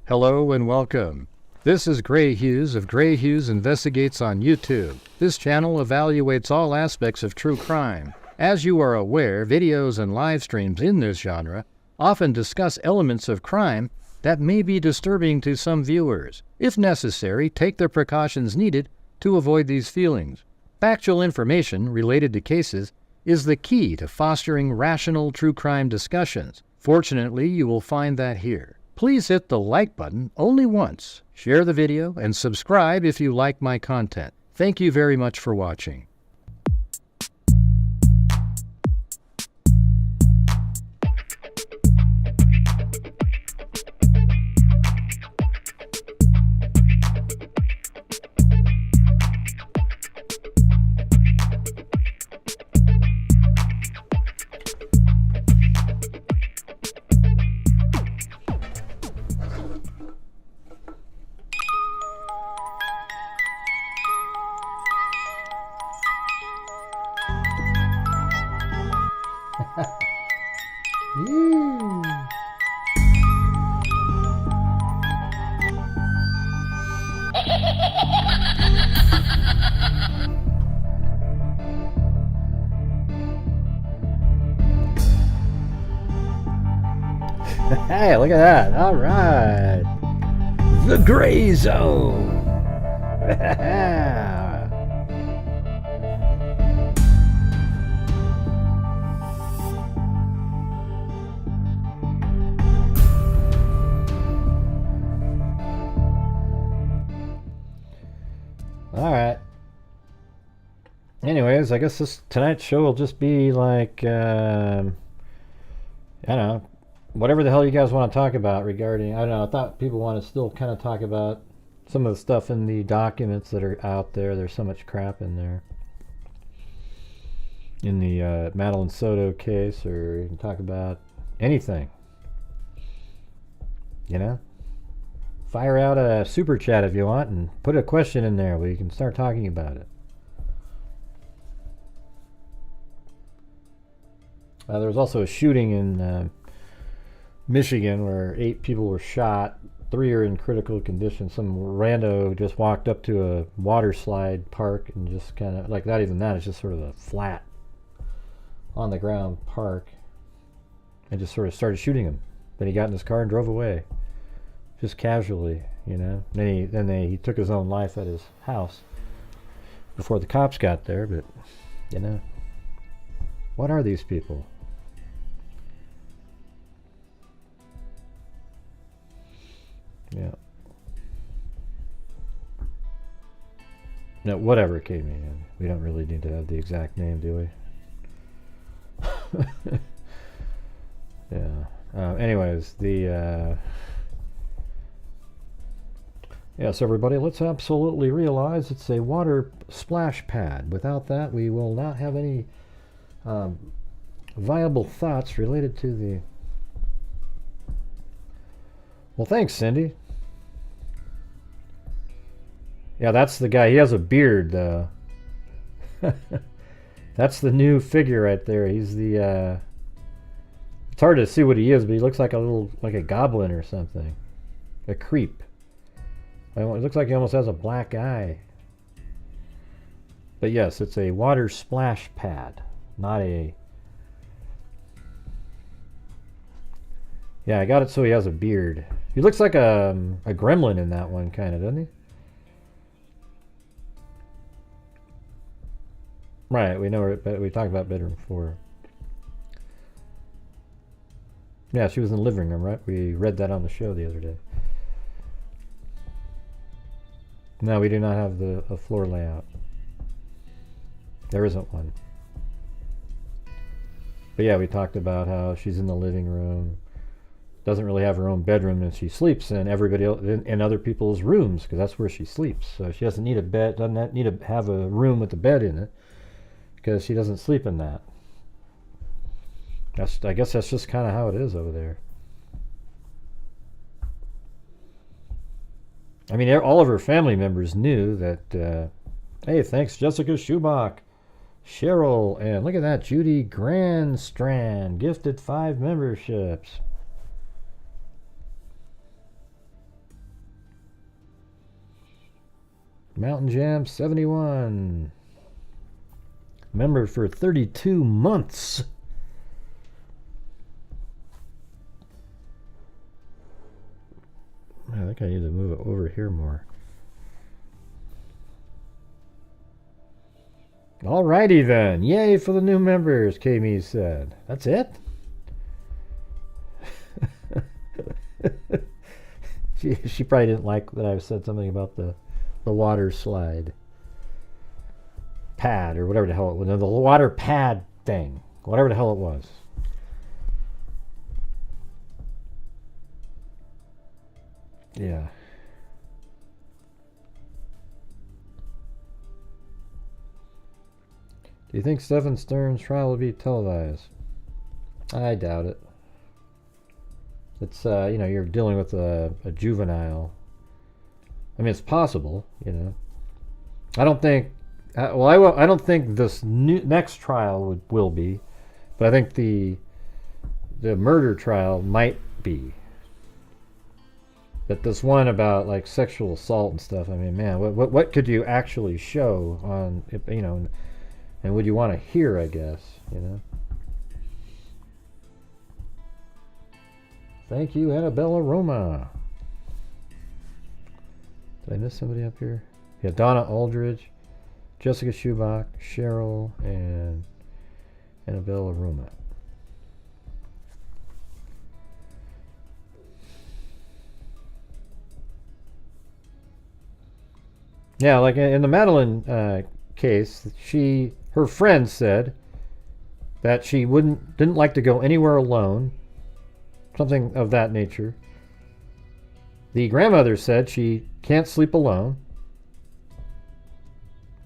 Hello and welcome. This is Grant Hughes of Grant Hughes Investigates on YouTube. This channel evaluates all aspects of true crime. As you are aware, videos and live streams in this genre often discuss elements of crime that may be disturbing to some viewers. If necessary, take the precautions needed to avoid these feelings. Factual information related to cases is the key to fostering rational true crime discussions. Fortunately, you will find that here. Please hit the like button only once, share the video, and subscribe if you like my content. Thank you very much for watching. Hey, look at that. All right. The gray zone. All right. Anyways, I guess tonight's show will just be like, I don't know, whatever the hell you guys want to talk about regarding, I don't know, I thought people want to still kind of talk about some of the stuff in the documents that are out there. There's so much crap in there. In the Madeline Soto case, or you can talk about anything. You know? Fire out a super chat if you want and put a question in there where you can start talking about it. There was also a shooting in Michigan where 8 people were shot. 3 are in critical condition. Some rando just walked up to a water slide park and just kind of, like, not even that, it's just sort of a flat on the ground park, and just sort of started shooting him. Then he got in his car and drove away. Just casually, you know. Then he took his own life at his house before the cops got there, but, you know. What are these people? Yeah. No, whatever came in. We don't really need to have the exact name, do we? Yeah. Anyways, yes, everybody, let's absolutely realize it's a water splash pad. Without that, we will not have any viable thoughts related to the... Well, thanks, Cindy. Yeah, that's the guy. He has a beard, though. That's the new figure right there. He's the... It's hard to see what he is, but he looks like a goblin or something. A creep. It looks like he almost has a black eye. But yes, it's a water splash pad, not a... Yeah, I got it so he has a beard. He looks like a gremlin in that one, kind of, doesn't he? Right, we know her, but we talked about bedroom 4. Yeah, she was in the living room, right? We read that on the show the other day. No, we do not have a floor layout. There isn't one. But yeah, we talked about how she's in the living room, doesn't really have her own bedroom, and she sleeps in everybody else, in other people's rooms, because that's where she sleeps. So she doesn't need a bed, doesn't need to have a room with a bed in it, because she doesn't sleep in that. I guess that's just kind of how it is over there. I mean, all of her family members knew that, hey, thanks Jessica Schubach, Cheryl, and look at that, Judy Grandstrand, gifted 5 memberships. Mountain Jam 71. Member for 32 months. I think I need to move it over here more. Alrighty then. Yay for the new members, Kami said. That's it? She probably didn't like that I said something about the water slide pad or whatever the hell it was. No, the water pad thing. Whatever the hell it was. Yeah. Do you think Stephen Stern's trial will be televised? I doubt it. It's, you know, you're dealing with a juvenile. I mean, it's possible, you know. I don't think, I don't think this next trial will be, but I think the murder trial might be. But this one about like sexual assault and stuff, I mean, man, what could you actually show on, you know, and would you want to hear, I guess, you know? Thank you, Annabella Roma. Did I miss somebody up here? Yeah, Donna Aldridge, Jessica Schubach, Cheryl, and Annabella Roma. Yeah, like in the Madeline case, her friend said that she didn't like to go anywhere alone, something of that nature. The grandmother said she can't sleep alone.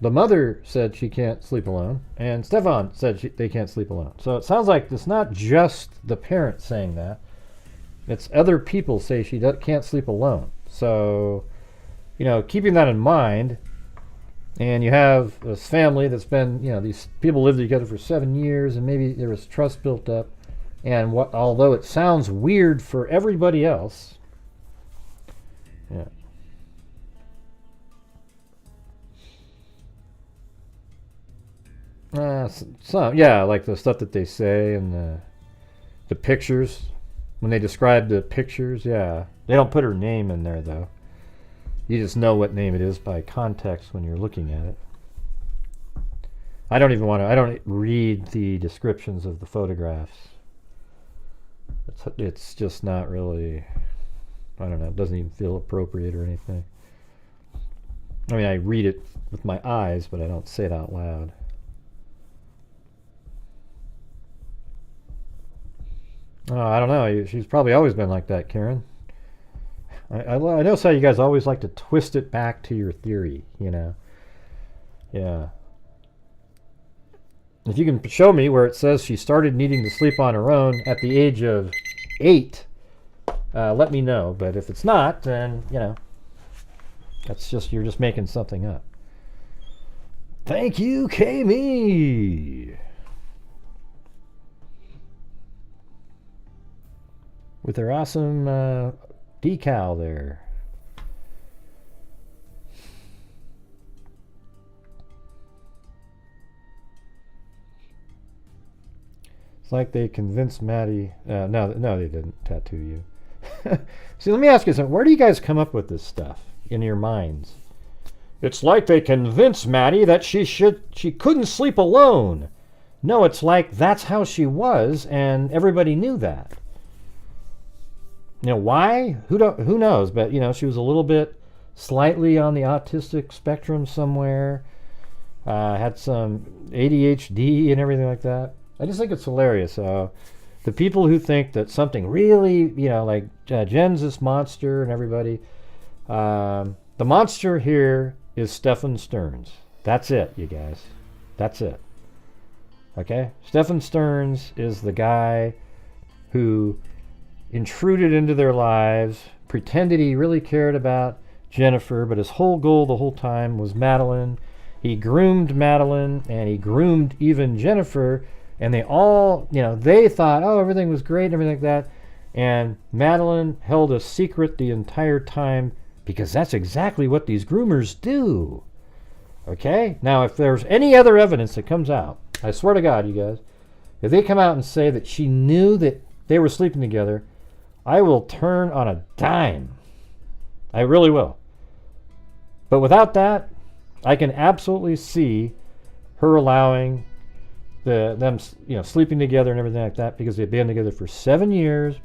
The mother said she can't sleep alone, and Stefan said they can't sleep alone. So it sounds like it's not just the parent saying that; it's other people say she can't sleep alone. So, you know, keeping that in mind, and you have this family that's been, you know, these people lived together for 7 years, and maybe there was trust built up. And although it sounds weird for everybody else, yeah. Some, yeah, like the stuff that they say and the pictures, when they describe the pictures, yeah. They don't put her name in there, though. You just know what name it is by context when you're looking at it. I don't read the descriptions of the photographs. It's just not really, I don't know, it doesn't even feel appropriate or anything. I mean, I read it with my eyes, but I don't say it out loud. Oh, I don't know. She's probably always been like that, Karen. I know how you guys always like to twist it back to your theory, you know. Yeah. If you can show me where it says she started needing to sleep on her own at the age of 8, let me know. But if it's not, then, you know, you're just making something up. Thank you, Kami. With her awesome decal there. It's like they convinced Maddie. No, they didn't tattoo you. See, let me ask you something. Where do you guys come up with this stuff in your minds? It's like they convinced Maddie that she couldn't sleep alone. No, it's like that's how she was, and everybody knew that. You know why? Who knows? But you know, she was a little bit slightly on the autistic spectrum somewhere. Had some ADHD and everything like that. I just think it's hilarious. The people who think that something really, you know, like Jen's this monster and everybody. The monster here is Stefan Stearns. That's it, you guys. That's it. Okay? Stefan Stearns is the guy who intruded into their lives, pretended he really cared about Jennifer, but his whole goal the whole time was Madeline. He groomed Madeline, and he groomed even Jennifer, and they all, you know, they thought, oh, everything was great and everything like that, and Madeline held a secret the entire time because that's exactly what these groomers do. Okay? Now, if there's any other evidence that comes out, I swear to God, you guys, if they come out and say that she knew that they were sleeping together, I will turn on a dime. I really will. But without that, I can absolutely see her allowing them, sleeping together and everything like that, because they've been together for 7 years,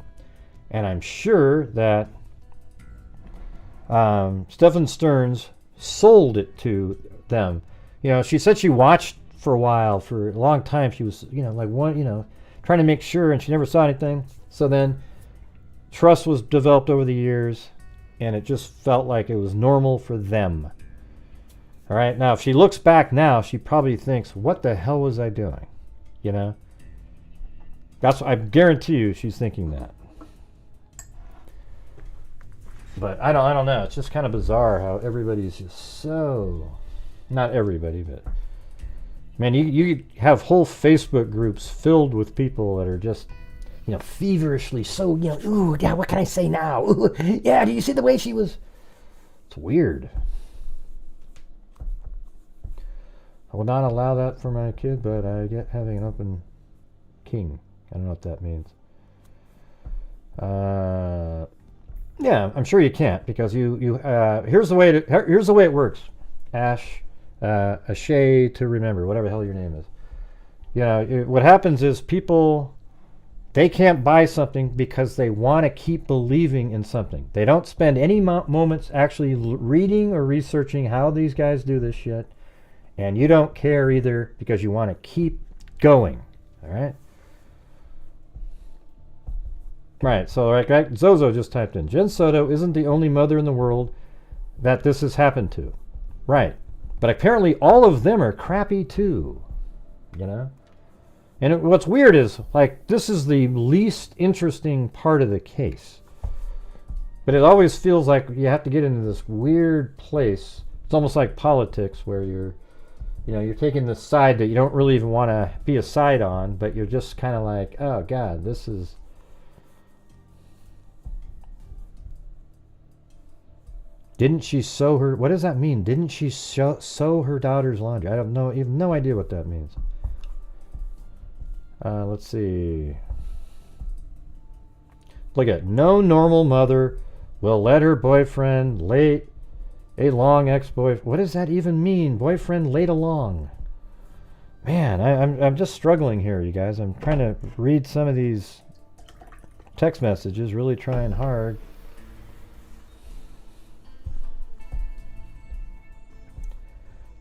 and I'm sure that Stefan Stearns sold it to them. She said she watched for a while, for a long time. She was, trying to make sure, and she never saw anything. So then trust was developed over the years, and it just felt like it was normal for them. All right. Now, if she looks back now, she probably thinks, "What the hell was I doing?" I guarantee you, she's thinking that. But I don't know. It's just kind of bizarre how everybody's just so, not everybody, but man, you have whole Facebook groups filled with people that are just, feverishly so, ooh, yeah, what can I say now? Ooh, yeah, do you see the way she was? It's weird. I will not allow that for my kid, but I get having an open king. I don't know what that means. Yeah, I'm sure you can't, because here's the way it works. Ash, a Shay to remember, whatever the hell your name is. What happens is people, they can't buy something because they want to keep believing in something. They don't spend any moments actually reading or researching how these guys do this shit. And you don't care either, because you want to keep going. All right? Right, so Zozo just typed in, Jen Soto isn't the only mother in the world that this has happened to. Right. But apparently all of them are crappy too. And what's weird is, this is the least interesting part of the case. But it always feels like you have to get into this weird place. It's almost like politics, where you're taking the side that you don't really even want to be a side on, but you're just kind of like, oh God, this is... Didn't she sew her... What does that mean? Didn't she sew her daughter's laundry? I have no idea what that means. Let's see. Look at, no normal mother will let her boyfriend a long ex-boyfriend. What does that even mean? Boyfriend laid along. Man, I'm just struggling here, you guys. I'm trying to read some of these text messages, really trying hard.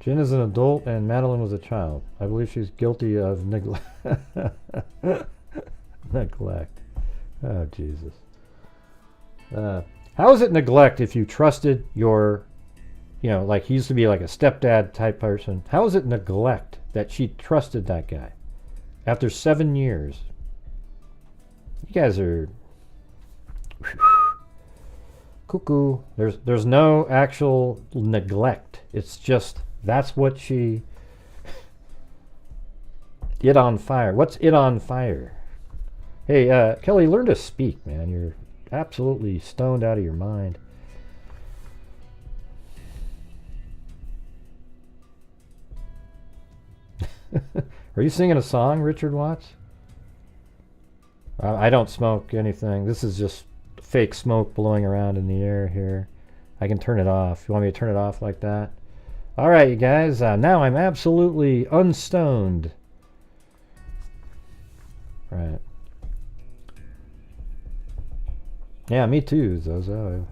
Jen is an adult and Madeline was a child. I believe she's guilty of neglect. Neglect. Oh, Jesus. How is it neglect if you trusted your, he used to be like a stepdad type person. How is it neglect that she trusted that guy after 7 years? You guys are cuckoo. There's no actual neglect. It's just, that's what she... It on fire. What's it on fire? Hey, Kelly, learn to speak, man. You're absolutely stoned out of your mind. Are you singing a song, Richard Watts? I don't smoke anything. This is just fake smoke blowing around in the air here. I can turn it off. You want me to turn it off like that? All right, you guys. Now I'm absolutely unstoned. Right. Yeah, me too, Zozo.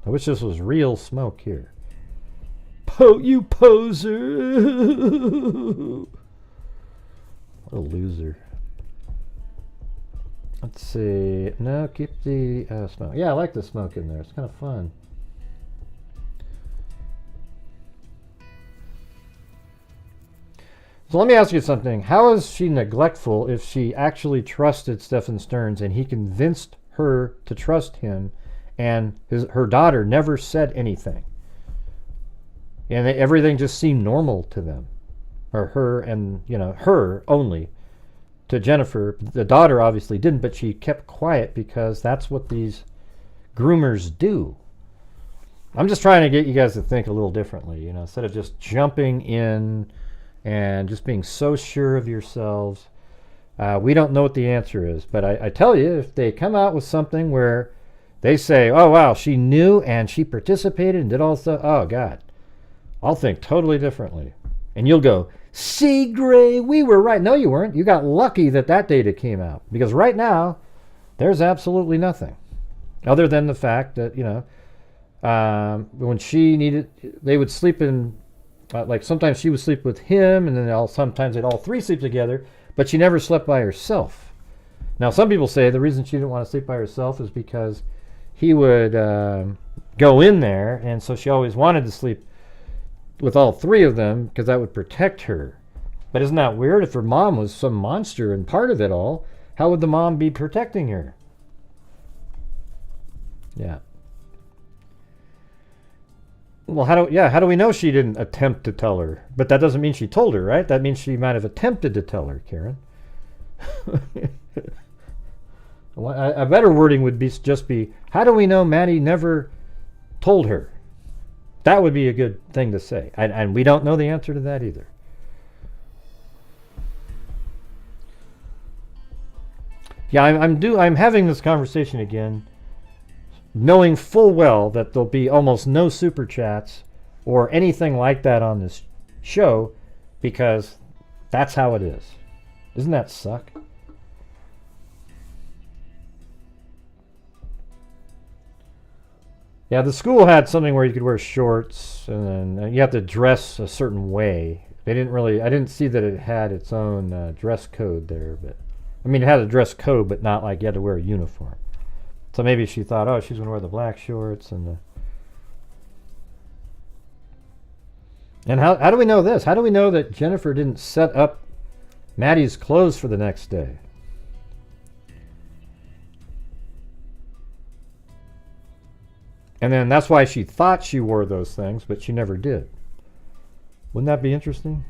I wish this was real smoke here. You poser! What a loser. Let's see. No, keep the smoke. Yeah, I like the smoke in there. It's kind of fun. So let me ask you something. How is she neglectful if she actually trusted Stefan Stearns and he convinced her to trust him, and her daughter never said anything? And everything just seemed normal to them. Or her and, her only. To Jennifer, the daughter obviously didn't, but she kept quiet because that's what these groomers do. I'm just trying to get you guys to think a little differently, you know, instead of just jumping in and just being so sure of yourselves. We don't know what the answer is, but I tell you, if they come out with something where they say, oh, wow, she knew and she participated and did all stuff, oh, God, I'll think totally differently. And you'll go, see, Gray, we were right. No, you weren't. You got lucky that that data came out. Because right now, there's absolutely nothing. Other than the fact that, you know, when she needed, they would sleep in, like sometimes she would sleep with him, and then sometimes they'd all three sleep together, but she never slept by herself. Now, some people say the reason she didn't want to sleep by herself is because he would go in there, and so she always wanted to sleep with all three of them because that would protect her. But isn't that weird? If her mom was some monster and part of it all, how would the mom be protecting her? Yeah. Well, how do we know she didn't attempt to tell her? But that doesn't mean she told her, right? That means she might have attempted to tell her, Karen. A better wording would just be, how do we know Maddie never told her? That would be a good thing to say. And we don't know the answer to that either. Yeah, I'm having this conversation again, knowing full well that there'll be almost no super chats or anything like that on this show, because that's how it is. Doesn't that suck? Yeah, the school had something where you could wear shorts, and then you have to dress a certain way. I didn't see that it had its own dress code there, but I mean, it had a dress code, but not like you had to wear a uniform. So maybe she thought, oh, she's going to wear the black shorts and the... And how do we know this? How do we know that Jennifer didn't set up Maddie's clothes for the next day? And then that's why she thought she wore those things, but she never did. Wouldn't that be interesting?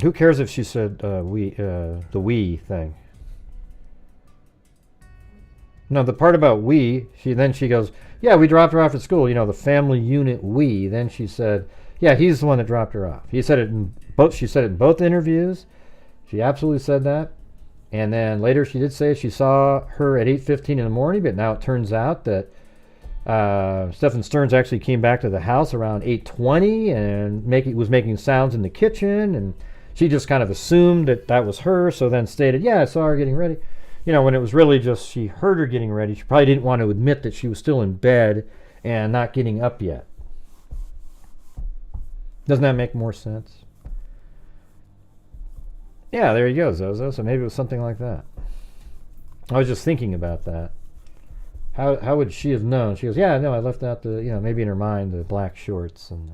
Who cares if she said the we thing? No, the part about we, she goes, yeah, we dropped her off at school, you know, the family unit we. Then she said, yeah, he's the one that dropped her off. She said it in both interviews. She absolutely said that. And then later she did say she saw her at 8:15 in the morning, but now it turns out that Stephen Stearns actually came back to the house around 8:20 and was making sounds in the kitchen, and she just kind of assumed that was her, so then stated, yeah, I saw her getting ready. You know, when it was really just she heard her getting ready. She probably didn't want to admit that she was still in bed and not getting up yet. Doesn't that make more sense? Yeah, there you go, Zozo. So maybe it was something like that. I was just thinking about that. How would she have known? She goes, yeah, no, I left out the, you know, maybe in her mind, the black shorts. And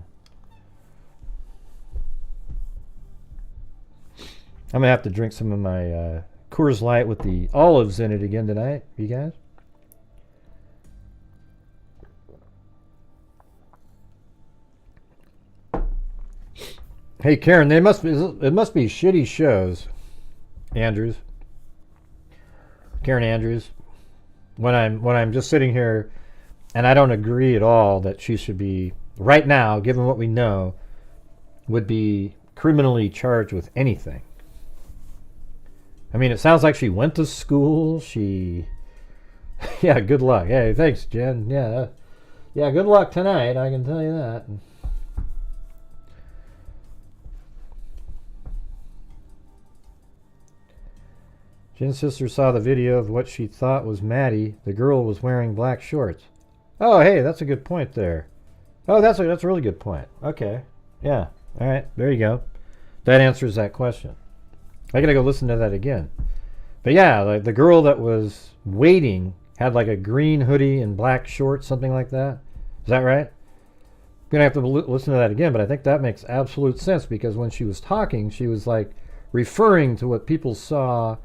I'm going to have to drink some of my Coors Light with the olives in it again tonight, you guys. Hey, Karen, it must be shitty shows, Andrews. Karen Andrews. When I'm just sitting here and I don't agree at all that she should be, right now, given what we know, would be criminally charged with anything. I mean, it sounds like she went to school. Yeah, good luck. Hey, thanks, Jen. Yeah, good luck tonight, I can tell you that. Jen's sister saw the video of what she thought was Maddie. The girl was wearing black shorts. Oh, hey, that's a good point there. Oh, that's a really good point. Okay. Yeah. All right. There you go. That answers that question. I gotta go listen to that again. But yeah, like the girl that was waiting had like a green hoodie and black shorts, something like that. Is that right? I'm gonna have to listen to that again, but I think that makes absolute sense, because when she was talking, she was like referring to what people saw.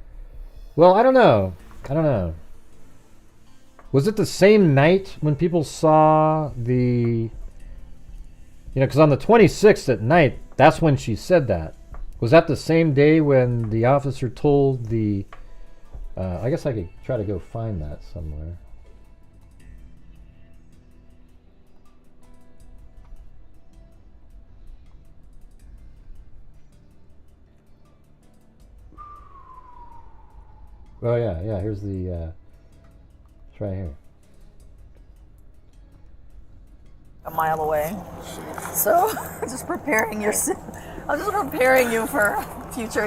Well, I don't know. Was it the same night when people saw the... You know, because on the 26th at night, that's when she said that. Was that the same day when the officer told the I guess I could try to go find that somewhere. Oh yeah, here's the, it's right here. A mile away. So, just preparing your, I'm just preparing you for future,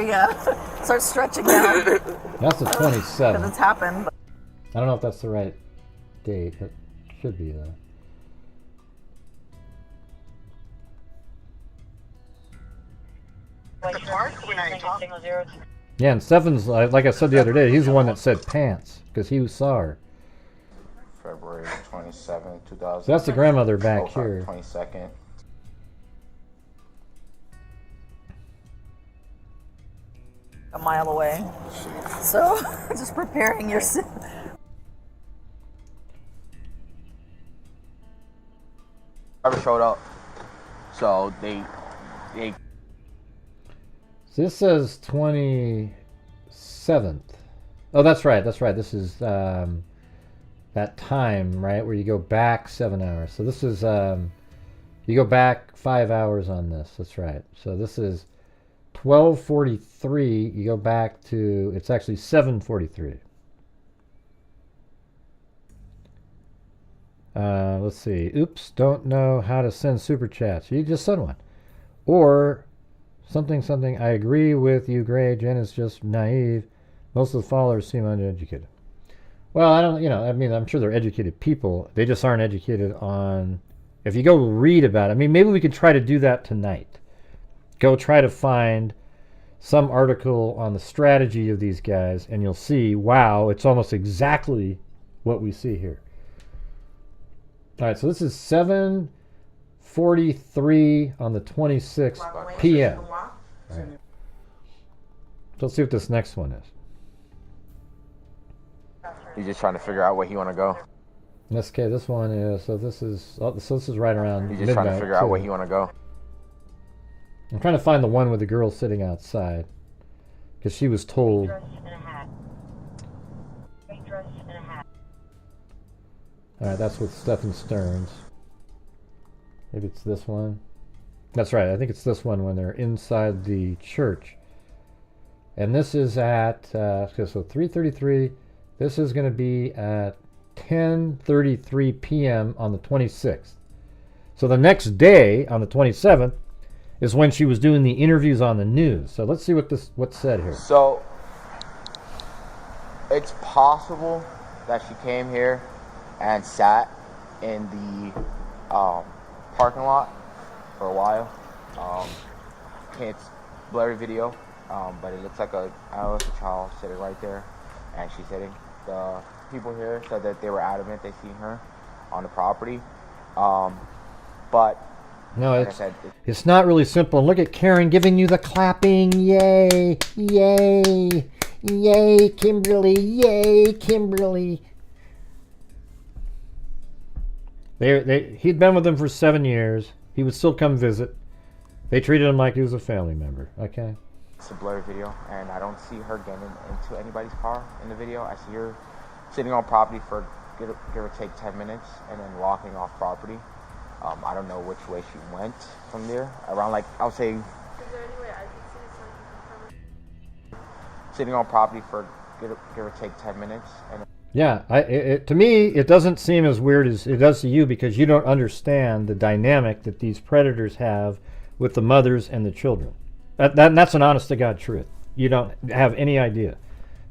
start stretching down. That's the 27th. Because it's happened. But I don't know if that's the right date. It should be though. Yeah, and Stefan's, like I said the other day, he's the one that said pants, because he saw her. February 27th, 2000. So that's the grandmother back here. 22nd. a mile away. So, just preparing your... Never showed up. So they So this says 27th. Oh, that's right. This is that time, right, where you go back 7 hours. So this is you go back 5 hours on this. That's right. So this is 12:43. You go back to, it's actually 7:43. Let's see. Oops, don't know how to send super chats. You just sent one. Or something. I agree with you, Gray. Jen is just naive. Most of the followers seem uneducated. Well, I don't, I mean, I'm sure they're educated people. They just aren't educated on, if you go read about it. I mean, maybe we could try to do that tonight. Go try to find some article on the strategy of these guys, and you'll see, wow, it's almost exactly what we see here. All right, so this is 7:43 on the 26th p.m. Right. So let's see what this next one is. he's just trying to figure out where he want to go. Okay, this one is, so this is right around He's just midnight, trying to figure out where he want to go. I'm trying to find the one with the girl sitting outside, because she was told. All right, that's with Stephen Stearns. Maybe it's this one. That's right, I think it's this one when they're inside the church. And this is at, so 3:33. This is going to be at 10:33 p.m. on the 26th. So the next day, on the 27th, is when she was doing the interviews on the news. So let's see what's said here. So it's possible that she came here and sat in the parking lot for a while. It's blurry video, but it looks like a child sitting right there, and she's sitting. The people here said that they were adamant they seen her on the property, but no, like I said, it's not really simple. And look at Karen giving you the clapping. Yay, yay, yay, Kimberly, yay, Kimberly. He'd been with them for 7 years. He would still come visit. They treated him like he was a family member. Okay. It's a blurry video, and I don't see her getting into anybody's car in the video. I see her sitting on property for give or take 10 minutes, and then walking off property. I don't know which way she went from there. Around, like, I would say, is there any way I can see this? Sitting on property for give or take 10 minutes, and yeah, to me, it doesn't seem as weird as it does to you, because you don't understand the dynamic that these predators have with the mothers and the children. That's an honest-to-God truth. You don't have any idea.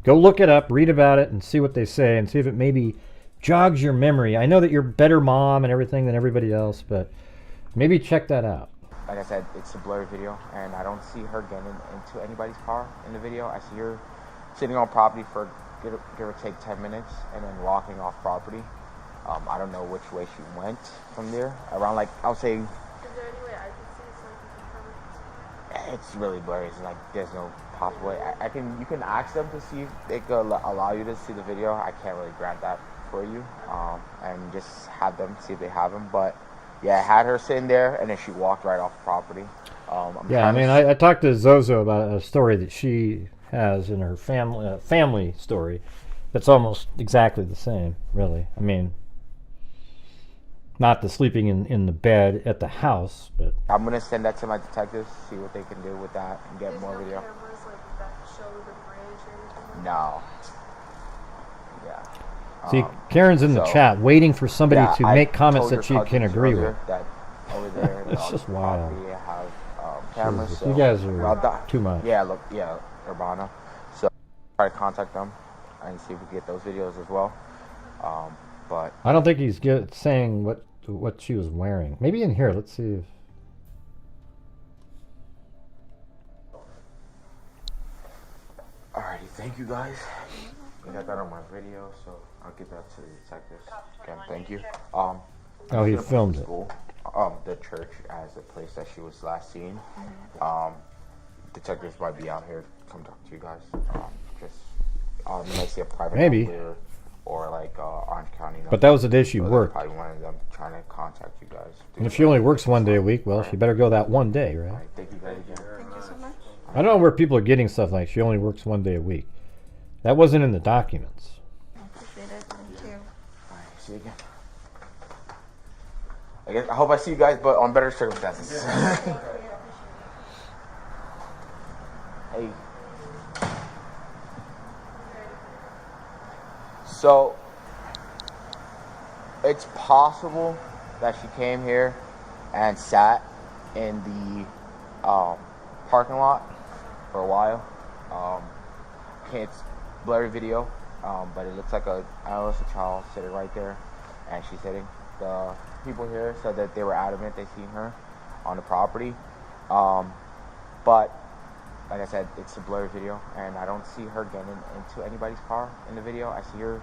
Go look it up, read about it, and see what they say, and see if it maybe jogs your memory. I know that you're a better mom and everything than everybody else, but maybe check that out. Like I said, it's a blurry video, and I don't see her getting into anybody's car in the video. I see her sitting on property for give or take 10 minutes, and then walking off property. I don't know which way she went from there. Around, like, I would say, is there any way I can see something? It's really blurry. It's like there's no possible way. You can ask them to see if they could allow you to see the video. I can't really grant that for you, and just have them see if they have them. But yeah, I had her sitting there, and then she walked right off property. I talked to Zozo about a story that she has in her family story that's almost exactly the same, really. I mean, not the sleeping in the bed at the house, but I'm gonna send that to my detectives, see what they can do with that, and get more video. Cameras like that show the bridge or anything? No. Yeah. see, Karen's in the chat waiting for somebody to make comments that she can agree with. That over there, It's just wild. We have cameras. Jesus, So you guys are too much. Yeah, look, yeah, Urbana. So try to contact them and see if we can get those videos as well. But I don't think he's saying what she was wearing. Maybe in here. Let's see. alrighty, thank you guys. I got that on my video, so I'll get that to the detectives. Again, thank you. Oh, he filmed it. School, the church as the place that she was last seen. Detectives might be out here to come talk to you guys. You might see a private Maybe. number or like Orange County. But that was the day she So worked. probably one of them trying to contact you guys. And if she only works one day a week, well, she better go that one day, right? Alright, thank you guys again. Thank you so much. I don't know where people are getting stuff like she only works one day a week. That wasn't in the documents. I appreciate it. Thank you. Alright, see you again. I hope I see you guys, but on better circumstances. Hey. So, it's possible that she came here and sat in the parking lot for a while. It's blurry video, but it looks like a adolescent child sitting right there, and she's hitting. The people here said that they were adamant they seen her on the property, but like I said, it's a blurry video, and I don't see her getting into anybody's car in the video. I see her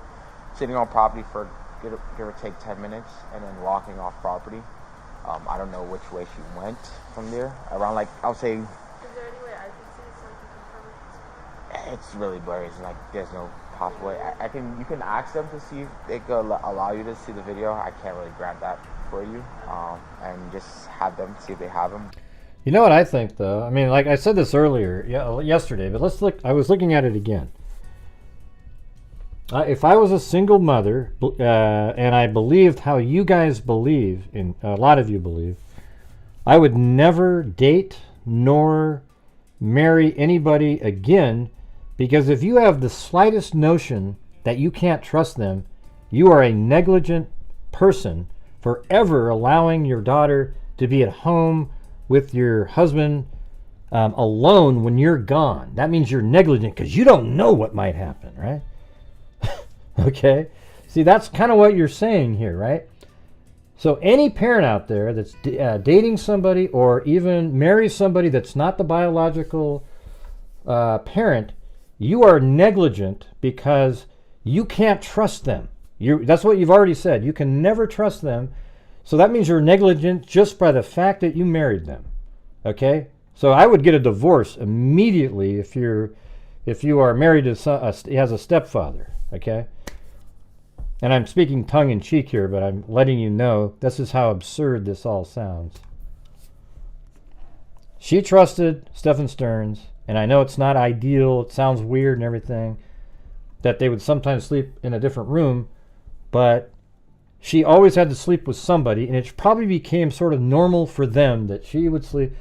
sitting on property for give or take 10 minutes, and then walking off property. I don't know which way she went from there. Around, like, I'll say, Is there any way I can see so I can confirm it? it's really blurry. It's like there's no possible way. You can ask them to see if they could allow you to see the video. I can't really grant that for you, and just have them see if they have them. You know what I think, though? I mean, like I said this earlier, yesterday, but let's look. I was looking at it again. If I was a single mother, and I believed how you guys believe, and a lot of you believe, I would never date nor marry anybody again, because if you have the slightest notion that you can't trust them, you are a negligent person for ever allowing your daughter to be at home with your husband alone when you're gone. That means you're negligent because you don't know what might happen, right? Okay? See, that's kind of what you're saying here, right? So any parent out there that's dating somebody or even marries somebody that's not the biological parent, you are negligent because you can't trust them. That's what you've already said. You can never trust them. So that means you're negligent just by the fact that you married them. Okay? So I would get a divorce immediately if you are married to he has a stepfather. Okay? And I'm speaking tongue in cheek here, but I'm letting you know this is how absurd this all sounds. She trusted Stephen Stearns, and I know it's not ideal, it sounds weird and everything, that they would sometimes sleep in a different room, but she always had to sleep with somebody, and it probably became sort of normal for them that she would sleep.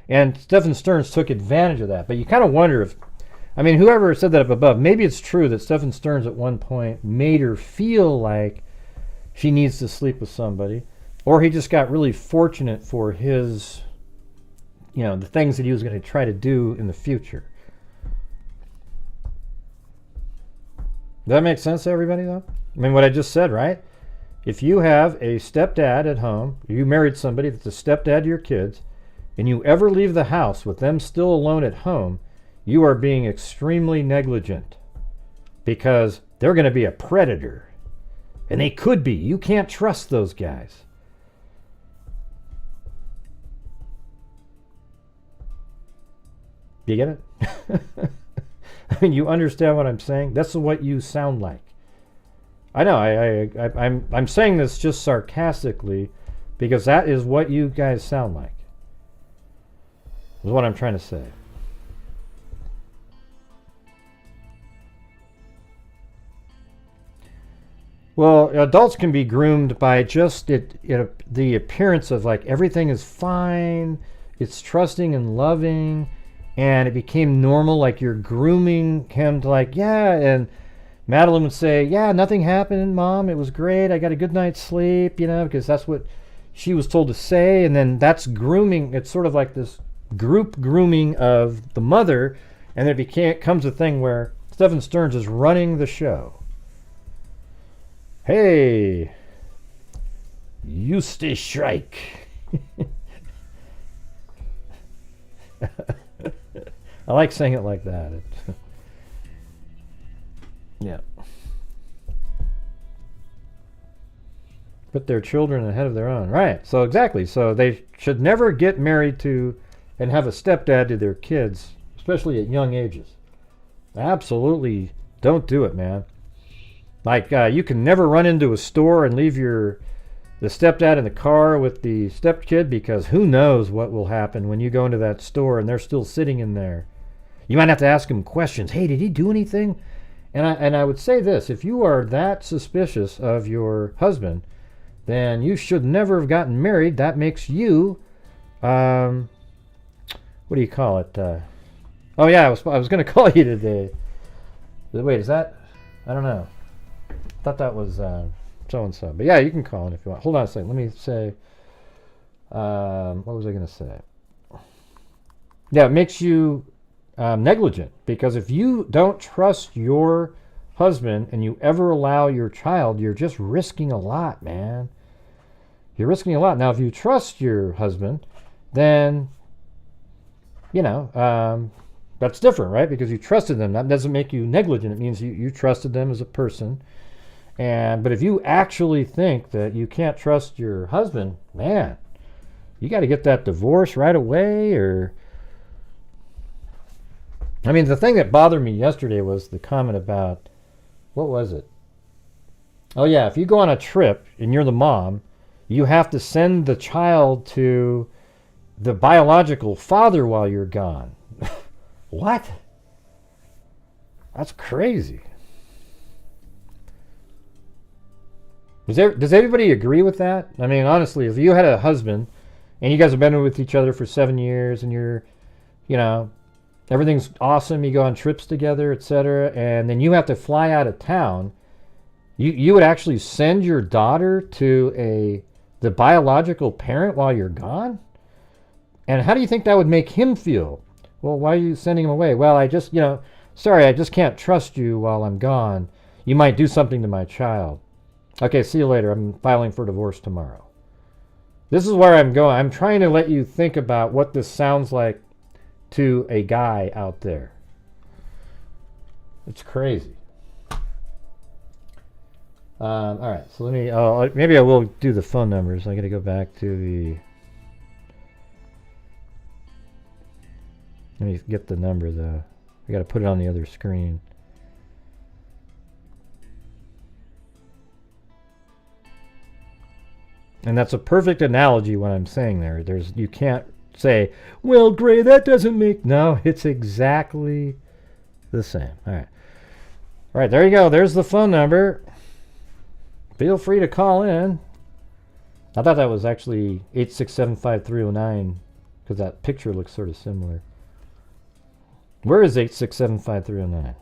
And Stephen Stearns took advantage of that. But you kind of wonder if, I mean, whoever said that up above, maybe it's true that Stephen Stearns at one point made her feel like she needs to sleep with somebody, or he just got really fortunate for his, the things that he was going to try to do in the future. Does that make sense to everybody, though? I mean, what I just said, right? If you have a stepdad at home, you married somebody that's a stepdad to your kids, and you ever leave the house with them still alone at home, you are being extremely negligent because they're going to be a predator. And they could be. You can't trust those guys. Do you get it? I mean, you understand what I'm saying? That's what you sound like. I know, I'm saying this just sarcastically because that is what you guys sound like. Is what I'm trying to say. Well, adults can be groomed by just the appearance of like everything is fine, it's trusting and loving, and it became normal. Like you're grooming him to like, yeah, and Madeline would say, yeah, nothing happened, Mom. It was great. I got a good night's sleep, you know, because that's what she was told to say. And then that's grooming. It's sort of like this group grooming of the mother, and it becomes a thing where Stephen Stearns is running the show. Hey, you stay strike. I like saying it like that. Yeah. Put their children ahead of their own. Right. So exactly. So they should never get married to and have a stepdad to their kids, especially at young ages. Absolutely don't do it, man. Like, you can never run into a store and leave the stepdad in the car with the stepkid, because who knows what will happen when you go into that store and they're still sitting in there. You might have to ask him questions. Hey, did he do anything? And I would say this, if you are that suspicious of your husband, then you should never have gotten married. That makes you, what do you call it? Oh yeah, I was going to call you today. Wait, is that? I don't know. I thought that was so-and-so. But yeah, you can call it if you want. Hold on a second. Let me say, what was I going to say? Yeah, it makes you negligent, because if you don't trust your husband and you ever allow your child, you're just risking a lot, man. You're risking a lot. Now, if you trust your husband, then, you know, that's different, right? Because you trusted them. That doesn't make you negligent. It means you trusted them as a person. But if you actually think that you can't trust your husband, man, you got to get that divorce right away. Or, I mean, the thing that bothered me yesterday was the comment about, what was it? Oh yeah, if you go on a trip and you're the mom, you have to send the child to the biological father while you're gone. What? That's crazy. Does everybody agree with that? I mean, honestly, if you had a husband and you guys have been with each other for 7 years and you're, you know, everything's awesome, you go on trips together, etc., and then you have to fly out of town, you would actually send your daughter to the biological parent while you're gone? And how do you think that would make him feel? Well, why are you sending him away? Well, I just, you know, sorry, I just can't trust you while I'm gone. You might do something to my child. Okay, see you later. I'm filing for divorce tomorrow. This is where I'm going. I'm trying to let you think about what this sounds like to a guy out there. It's crazy. All right, so let me, maybe I will do the phone numbers. I got to go back to let me get the number though. I got to put it on the other screen. And that's a perfect analogy what I'm saying there. You can't say, well, Gray, that doesn't make... No, it's exactly the same. All right. All right, there you go. There's the phone number. Feel free to call in. I thought that was actually 867-5309, because that picture looks sort of similar. Where is 867-5309?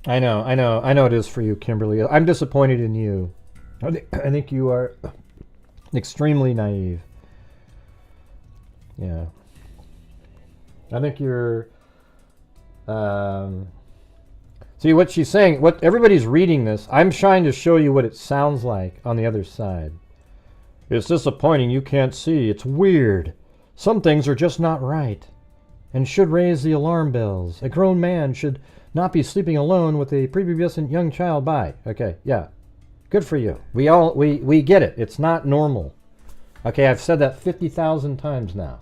I know it is for you, Kimberly. I'm disappointed in you. I think you are extremely naive. Yeah. I think you're... See, what she's saying, what everybody's reading this, I'm trying to show you what it sounds like on the other side. It's disappointing, you can't see. It's weird. Some things are just not right and should raise the alarm bells. A grown man should not be sleeping alone with a prepubescent young child by. Okay, yeah. Good for you. We get it. It's not normal. Okay, I've said that 50,000 times now.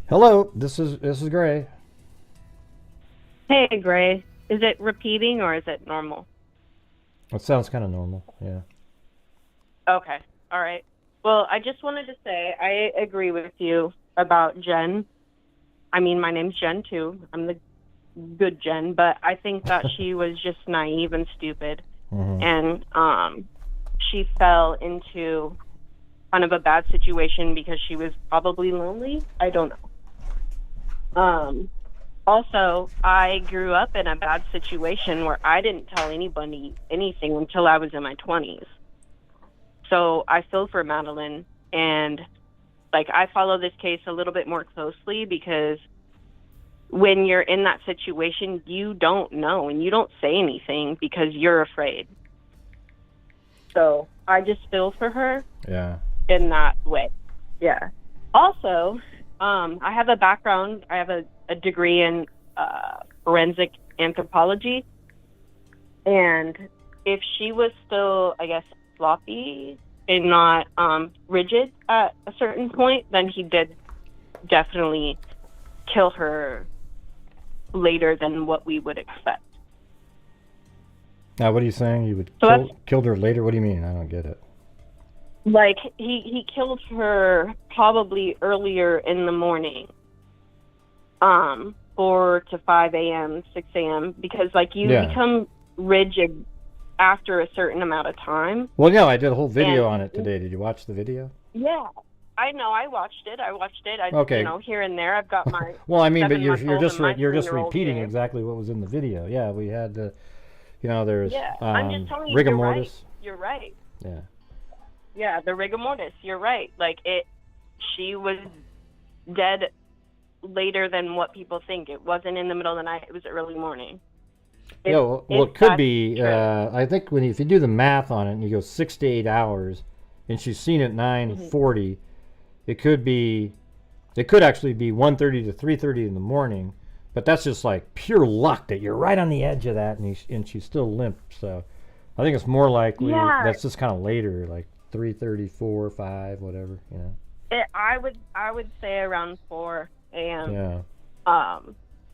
Hello, this is Gray. Hey, Gray. Is it repeating or is it normal? It sounds kind of normal, yeah. Okay, all right. Well, I just wanted to say I agree with you about Jen. I mean, my name's Jen too. I'm the good Jen, but I think that she was just naive and stupid, and she fell into kind of a bad situation because she was probably lonely. I don't know. Also, I grew up in a bad situation where I didn't tell anybody anything until I was in my 20s. So I feel for Madeline, and like I follow this case a little bit more closely because when you're in that situation, you don't know and you don't say anything because you're afraid. So I just feel for her. Yeah. In that way. Yeah. Also, I have a background. I have a degree in forensic anthropology, and if she was still, I guess, sloppy and not rigid at a certain point, then he did definitely kill her later than what we would expect. Now, what are you saying? You would killed her later? What do you mean? I don't get it. Like, he killed her probably earlier in the morning, 4 to 5 a.m., 6 a.m., because, like, you become rigid after a certain amount of time. Well, yeah, I did a whole video on it today. Did you watch the video? Yeah, I know. I watched it. Okay. You know, here and there. I've got my. Well, I mean, but you're just repeating here. exactly what was in the video. Yeah, we had the, you know, there's I'm just telling you, rigor mortis. You're right. Yeah. Yeah, the rigor mortis. You're right. Like she was dead later than what people think. It wasn't in the middle of the night. It was early morning. Well, it could be. I think if you do the math on it and you go 6 to 8 hours, and she's seen at 9:40, it could be. It could actually be 1:30 to 3:30 in the morning, but that's just like pure luck that you're right on the edge of that, and she's still limp. So, I think it's more likely that's just kind of later, like 3:30, 4, 5, whatever. You know. I would say around 4 a.m. Yeah.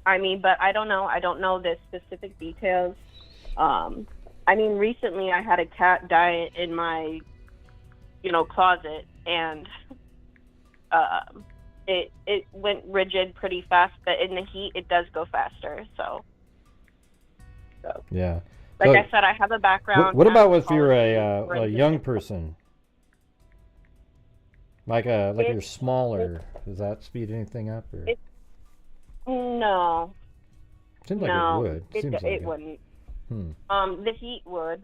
I mean, but I don't know. I don't know the specific details. I mean, recently I had a cat die in my, closet, and it went rigid pretty fast. But in the heat, it does go faster. So yeah. Like I said, I have a background. What about if you're a young person? Like you're smaller, does that speed anything up? Or? No. Seems like it would. It wouldn't. The heat would.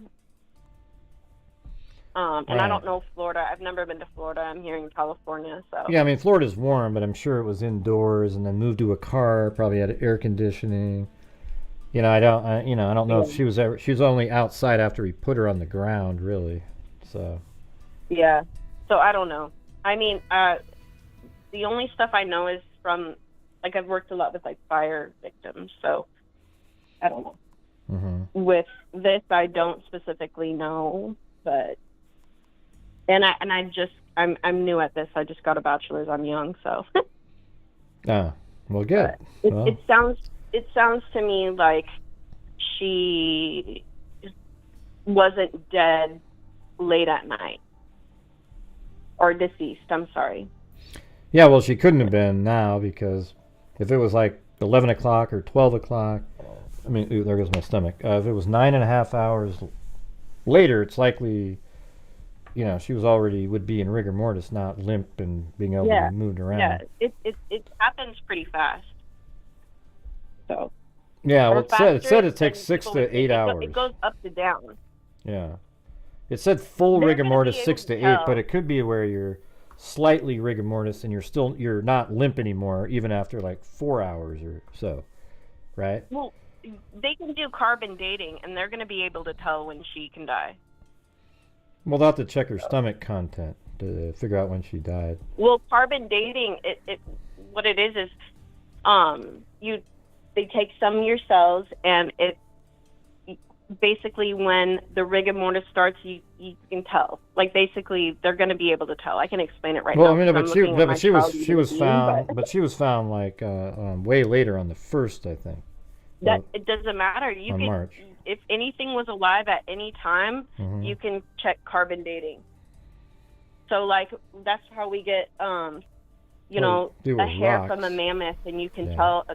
And I don't know Florida. I've never been to Florida. I'm here in California, so. Yeah, I mean Florida's warm, but I'm sure it was indoors and then moved to a car. Probably had air conditioning. I don't know if she was only outside after he put her on the ground, really. So. Yeah. So I don't know. I mean, the only stuff I know is from, like, I've worked a lot with, like, fire victims, so I don't know. With this, I don't specifically know, but, I'm new at this. I just got a bachelor's. I'm young, so. Well, good. It sounds to me like she wasn't dead late at night. Or deceased, I'm sorry. Yeah, well, she couldn't have been now, because if it was like 11 o'clock or 12 o'clock, I mean, there goes my stomach. If it was 9.5 hours later, it's likely, she would be in rigor mortis, not limp and being able to be moved around. Yeah, it happens pretty fast. So. Yeah, well, it said it takes 6 to 8 hours. It goes up to down. Yeah. It said full rigor mortis 6 to 8, but it could be where you're slightly rigor mortis and you're not limp anymore, even after like 4 hours or so, right? Well, they can do carbon dating, and they're going to be able to tell when she can die. Well, they'll have to check her stomach content to figure out when she died. Well, carbon dating, what it is they take some of your cells, and it basically when the rigor mortis starts, you can tell. Like, basically, they're going to be able to tell. I can explain it right now. Well, I mean, she was found like way later on the 1st, I think. It doesn't matter. You can, March. If anything was alive at any time, you can check carbon dating. So like that's how we get you know, do a with hair rocks. from a mammoth, and you can Yeah. tell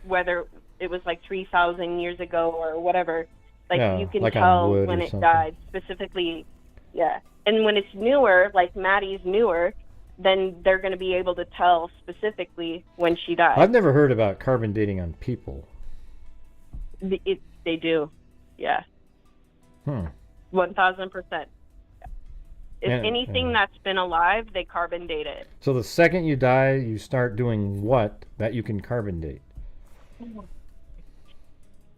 whether it was like 3,000 years ago or whatever. Like Yeah, you can like on tell wood when or it something. died specifically. Yeah. And when it's newer, like Maddie's newer, then they're going to be able to tell specifically when she died. I've never heard about carbon dating on people. They do. Yeah. 1,000%. If And- anything that's been alive, they carbon date it. So the second you die, you start doing what that you can carbon date?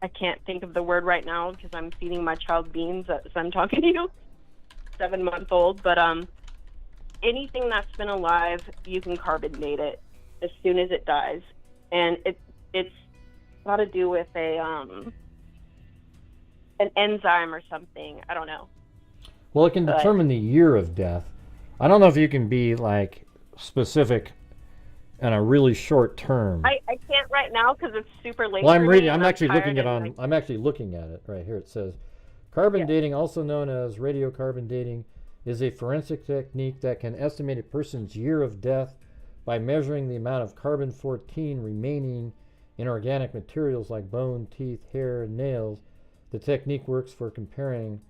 I can't think of the word right now because I'm feeding my child beans as I'm talking to you. 7-month-old, but anything that's been alive, you can carbon date it as soon as it dies, and it's got to do with an enzyme or something. I don't know. Well, it can determine the year of death. I don't know if you can be like specific in a really short term. I can't right now because it's super late. Well, I'm for me reading. and I'm actually tired looking at and, on. I'm actually looking at it right here. It says, carbon dating, also known as radiocarbon dating, is a forensic technique that can estimate a person's year of death by measuring the amount of carbon-14 remaining in organic materials like bone, teeth, hair, and nails. The technique works for comparing,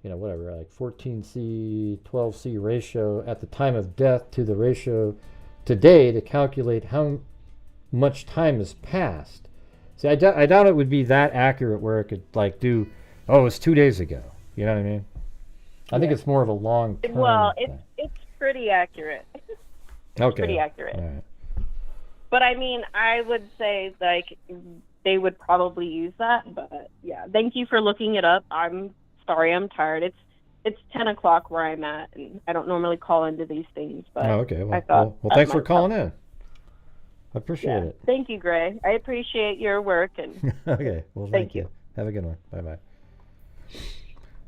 whatever, like 14C, 12C ratio at the time of death to the ratio today to calculate how much time has passed. See, I doubt it would be that accurate where it could like do, oh, it's 2 days ago. You know what I mean? I think it's more of a long term. Well, it's pretty accurate. Okay. Pretty accurate. All right. But I mean, I would say like they would probably use that. But yeah, thank you for looking it up. I'm sorry, I'm tired. It's 10 o'clock where I'm at, and I don't normally call into these things. But Oh, okay. I thought Well, thanks for calling in. I appreciate it. Thank you, Gray. I appreciate your work and Okay. Well, Thank you. Have a good one. Bye bye.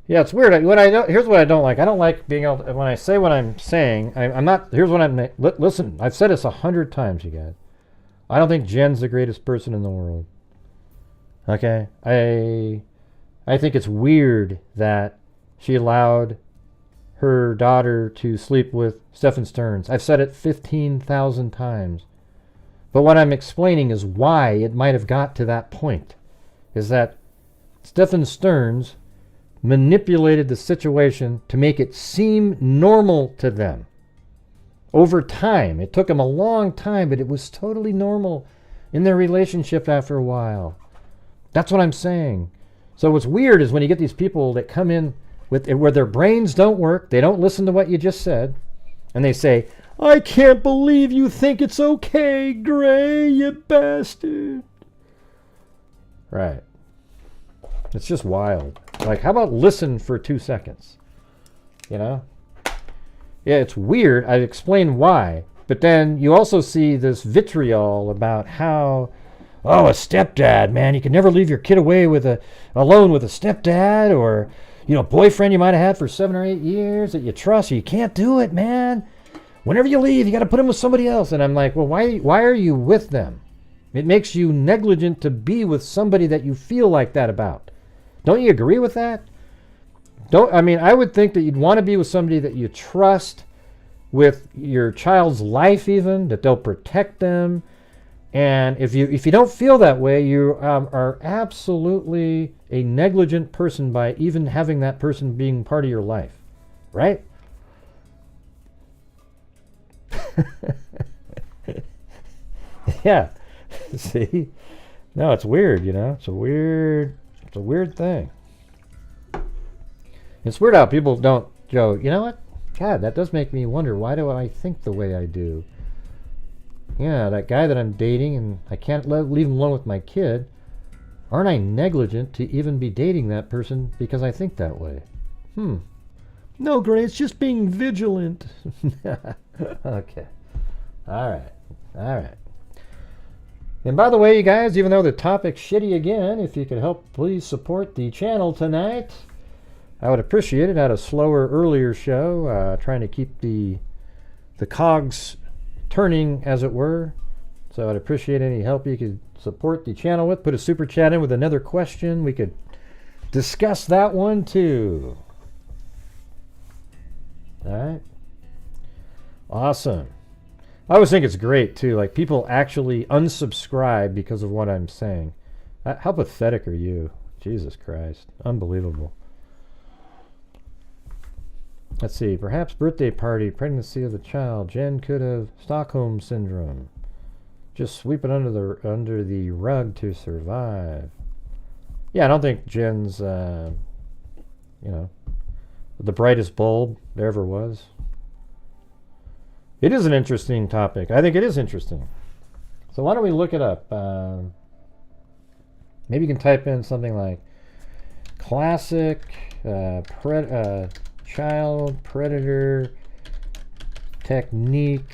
Yeah, it's weird. Here's what I don't like. I don't like being able to, when I say what I'm saying. I'm not. Here's what I'm. Listen, I've said this 100 times, you guys. I don't think Jen's the greatest person in the world. Okay, I think it's weird that she allowed her daughter to sleep with Stephen Stearns. I've said it 15,000 times. But what I'm explaining is why it might have got to that point. Is that Stephen Stearns manipulated the situation to make it seem normal to them. Over time, it took them a long time, but it was totally normal in their relationship after a while. That's what I'm saying. So what's weird is when you get these people that come in with where their brains don't work, they don't listen to what you just said, and they say, I can't believe you think it's okay, Gray, you bastard. Right. It's just wild. Like, how about listen for 2 seconds? Yeah, it's weird. I explain why. But then you also see this vitriol about how, oh, a stepdad, man, you can never leave your kid alone with a stepdad or, boyfriend you might have had for 7 or 8 years that you trust. You can't do it, man. Whenever you leave, you got to put him with somebody else. And I'm like, well, why are you with them? It makes you negligent to be with somebody that you feel like that about. Don't you agree with that? I would think that you'd want to be with somebody that you trust with your child's life even, that they'll protect them. And if you don't feel that way, you are absolutely a negligent person by even having that person being part of your life. Right? Yeah. See? No, it's weird, It's a weird thing. It's weird how people don't go, you know what? God, that does make me wonder, why do I think the way I do? Yeah, that guy that I'm dating and I can't leave him alone with my kid. Aren't I negligent to even be dating that person because I think that way? No, Gray, it's just being vigilant. Okay. All right. And by the way, you guys, even though the topic's shitty again, if you could help please support the channel tonight, I would appreciate it. I had a slower, earlier show, trying to keep the cogs turning, as it were. So I'd appreciate any help you could support the channel with. Put a super chat in with another question. We could discuss that one too. All right. Awesome. I always think it's great, too. Like, people actually unsubscribe because of what I'm saying. How pathetic are you? Jesus Christ. Unbelievable. Let's see. Perhaps birthday party, pregnancy of the child. Jen could have Stockholm syndrome. Just sweep it under the rug to survive. Yeah, I don't think Jen's, the brightest bulb there ever was. It is an interesting topic. I think it is interesting. So why don't we look it up? Maybe you can type in something like classic child predator technique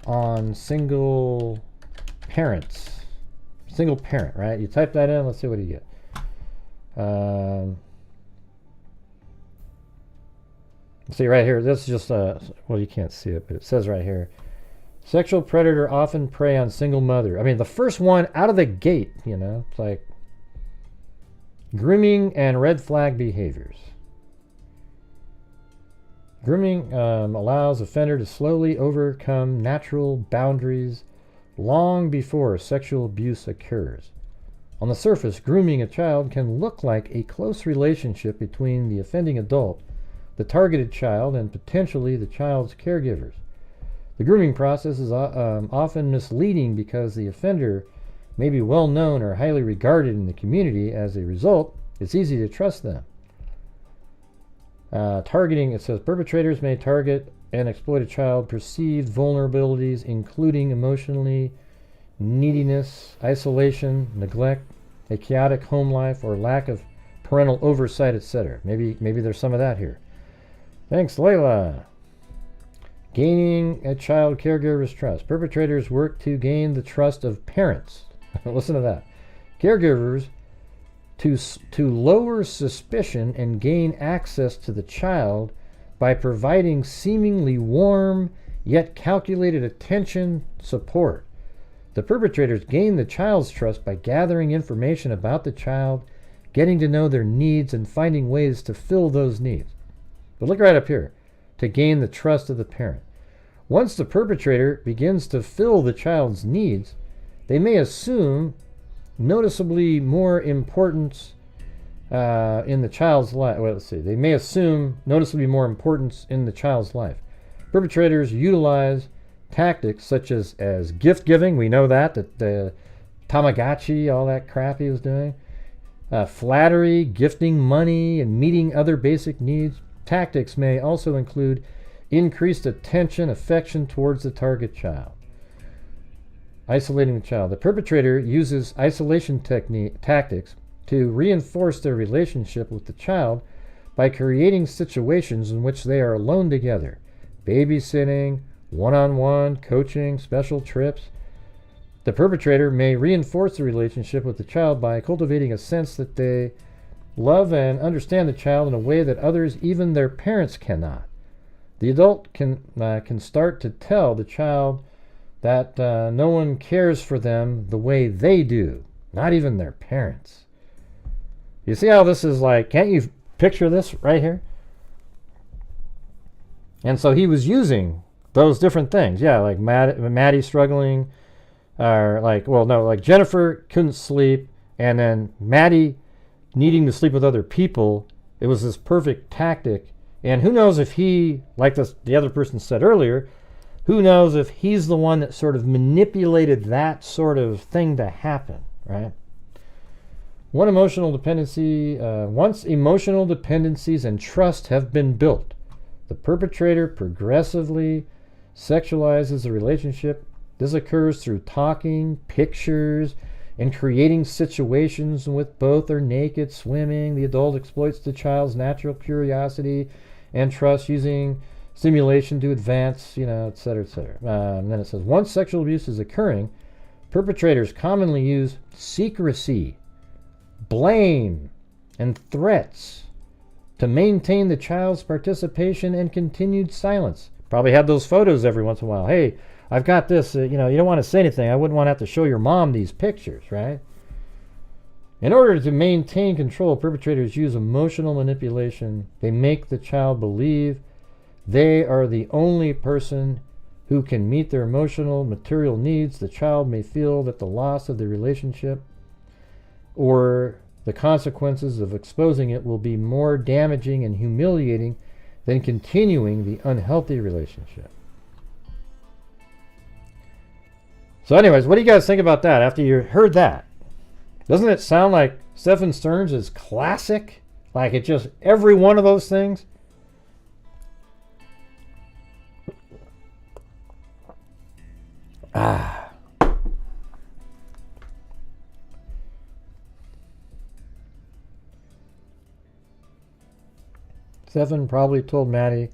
on single parents. Single parent, right? You type that in, let's see what you get. See right here, this is just well, you can't see it, but it says right here, sexual predator often prey on single mother. I mean, the first one out of the gate, it's like grooming and red flag behaviors. Grooming allows offender to slowly overcome natural boundaries long before sexual abuse occurs. On the surface, grooming a child can look like a close relationship between the offending adult, the targeted child, and potentially the child's caregivers. The grooming process is often misleading because the offender may be well known or highly regarded in the community. As a result, it's easy to trust them. Targeting, it says, perpetrators may target and exploit a child's perceived vulnerabilities, including emotionally neediness, isolation, neglect, a chaotic home life, or lack of parental oversight, etc. Maybe there's some of that here. Thanks, Layla. Gaining a child caregiver's trust. Perpetrators work to gain the trust of parents. Listen to that. Caregivers to lower suspicion and gain access to the child by providing seemingly warm yet calculated attention support. The perpetrators gain the child's trust by gathering information about the child, getting to know their needs, and finding ways to fill those needs. But look right up here, to gain the trust of the parent. Once the perpetrator begins to fill the child's needs, they may assume noticeably more importance in the child's life. Well, let's see. They may assume noticeably more importance in the child's life. Perpetrators utilize tactics such as gift giving. We know that the Tamagotchi, all that crap he was doing. Flattery, gifting money, and meeting other basic needs. Tactics may also include increased attention, affection towards the target child. Isolating the child. The perpetrator uses isolation tactics to reinforce their relationship with the child by creating situations in which they are alone together. Babysitting, one-on-one, coaching, special trips. The perpetrator may reinforce the relationship with the child by cultivating a sense that they love and understand the child in a way that others, even their parents, cannot. The adult can start to tell the child that no one cares for them the way they do, not even their parents. You see how this is like, can't you picture this right here? And so he was using those different things. Yeah, like Maddie struggling, or like Jennifer couldn't sleep, and then Maddie needing to sleep with other people. It was this perfect tactic. And who knows if he, like the other person said earlier, who knows if he's the one that sort of manipulated that sort of thing to happen, right? Once emotional dependencies and trust have been built, the perpetrator progressively sexualizes the relationship. This occurs through talking, pictures, and creating situations in which both are naked, swimming. The adult exploits the child's natural curiosity and trust using stimulation to advance, et cetera, et cetera. And then it says, once sexual abuse is occurring, perpetrators commonly use secrecy, blame, and threats to maintain the child's participation and continued silence. Probably had those photos every once in a while. Hey, I've got this, you don't want to say anything. I wouldn't want to have to show your mom these pictures, right? In order to maintain control, perpetrators use emotional manipulation. They make the child believe they are the only person who can meet their emotional, material needs. The child may feel that the loss of the relationship or the consequences of exposing it will be more damaging and humiliating than continuing the unhealthy relationship. So anyways, what do you guys think about that after you heard that? Doesn't it sound like Stephen Stearns is classic? Like it just, every one of those things? Stephen probably told Maddie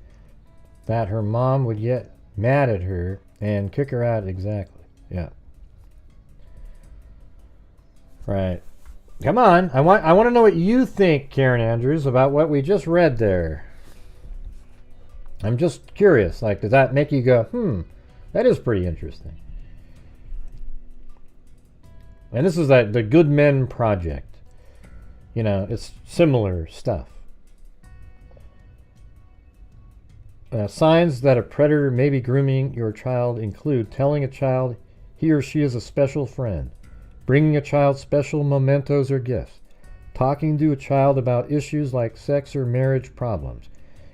that her mom would get mad at her and kick her out. Exactly. Yeah. Right. Come on. I want to know what you think, Karen Andrews, about what we just read there. I'm just curious. Like, does that make you go, that is pretty interesting? And this is the Good Men Project. You know, it's similar stuff. Signs that a predator may be grooming your child include telling a child he or she is a special friend, bringing a child special mementos or gifts, talking to a child about issues like sex or marriage problems,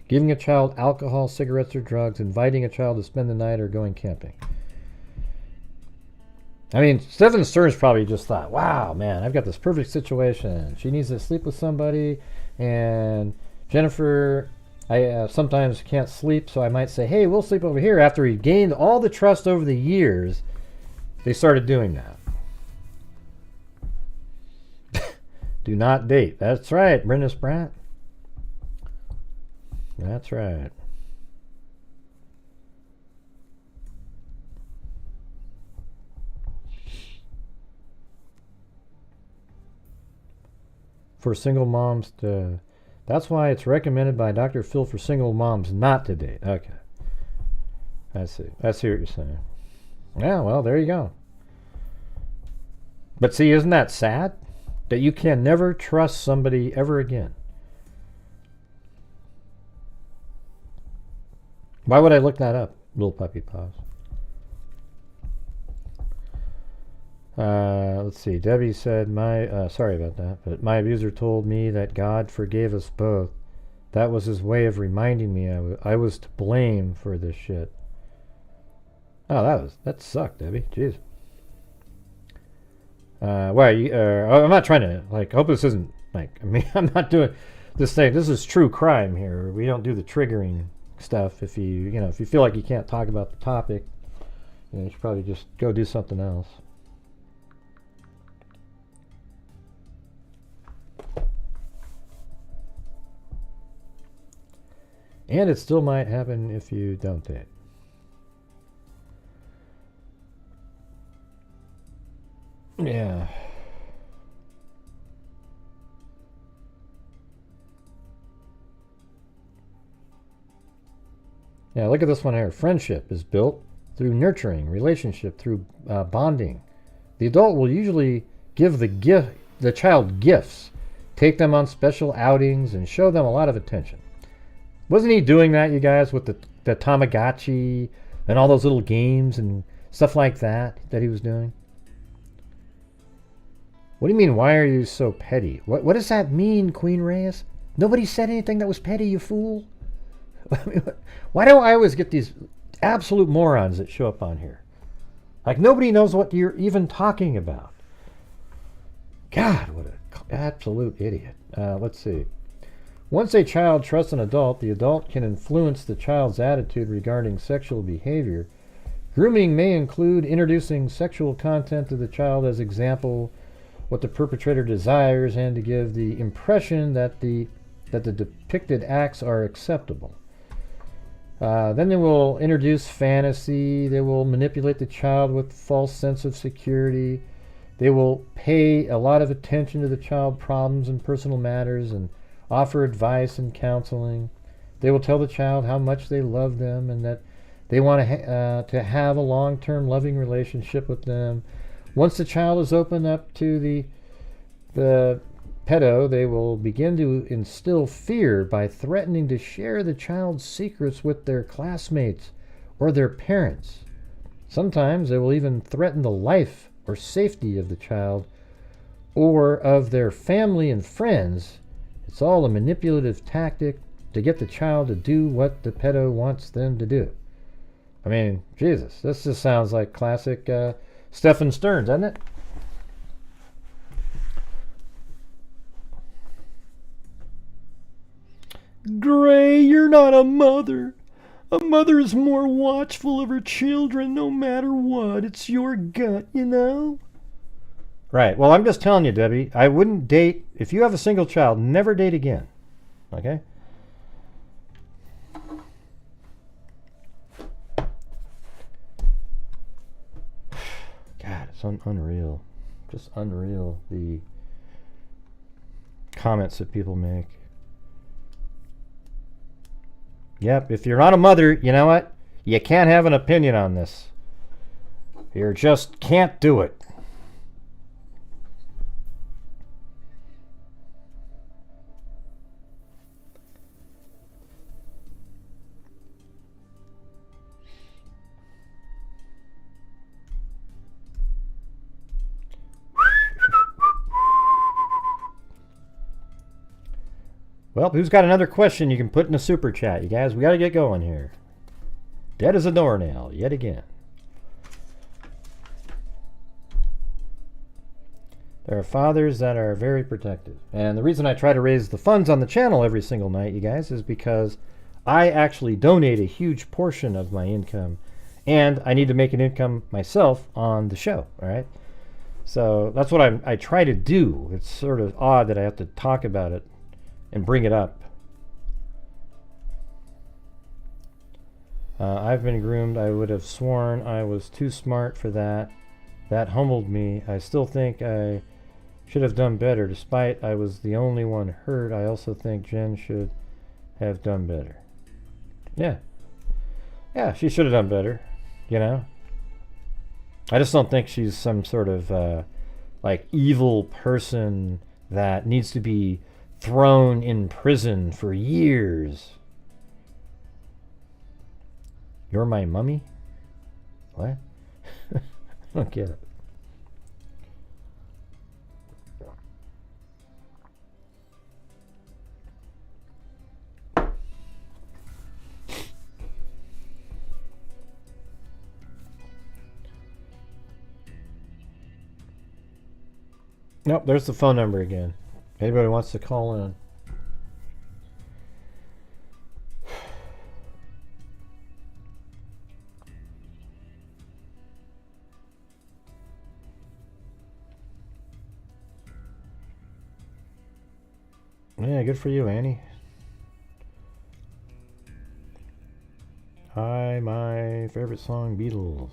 giving a child alcohol, cigarettes, or drugs, inviting a child to spend the night, or going camping. I mean, Stephen Stearns probably just thought, wow, man, I've got this perfect situation. She needs to sleep with somebody, and Jennifer, I sometimes can't sleep, so I might say, hey, we'll sleep over here. After he gained all the trust over the years, they started doing that. Do not date. That's right, Brenda Spratt. That's right. For single moms to... That's why it's recommended by Dr. Phil for single moms not to date. Okay. I see what you're saying. Yeah, well, there you go. But see, isn't that sad? That you can never trust somebody ever again. Why would I look that up? Little puppy paws. Let's see. Debbie said, sorry about that, but my abuser told me that God forgave us both. That was his way of reminding me I was to blame for this shit. Oh, that sucked, Debbie. Jeez. I'm not trying to, I hope this isn't, I'm not doing this thing. This is true crime here. We don't do the triggering stuff. If you feel like you can't talk about the topic, you should probably just go do something else. And it still might happen if you don't date. Yeah. Yeah, look at this one here. Friendship is built through nurturing, relationship through bonding. The adult will usually give the child gifts, take them on special outings, and show them a lot of attention. Wasn't he doing that, you guys, with the Tamagotchi and all those little games and stuff like that he was doing? What do you mean, why are you so petty? What does that mean, Queen Reyes? Nobody said anything that was petty, you fool. Why do I always get these absolute morons that show up on here? Like nobody knows what you're even talking about. God, what an absolute idiot. Let's see. Once a child trusts an adult, the adult can influence the child's attitude regarding sexual behavior. Grooming may include introducing sexual content to the child as example what the perpetrator desires and to give the impression that the depicted acts are acceptable. Then they will introduce fantasy. They will manipulate the child with false sense of security. They will pay a lot of attention to the child problems and personal matters and offer advice and counseling. They will tell the child how much they love them and that they want to have a long-term loving relationship with them. Once the child is open up to the pedo, they will begin to instill fear by threatening to share the child's secrets with their classmates or their parents. Sometimes they will even threaten the life or safety of the child or of their family and friends. It's all a manipulative tactic to get the child to do what the pedo wants them to do. I mean, Jesus, this just sounds like classic Stephen Stearns, doesn't it? Gray, you're not a mother. A mother is more watchful of her children no matter what. It's your gut, you know? Right. Well, I'm just telling you, Debbie, I wouldn't date, if you have a single child, never date again. Okay? God, it's unreal. Just unreal, the comments that people make. Yep, if you're not a mother, you know what? You can't have an opinion on this. You just can't do it. Well, who's got another question you can put in a super chat? You guys, we got to get going here. Dead as a doornail, yet again. There are fathers that are very protective. And the reason I try to raise the funds on the channel every single night, you guys, is because I actually donate a huge portion of my income. And I need to make an income myself on the show, all right? So that's what I try to do. It's sort of odd that I have to talk about it and bring it up. I've been groomed. I would have sworn I was too smart for that. That humbled me. I still think I should have done better. Despite I was the only one hurt, I also think Jen should have done better. Yeah. Yeah, she should have done better, you know? I just don't think she's some sort of like evil person that needs to be thrown in prison for years. You're my mummy? What? I don't get it. Nope, there's the phone number again. Anybody wants to call in? Yeah, good for you, Annie. Hi, my favorite song, Beatles.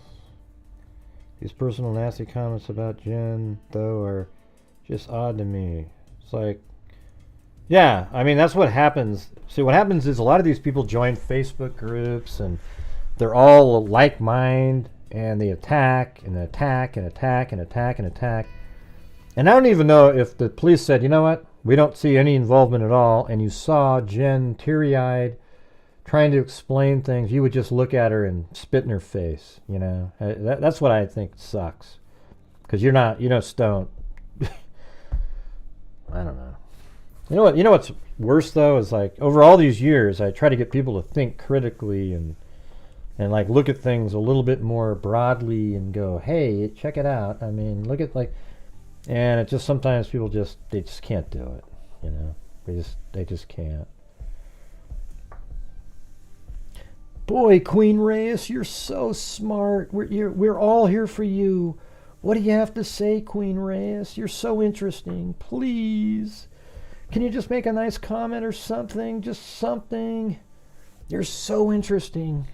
These personal nasty comments about Jen, though, are just odd to me. It's like, yeah, I mean, that's what happens. See, what happens is a lot of these people join Facebook groups and they're all like mind and they attack and attack and attack and attack and attack. And I don't even know if the police said, you know what, we don't see any involvement at all, and you saw Jen teary-eyed trying to explain things, you would just look at her and spit in her face, you know. That's what I think sucks. Because you're not, you just don't. I don't know. You know what's worse though is like over all these years I try to get people to think critically and like look at things a little bit more broadly and go, hey, check it out. I mean, look at like, and it just sometimes people they just can't do it. You know, they just can't. Boy, Queen Reyes, you're so smart. We're all here for you. What do you have to say, Queen Reyes? You're so interesting. Please. Can you just make a nice comment or something? Just something. You're so interesting.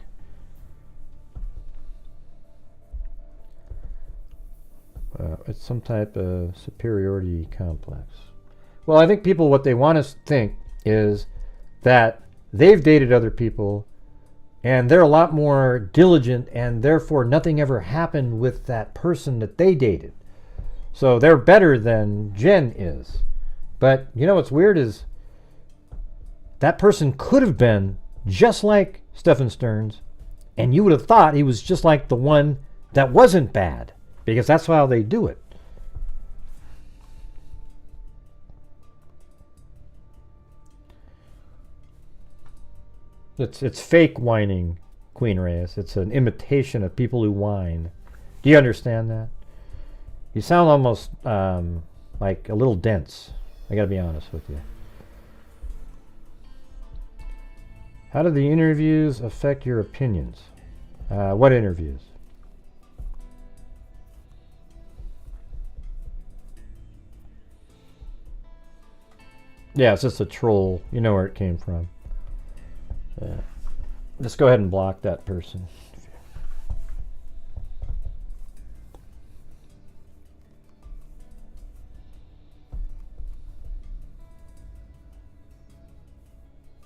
It's some type of superiority complex. Well, I think people, what they want to think is that they've dated other people and they're a lot more diligent, and therefore nothing ever happened with that person that they dated. So they're better than Jen is. But you know what's weird is that person could have been just like Stephen Stearns, and you would have thought he was just like the one that wasn't bad, because that's how they do it. It's fake whining, Queen Reyes. It's an imitation of people who whine. Do you understand that? You sound almost like a little dense. I gotta be honest with you. How do the interviews affect your opinions? What interviews? Yeah, it's just a troll. You know where it came from. Yeah. Just go ahead and block that person.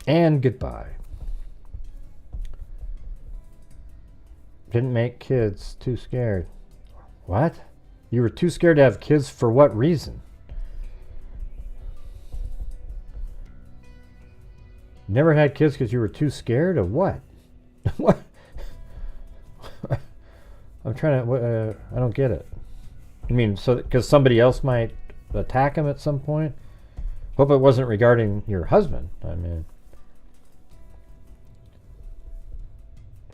And goodbye. Didn't make kids, too scared. What? You were too scared to have kids for what reason? Never had kids because you were too scared of what? What? I'm trying to, I don't get it. I mean, so because somebody else might attack him at some point? Hope it wasn't regarding your husband. I mean.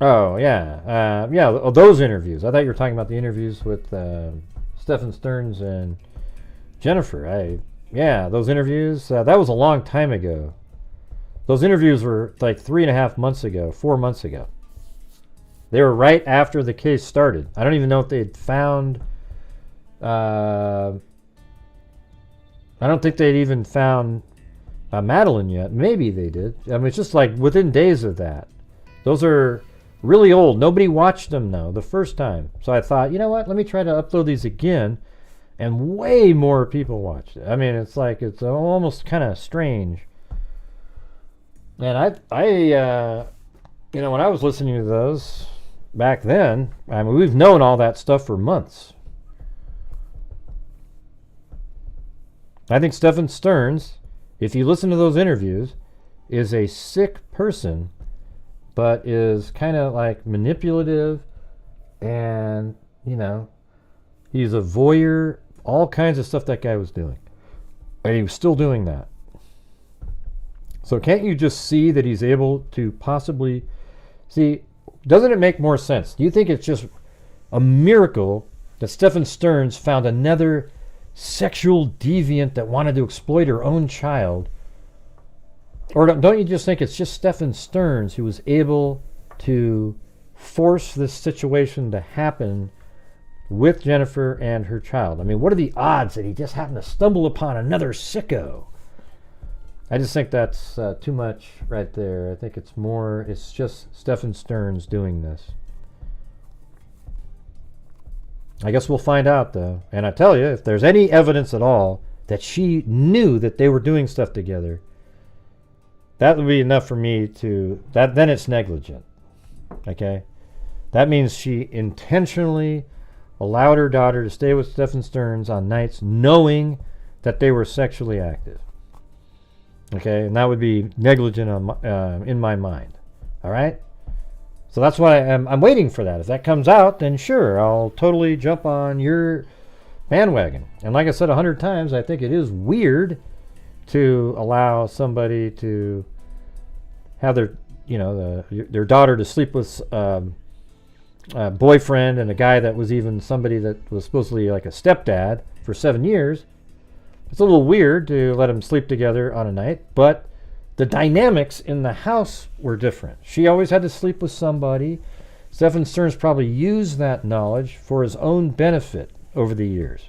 Oh, yeah. Yeah, those interviews. I thought you were talking about the interviews with Stephen Stearns and Jennifer. Yeah, those interviews. That was a long time ago. Those interviews were like 3.5 months ago, 4 months ago. They were right after the case started. I don't even know if they'd found... I don't think they'd even found Madeline yet. Maybe they did. I mean, it's just like within days of that. Those are really old. Nobody watched them, though, the first time. So I thought, you know what? Let me try to upload these again. And way more people watched it. I mean, it's like, it's almost kind of strange. And you know, when I was listening to those back then, I mean, we've known all that stuff for months. I think Stephen Stearns, if you listen to those interviews, is a sick person, but is kind of like manipulative, and, you know, he's a voyeur, all kinds of stuff that guy was doing. And he was still doing that. So can't you just see that he's able to possibly... See, doesn't it make more sense? Do you think it's just a miracle that Stephen Stearns found another sexual deviant that wanted to exploit her own child? Or don't you just think it's just Stephen Stearns who was able to force this situation to happen with Jennifer and her child? I mean, what are the odds that he just happened to stumble upon another sicko? I just think that's too much right there. I think it's just Stephen Stearns doing this. I guess we'll find out, though. And I tell you, if there's any evidence at all that she knew that they were doing stuff together, that would be enough for me to... Then it's negligent. Okay? That means she intentionally allowed her daughter to stay with Stephen Stearns on nights knowing that they were sexually active. Okay, and that would be negligent in my mind. All right? So that's why I'm waiting for that. If that comes out, then sure, I'll totally jump on your bandwagon. And like I said 100 times, I think it is weird to allow somebody to have their daughter to sleep with a boyfriend and a guy that was even somebody that was supposedly like a stepdad for 7 years. It's a little weird to let them sleep together on a night, but the dynamics in the house were different. She always had to sleep with somebody. Stephen Stearns probably used that knowledge for his own benefit over the years.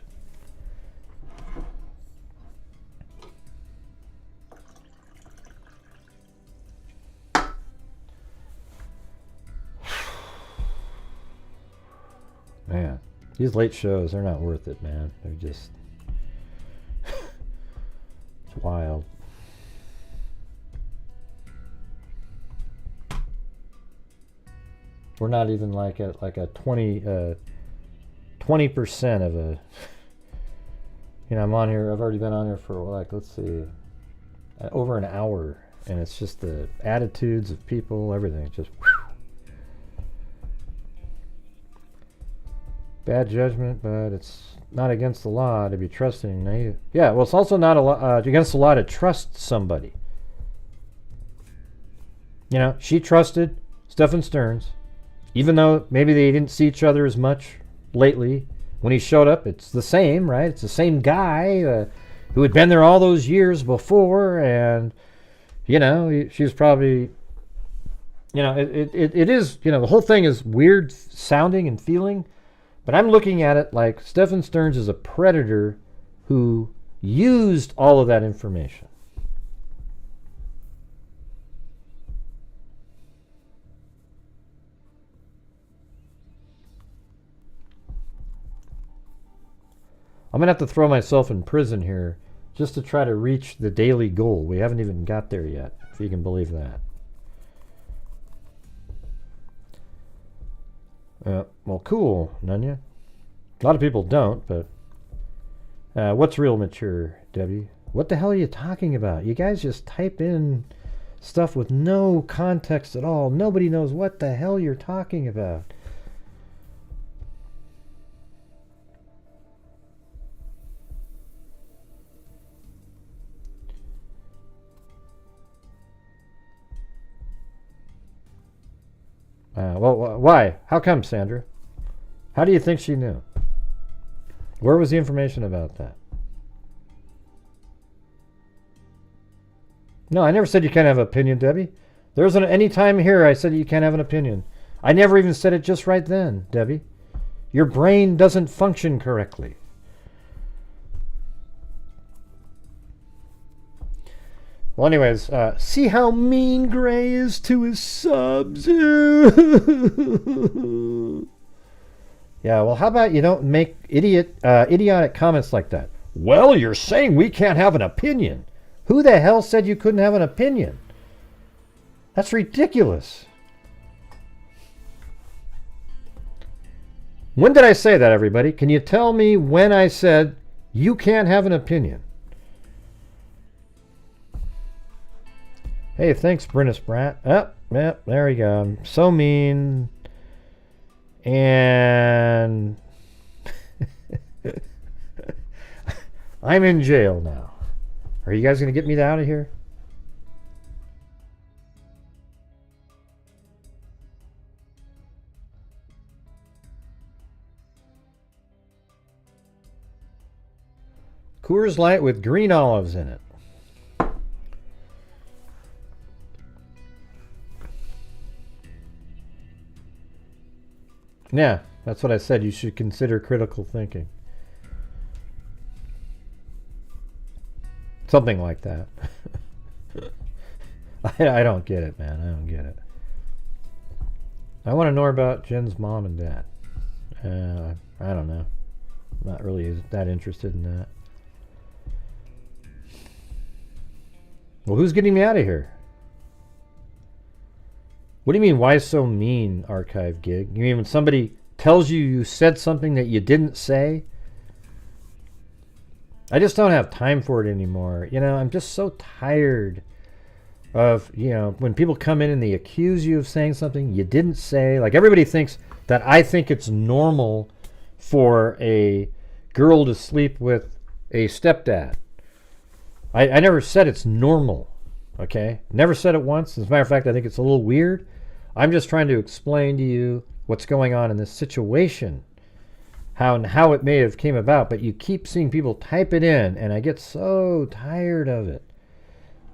Man, these late shows, they're not worth it, man. They're just... it's wild. We're not even like a 20% of a, You know, I'm on here. I've already been on here for like, let's see, over an hour, and it's just the attitudes of people, everything. Just whew. Bad judgment, but it's not against the law to be trusting. Yeah, well, it's also not against the law to trust somebody. You know, she trusted Stephen Stearns, even though maybe they didn't see each other as much lately. When he showed up, it's the same, right? It's the same guy who had been there all those years before, and, you know, she was probably, you know, it is, you know, the whole thing is weird sounding and feeling, but I'm looking at it like Stephen Stearns is a predator who used all of that information. I'm going to have to throw myself in prison here just to try to reach the daily goal. We haven't even got there yet, if you can believe that. Well, cool, Nunya. A lot of people don't, but what's real mature, Debbie? What the hell are you talking about? You guys just type in stuff with no context at all. Nobody knows what the hell you're talking about. Well, why? How come, Sandra? How do you think she knew? Where was the information about that? No, I never said you can't have an opinion, Debbie. There isn't any time here I said you can't have an opinion. I never even said it just right then, Debbie. Your brain doesn't function correctly. Well, anyways, see how mean Gray is to his subs. Yeah, well, how about you don't make idiotic comments like that? Well, you're saying we can't have an opinion. Who the hell said you couldn't have an opinion? That's ridiculous. When did I say that, everybody? Can you tell me when I said you can't have an opinion? Hey, thanks, Brennis Bratt. Oh, yep, there we go. I'm so mean. And I'm in jail now. Are you guys going to get me out of here? Coors Light with green olives in it. Yeah, that's what I said. You should consider critical thinking. Something like that. I don't get it, man. I don't get it. I want to know about Jen's mom and dad. I don't know. I'm not really that interested in that. Well, who's getting me out of here? What do you mean, why so mean, archive gig? You mean when somebody tells you you said something that you didn't say? I just don't have time for it anymore. You know, I'm just so tired of, you know, when people come in and they accuse you of saying something you didn't say. Like, everybody thinks that I think it's normal for a girl to sleep with a stepdad. I never said it's normal, okay? Never said it once. As a matter of fact, I think it's a little weird. I'm just trying to explain to you what's going on in this situation, how it may have came about, but you keep seeing people type it in, and I get so tired of it.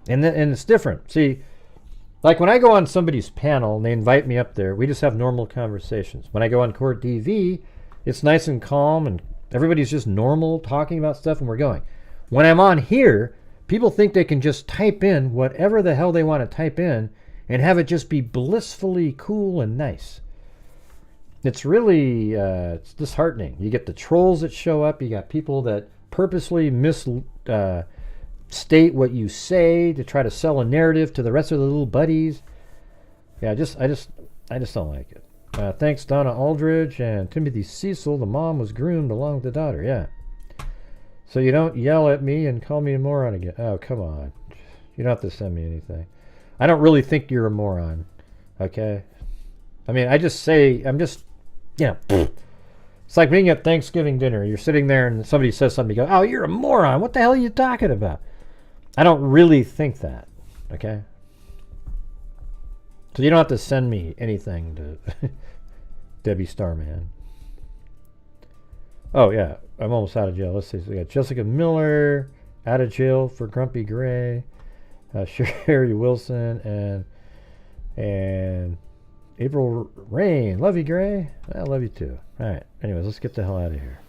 And it's different. See, like when I go on somebody's panel and they invite me up there, we just have normal conversations. When I go on Court DV, it's nice and calm, and everybody's just normal talking about stuff, and we're going. When I'm on here, people think they can just type in whatever the hell they want to type in and have it just be blissfully cool and nice. It's really it's disheartening. You get the trolls that show up. You got people that purposely state what you say to try to sell a narrative to the rest of the little buddies. Yeah, I just don't like it. Thanks, Donna Aldridge and Timothy Cecil. The mom was groomed along with the daughter. Yeah. So you don't yell at me and call me a moron again. Oh, come on. You don't have to send me anything. I don't really think you're a moron. Okay? I mean, I'm just, it's like being at Thanksgiving dinner. You're sitting there and somebody says something. You go, oh, you're a moron. What the hell are you talking about? I don't really think that. Okay? So you don't have to send me anything to Debbie Starman. Oh, yeah. I'm almost out of jail. Let's see. So we got Jessica Miller out of jail for Grumpy Gray. Sherry Wilson and April Rain. Love you, Gray. I love you too. All right. Anyways, let's get the hell out of here.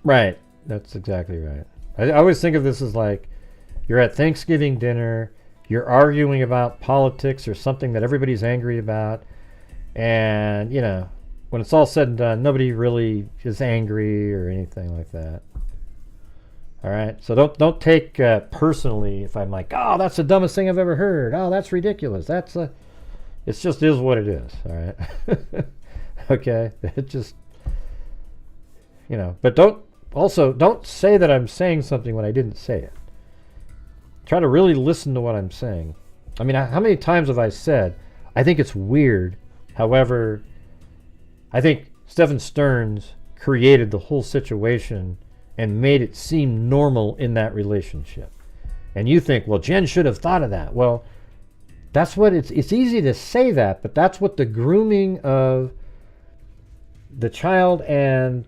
Right. That's exactly right. I always think of this as like you're at Thanksgiving dinner, you're arguing about politics or something that everybody's angry about, and, you know, when it's all said and done, nobody really is angry or anything like that. All right? So don't take personally if I'm like, oh, that's the dumbest thing I've ever heard. Oh, that's ridiculous. It just is what it is. All right? Okay? It just, you know, but don't say that I'm saying something when I didn't say it. Try to really listen to what I'm saying. I mean, how many times have I said, I think it's weird. However, I think Stephen Stearns created the whole situation and made it seem normal in that relationship. And you think, well, Jen should have thought of that. Well, that's what it's easy to say that, but that's what the grooming of the child and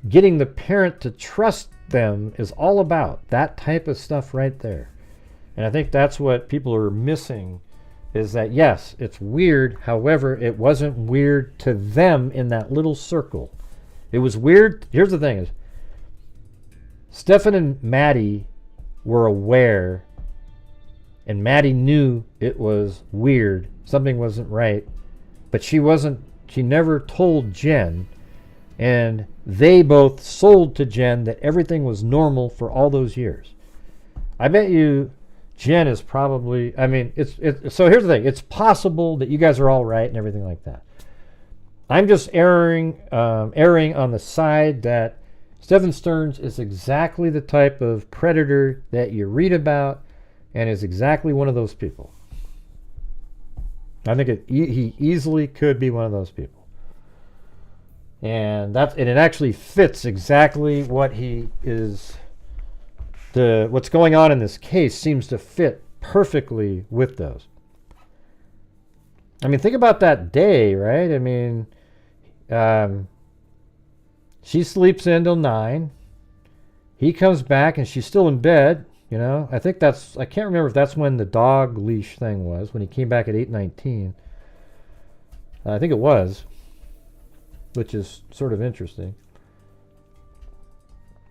getting the parent to trust them is all about. That type of stuff right there. And I think that's what people are missing, is that, yes, it's weird. However, it wasn't weird to them in that little circle. It was weird. Here's the thing is, Stefan and Maddie were aware, and Maddie knew it was weird. Something wasn't right. But she never told Jen, and they both sold to Jen that everything was normal for all those years. I bet you Jen is probably, I mean, so here's the thing. It's possible that you guys are all right and everything like that. I'm just erring on the side that Stephen Stearns is exactly the type of predator that you read about and is exactly one of those people. I think he easily could be one of those people. And it actually fits exactly what he is. What's going on in this case seems to fit perfectly with those. I mean, think about that day, right? I mean, she sleeps in till 9. He comes back and she's still in bed, you know. I can't remember if that's when the dog leash thing was, when he came back at 8:19. I think it was, which is sort of interesting.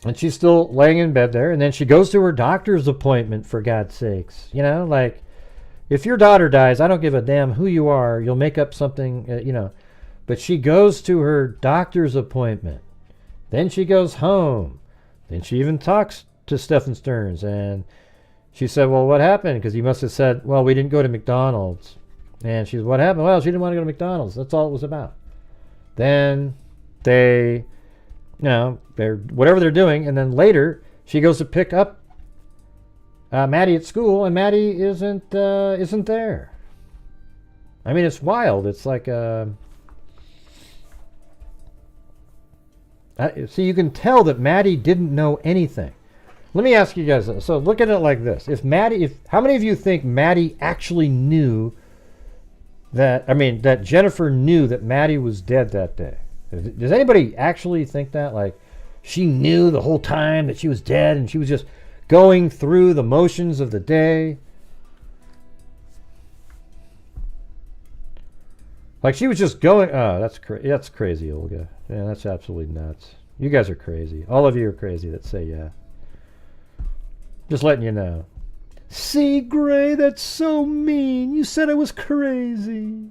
And she's still laying in bed there, and then she goes to her doctor's appointment, for God's sakes. You know, like, if your daughter dies, I don't give a damn who you are. You'll make up something, you know. But she goes to her doctor's appointment. Then she goes home. Then she even talks to Stephen Stearns, and she said, well, what happened? Because he must have said, well, we didn't go to McDonald's. And she said, what happened? Well, she didn't want to go to McDonald's. That's all it was about. Then they, you know, they're whatever they're doing, and then later she goes to pick up Maddie at school, and Maddie isn't there. I mean, it's wild. It's like see, you can tell that Maddie didn't know anything. Let me ask you guys this. So look at it like this: how many of you think Maddie actually knew that Jennifer knew that Maddie was dead that day? Does anybody actually think that? Like, she knew the whole time that she was dead and she was just going through the motions of the day? Like, she was just going, oh, that's crazy, Olga. Yeah, that's absolutely nuts. You guys are crazy. All of you are crazy that say yeah. Just letting you know. See, Gray, that's so mean. You said I was crazy.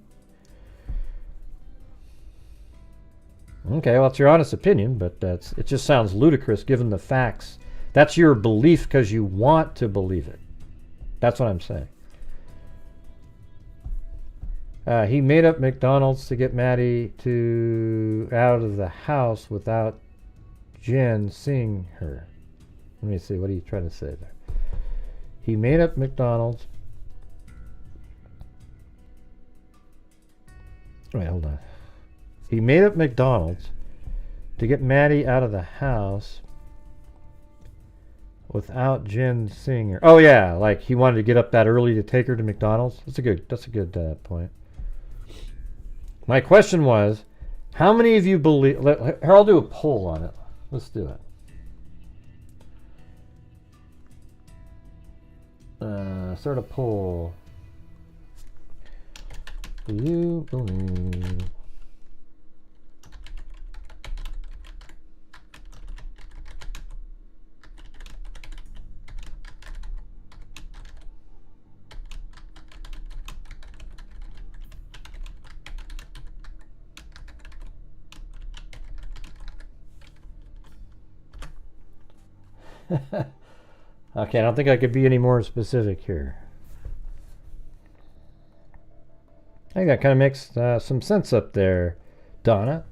Okay, well, it's your honest opinion, but it just sounds ludicrous given the facts. That's your belief because you want to believe it. That's what I'm saying. He made up McDonald's to get Maddie out of the house without Jen seeing her. Let me see. What are you trying to say there? He made up McDonald's. Wait, hold on. He made up McDonald's to get Maddie out of the house without Jen seeing her. Oh yeah, like he wanted to get up that early to take her to McDonald's. That's a good point. My question was, how many of you believe? Here, I'll do a poll on it. Let's do it. Start a poll. Do you believe? Okay, I don't think I could be any more specific here. I think that kind of makes some sense up there, Donna.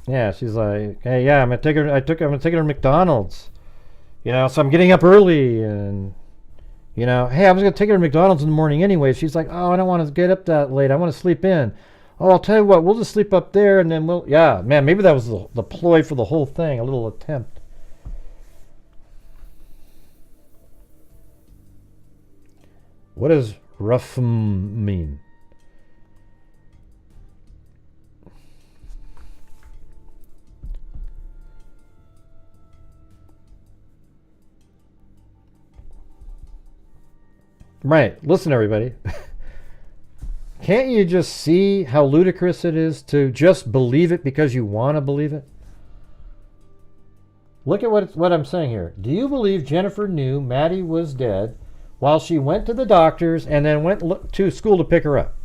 Yeah, she's like, hey, yeah, I'm gonna take her to McDonald's. You know, so I'm getting up early, and you know, hey, I was gonna take her to McDonald's in the morning anyway. She's like, oh, I don't want to get up that late. I want to sleep in. Oh, I'll tell you what, we'll just sleep up there, and then yeah, man, maybe that was the ploy for the whole thing, a little attempt. What does rough mean? Right, listen everybody. Can't you just see how ludicrous it is to just believe it because you want to believe it? Look at what I'm saying here. Do you believe Jennifer knew Maddie was dead while she went to the doctors and then went to school to pick her up?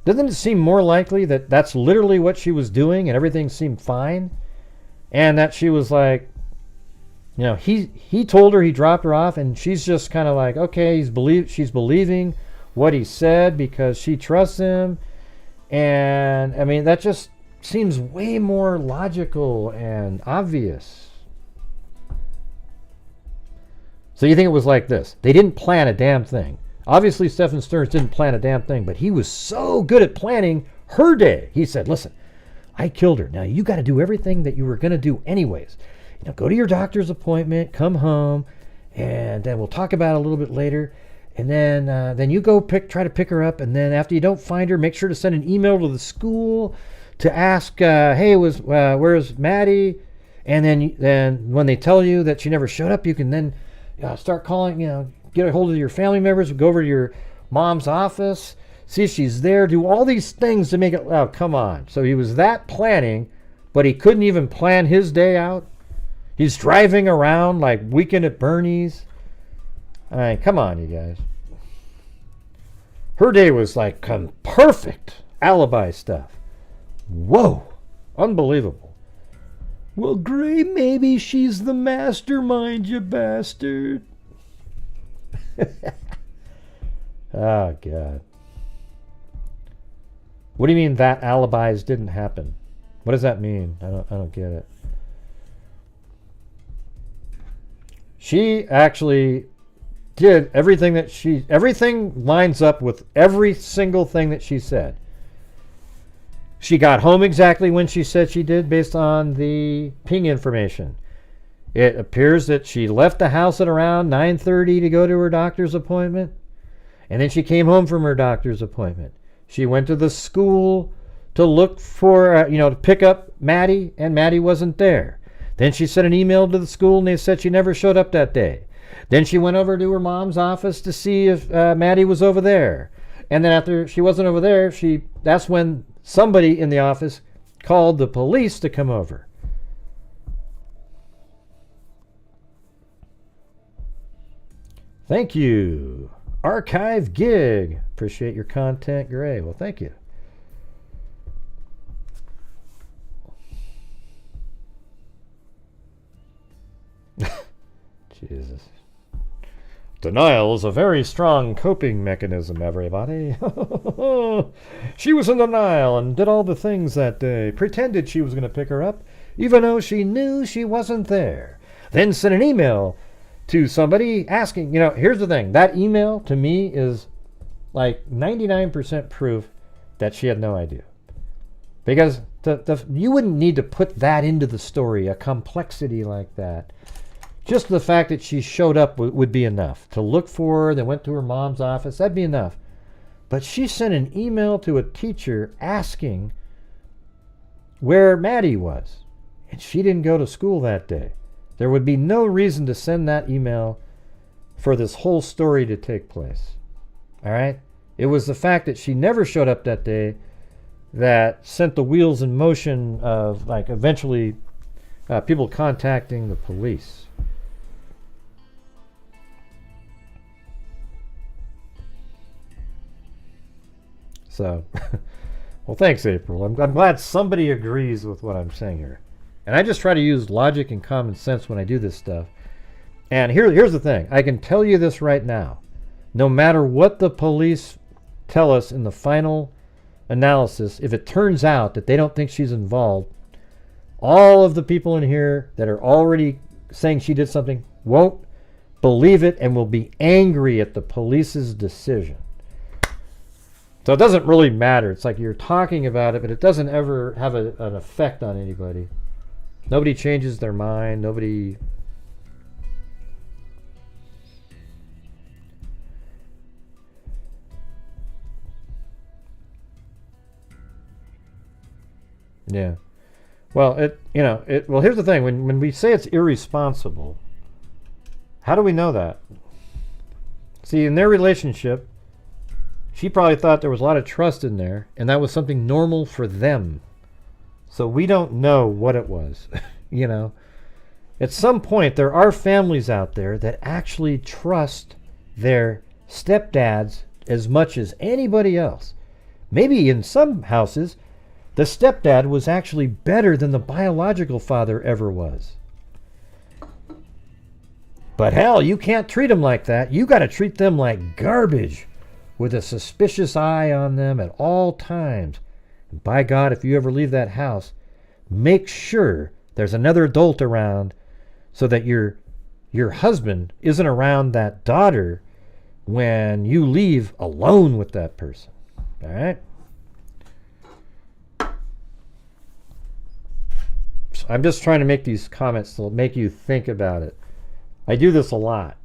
Doesn't it seem more likely that that's literally what she was doing and everything seemed fine? And that she was like, you know, he told her, he dropped her off, and she's just kind of like, okay, she's believing what he said because she trusts him. And I mean, that just seems way more logical and obvious. So you think it was like this? They didn't plan a damn thing. Obviously, Stephen Stearns didn't plan a damn thing, but he was so good at planning her day. He said, listen, I killed her. Now you got to do everything that you were going to do anyways. You know, go to your doctor's appointment, come home, and then we'll talk about it a little bit later. And then you go try to pick her up. And then after you don't find her, make sure to send an email to the school to ask, hey, where's Maddie? And then when they tell you that she never showed up, you can then start calling, get a hold of your family members, go over to your mom's office, see if she's there, do all these things to make it, oh, come on. So he was that planning, but he couldn't even plan his day out. He's driving around like Weekend at Bernie's. I mean, come on, you guys. Her day was like perfect alibi stuff. Whoa, unbelievable. Well, Gray, maybe she's the mastermind, you bastard. Oh, God. What do you mean that alibis didn't happen? What does that mean? I don't get it. She actually did everything everything lines up with every single thing that she said. She got home exactly when she said she did based on the ping information. It appears that she left the house at around 9:30 to go to her doctor's appointment. And then she came home from her doctor's appointment. She went to the school to look for, to pick up Maddie, and Maddie wasn't there. Then she sent an email to the school, and they said she never showed up that day. Then she went over to her mom's office to see if Maddie was over there. And then after she wasn't over there, that's when somebody in the office called the police to come over. Thank you. Archive Gig. Appreciate your content, Gray. Well, thank you. Jesus. Denial is a very strong coping mechanism, everybody. She was in denial and did all the things that day. Pretended she was going to pick her up, even though she knew she wasn't there. Then sent an email to somebody asking, here's the thing. That email, to me, is like 99% proof that she had no idea. Because you wouldn't need to put that into the story, a complexity like that. Just the fact that she showed up would be enough. To look for her, then went to her mom's office, that'd be enough. But she sent an email to a teacher asking where Maddie was. And she didn't go to school that day. There would be no reason to send that email for this whole story to take place. All right? It was the fact that she never showed up that day that sent the wheels in motion of, like, eventually people contacting the police. So, well, thanks, April. I'm glad somebody agrees with what I'm saying here. And I just try to use logic and common sense when I do this stuff. And here's the thing. I can tell you this right now. No matter what the police tell us in the final analysis, if it turns out that they don't think she's involved, all of the people in here that are already saying she did something won't believe it and will be angry at the police's decision. So it doesn't really matter. It's like you're talking about it, but it doesn't ever have an effect on anybody. Nobody changes their mind. Nobody... Yeah. Well, well, here's the thing. When we say it's irresponsible, how do we know that? See, in their relationship, she probably thought there was a lot of trust in there, and that was something normal for them. So we don't know what it was, At some point, there are families out there that actually trust their stepdads as much as anybody else. Maybe in some houses, the stepdad was actually better than the biological father ever was. But hell, you can't treat them like that. You got to treat them like garbage, with a suspicious eye on them at all times. And by God, if you ever leave that house, make sure there's another adult around so that your husband isn't around that daughter when you leave alone with that person. All right? So I'm just trying to make these comments to make you think about it. I do this a lot,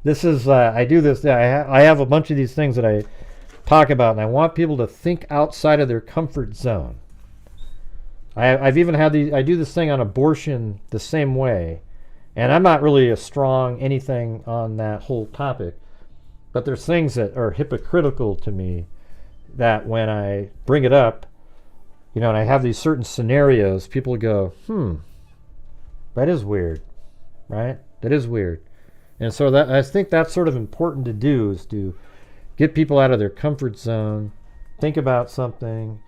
This is, I do this, I have a bunch of these things that I talk about, and I want people to think outside of their comfort zone. I've even had I do this thing on abortion the same way, and I'm not really a strong anything on that whole topic, but there's things that are hypocritical to me that when I bring it up, and I have these certain scenarios, people go, that is weird, right? That is weird. And so I think that's sort of important to do, is to get people out of their comfort zone, think about something,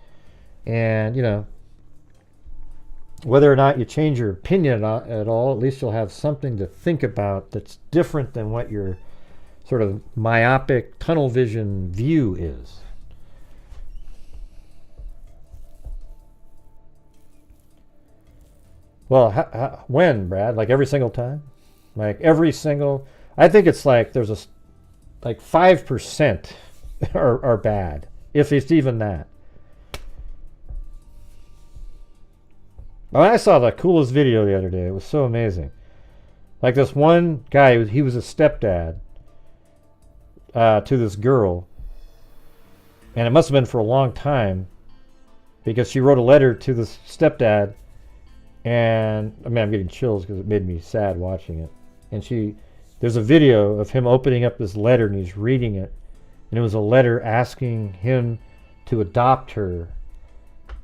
and, whether or not you change your opinion at all, at least you'll have something to think about that's different than what your sort of myopic tunnel vision view is. Well, when, Brad? Like every single time? Like every single... I think it's like there's like 5% are bad, if it's even that. Well, I saw the coolest video the other day. It was so amazing. Like this one guy, he was a stepdad to this girl. And it must have been for a long time, because she wrote a letter to this stepdad. And, I'm getting chills because it made me sad watching it. And there's a video of him opening up this letter and he's reading it. And it was a letter asking him to adopt her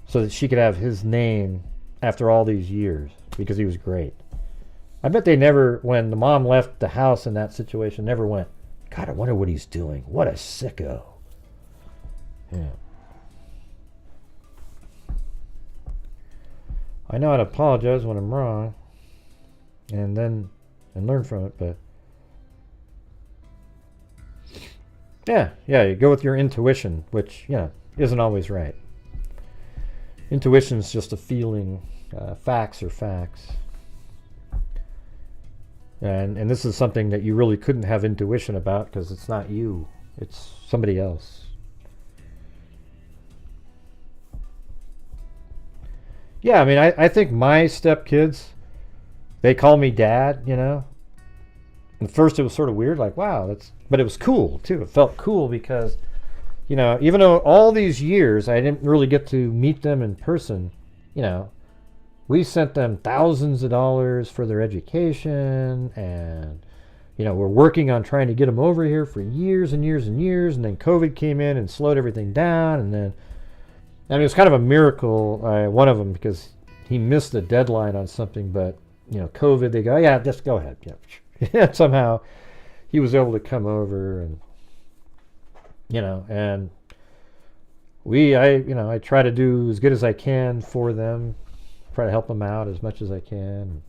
so that she could have his name after all these years, because he was great. I bet they never, when the mom left the house in that situation, never went, God, I wonder what he's doing. What a sicko. Yeah. I know how to apologize when I'm wrong and learn from it, but Yeah, you go with your intuition, which, isn't always right. Intuition's just a feeling. Facts are facts. And this is something that you really couldn't have intuition about because it's not you. It's somebody else. Yeah, I mean, I think my stepkids, they call me dad, At first it was sort of weird, like, wow, but it was cool, too. It felt cool because, even though all these years I didn't really get to meet them in person, we sent them thousands of dollars for their education, and, we're working on trying to get them over here for years and years and years, and then COVID came in and slowed everything down, and then, I mean, it was kind of a miracle, one of them, because he missed the deadline on something, but, COVID, they go, yeah, just go ahead, and somehow he was able to come over, and and I try to do as good as I can for them, try to help them out as much as I can.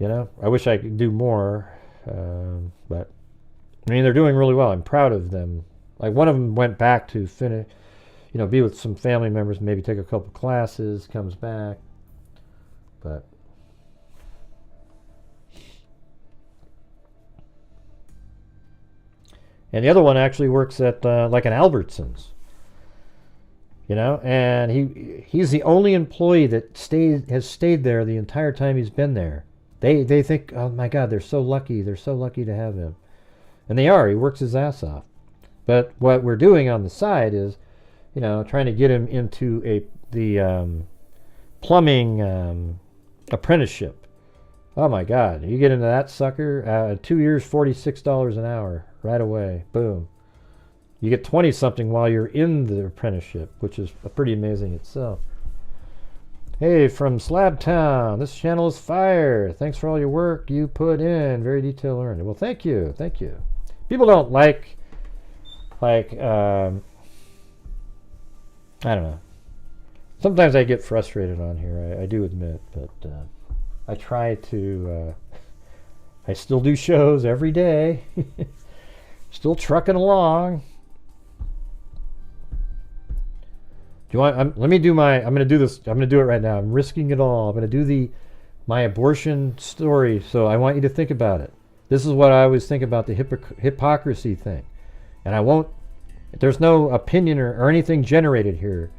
I wish I could do more, but I mean, they're doing really well. I'm proud of them. Like, one of them went back to finish, be with some family members, maybe take a couple classes, comes back, but and the other one actually works at like an Albertsons, and he's the only employee that has stayed there the entire time he's been there. They think, oh my God, they're so lucky to have him, and they are. He works his ass off. But what we're doing on the side is, trying to get him into the plumbing apprenticeship. Oh my God, you get into that sucker, 2 years, $46 an hour. Right away, boom. You get 20-something while you're in the apprenticeship, which is pretty amazing itself. Hey, from Slab Town, this channel is fire. Thanks for all your work you put in. Very detail oriented. Well, thank you. People don't like I don't know. Sometimes I get frustrated on here, I do admit, but I try to, I still do shows every day. Still trucking along. Do you want? Let me do my. I'm going to do this. I'm going to do it right now. I'm risking it all. I'm going to do my abortion story. So I want you to think about it. This is what I always think about the hypocrisy thing, and I won't. There's no opinion or anything generated here,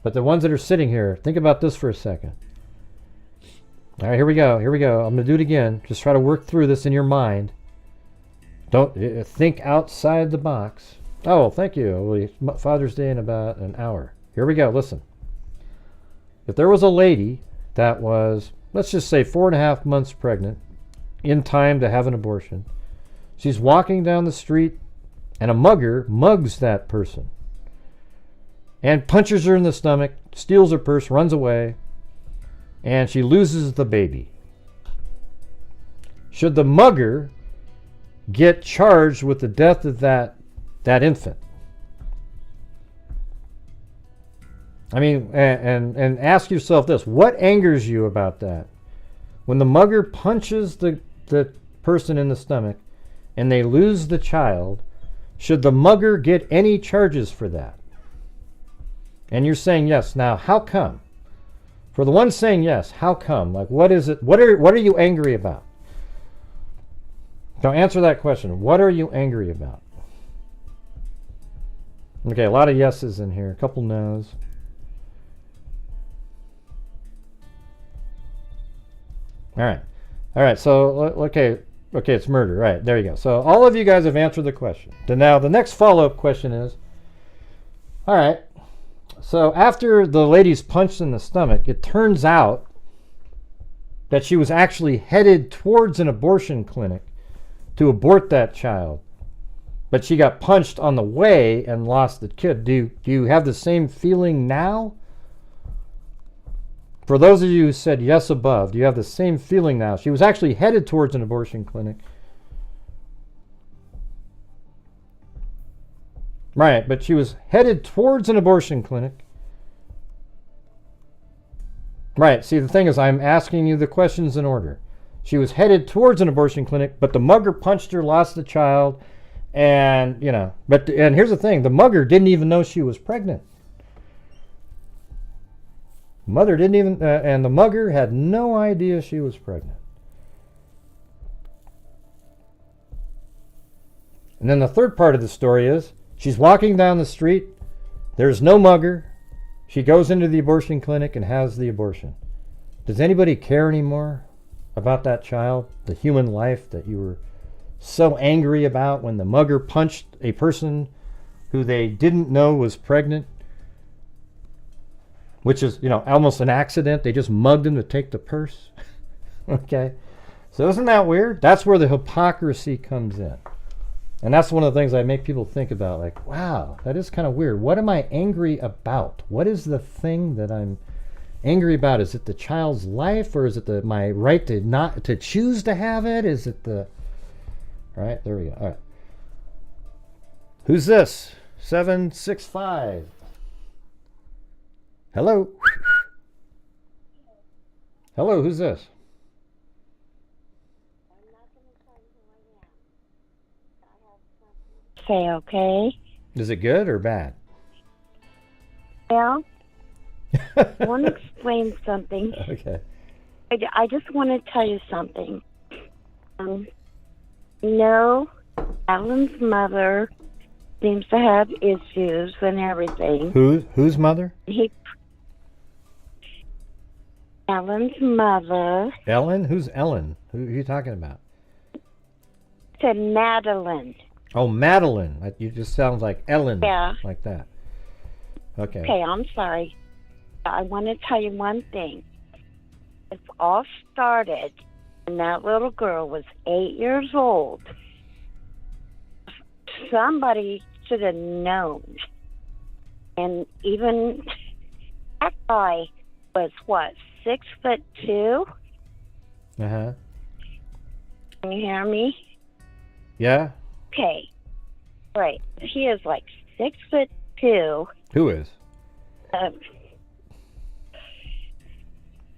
but the ones that are sitting here, think about this for a second. All right, here we go. I'm going to do it again. Just try to work through this in your mind. Don't think outside the box. Oh, thank you. Father's Day in about an hour. Here we go. Listen. If there was a lady that was, let's just say, 4.5 months pregnant, in time to have an abortion, she's walking down the street, and a mugger mugs that person and punches her in the stomach, steals her purse, runs away, and she loses the baby. Should the mugger get charged with the death of that infant? I mean, and ask yourself this: what angers you about that? When the mugger punches the person in the stomach and they lose the child, should the mugger get any charges for that? And you're saying yes. Now, how come? For the one saying yes, how come? Like, what is it? What are you angry about? Now answer that question. What are you angry about? Okay, a lot of yeses in here, a couple no's. All right, so, okay, it's murder. Right, there you go. So all of you guys have answered the question. Now the next follow-up question is, all right, so after the lady's punched in the stomach, it turns out that she was actually headed towards an abortion clinic to abort that child, but she got punched on the way and lost the kid. Do you have the same feeling now? For those of you who said yes above, do you have the same feeling now? She was actually headed towards an abortion clinic. Right, but she was headed towards an abortion clinic. Right, see, the thing is, I'm asking you the questions in order. She was headed towards an abortion clinic, but the mugger punched her, lost the child, And, you know, and here's the thing. The mugger didn't even know she was pregnant. Mother didn't even, and the mugger had no idea she was pregnant. And then the third part of the story is she's walking down the street. There's no mugger. She goes into the abortion clinic and has the abortion. Does anybody care anymore about that child, the human life that you were so angry about when the mugger punched a person who they didn't know was pregnant? Which is, you know, almost an accident. They just mugged him to take the purse. Okay. So isn't that weird? That's where the hypocrisy comes in. And that's one of the things I make people think about, like, wow, that is kind of weird. What am I angry about? What is the thing that I'm angry about? Is it the child's life, or is it my right to not to choose to have it? Is it the... All right, there we go. All right. Who's this? 765. Hello? Hello, who's this? Say okay. Is it good or bad? Well, I want to explain something. Okay. I just want to tell you something. No, Alan's mother seems to have issues and everything. Whose mother? Alan's mother. Ellen? Who's Ellen? Who are you talking about? Said Madeline. Oh, Madeline. You just sounds like Ellen. Yeah. Like that. Okay. Okay, I'm sorry. I want to tell you one thing. It all started when that little girl was 8 years old. Somebody should have known. And even that guy was, what, 6'2"? Uh-huh. Can you hear me? Yeah? Okay. Right. He is like 6'2". Who is?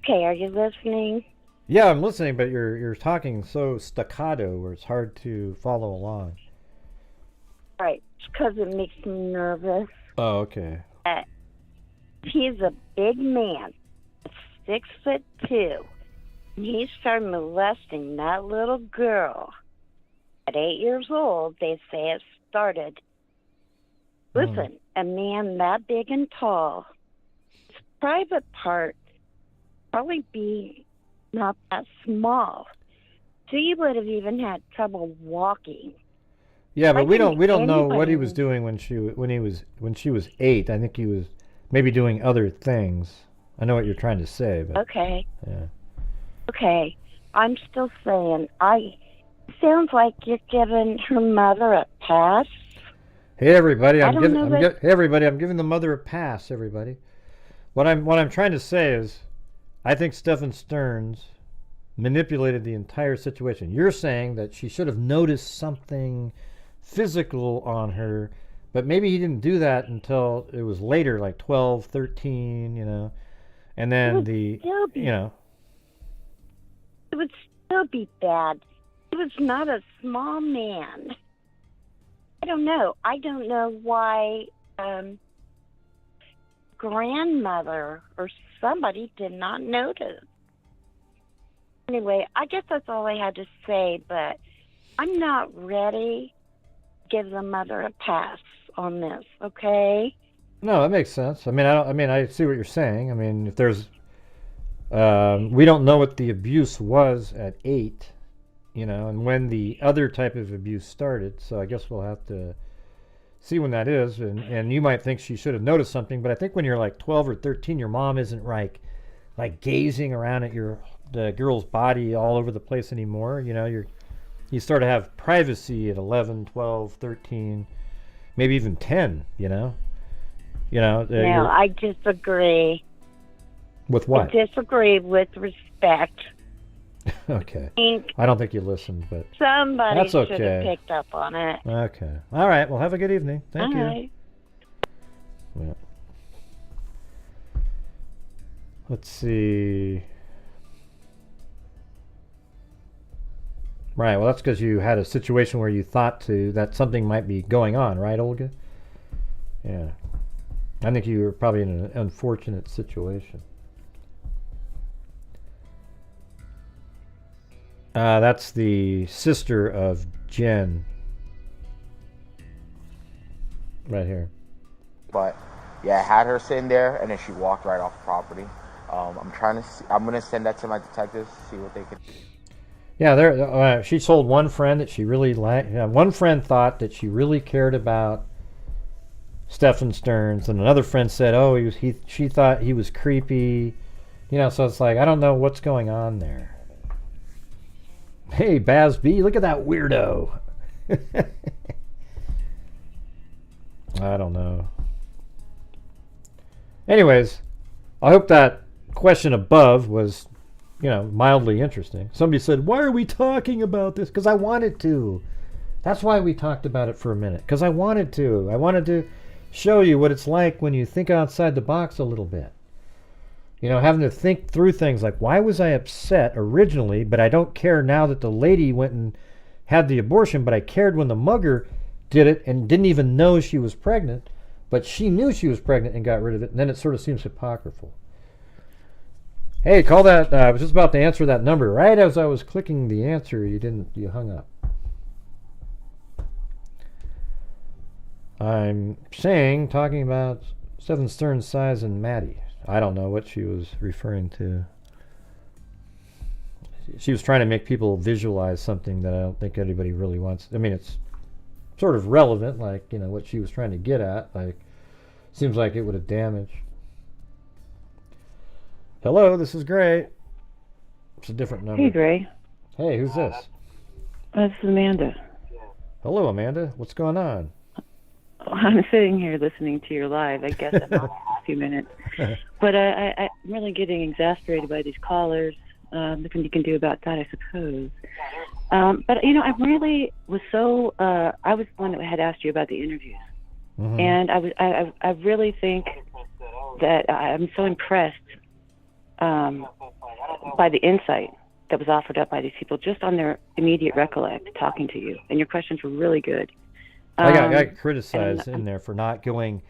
Okay, are you listening? Yeah, I'm listening, but you're talking so staccato where it's hard to follow along. Right. It's because it makes me nervous. Oh, okay. He's a big man, 6'2". And he started molesting that little girl. At 8 years old, they say it started. Listen, a man that big and tall, his private part probably be not that small. So he would have even had trouble walking. Yeah, but we don't know what he anybody- was doing when she was 8. I think he was maybe doing other things. I know what you're trying to say, but Okay. yeah. Okay. I'm still saying, sounds like you're giving her mother a pass. Hey everybody, I I'm don't giving know I'm that- gi- hey everybody, I'm giving the mother a pass, everybody. What I'm trying to say is I think Stephen Stearns manipulated the entire situation. You're saying that she should have noticed something physical on her, but maybe he didn't do that until it was later, like 12, 13, you know. And then It would still be bad. He was not a small man. I don't know. I don't know why grandmother or somebody did not notice. Anyway, I guess that's all I had to say, but I'm not ready to give the mother a pass on this, okay? No, that makes sense. I mean, I see what you're saying. I mean, if there's we don't know what the abuse was at 8, you know, and when the other type of abuse started. So I guess we'll have to see when that is. And you might think she should have noticed something, but I think when you're like 12 or 13, your mom isn't like gazing around at the girl's body all over the place anymore. You know, you start to have privacy at 11, 12, 13, maybe even 10. You know. No, I disagree. With what? I disagree with respect. Okay. I think I don't think you listened, but somebody that's should have okay. picked up on it. Okay. All right. Well, have a good evening. Thank you. Right. Yeah. Let's see. Right. Well, that's because you had a situation where you thought that something might be going on, right, Olga? Yeah. I think you were probably in an unfortunate situation. That's the sister of Jen. Right here. But yeah, I had her sitting there, and then she walked right off the property. I'm trying to see, I'm gonna send that to my detectives, see what they could. Yeah, she told one friend that she really liked. One friend thought that she really cared about Stephen Stearns, and another friend said, "Oh, she thought he was creepy." You know, so it's like I don't know what's going on there. Hey, Baz B, look at that weirdo. I don't know. Anyways, I hope that question above was, mildly interesting. Somebody said, "Why are we talking about this?" Because I wanted to. That's why we talked about it for a minute. Because I wanted to. I wanted to show you what it's like when you think outside the box a little bit. Having to think through things like, why was I upset originally, but I don't care now that the lady went and had the abortion, but I cared when the mugger did it and didn't even know she was pregnant, but she knew she was pregnant and got rid of it, and then it sort of seems hypocritical. Hey, call that, I was just about to answer that number. Right as I was clicking the answer, you hung up. I'm talking about Stephen Stern's size and Maddie. I don't know what she was referring to. She was trying to make people visualize something that I don't think anybody really wants. I mean, it's sort of relevant, like, what she was trying to get at. Like, seems like it would have damaged. Hello, this is Gray. It's a different number. Hey, Gray. Hey, who's this? This is Amanda. Hello, Amanda. What's going on? I'm sitting here listening to your live. I guess I'm on in a few minutes. But I'm really getting exasperated by these callers. Nothing you can do about that, I suppose. But, I really was so... I was the one that had asked you about the interviews. Mm-hmm. And I really think that I'm so impressed by the insight that was offered up by these people just on their immediate recollect talking to you. And your questions were really good. I got criticized in there for not going...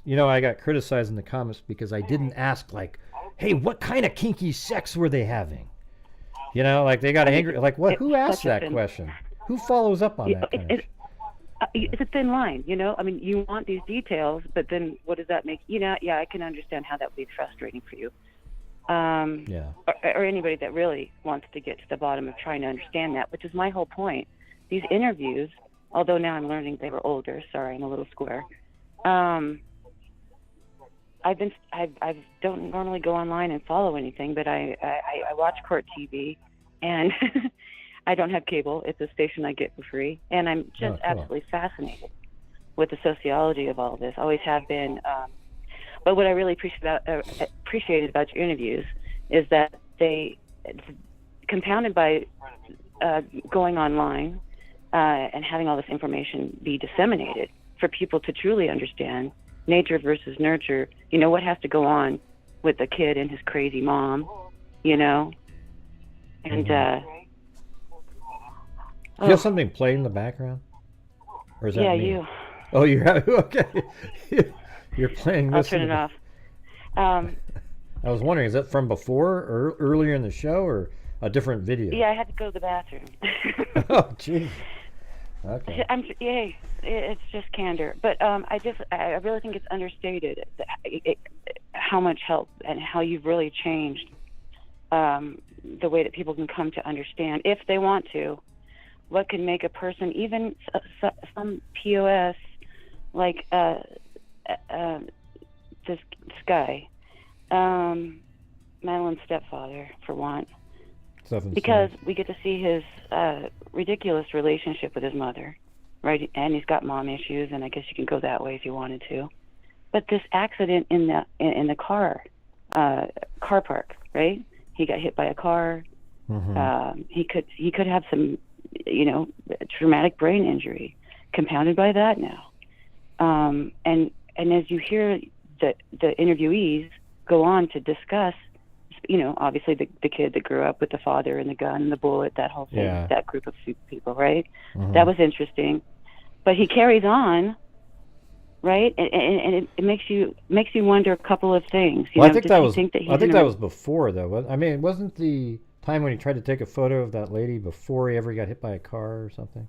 I got criticized in the comments because I didn't ask, like, hey, what kind of kinky sex were they having? They got angry. Like, what? Who asked that question? Who follows up on that kind of shit? It's a thin line, I mean, you want these details, but then what does that make? Yeah, I can understand how that would be frustrating for you. Or anybody that really wants to get to the bottom of trying to understand that, which is my whole point. These interviews, although now I'm learning they were older. Sorry, I'm a little square. I don't normally go online and follow anything, but I watch court TV, and I don't have cable. It's a station I get for free, and I'm just absolutely fascinated with the sociology of all of this. Always have been. But what I really appreciated about your interviews is that they, compounded by going online and having all this information be disseminated for people to truly understand nature versus nurture, what has to go on with the kid and his crazy mom, and Do you have something playing in the background? Or is that me? You. Oh, you're okay. You're playing this. I'll turn it off. I was wondering, is that from before or earlier in the show or a different video? Yeah, I had to go to the bathroom. Oh, geez. Okay. It's just candor. But I really think it's understated how much help and how you've really changed the way that people can come to understand, if they want to, what can make a person, even some POS, like this guy, Madeline's stepfather, for one, because we get to see his ridiculous relationship with his mother, right? And he's got mom issues, and I guess you can go that way if you wanted to. But this accident in the car park, right? He got hit by a car. Mm-hmm. He could have some, traumatic brain injury, compounded by that now. And as you hear the interviewees go on to discuss obviously the kid that grew up with the father and the gun and the bullet, that whole thing, that group of people, right? Mm-hmm. That was interesting. But he carries on, right? And it makes you wonder a couple of things. Well, I think that was before, though. I mean, wasn't the time when he tried to take a photo of that lady before he ever got hit by a car or something?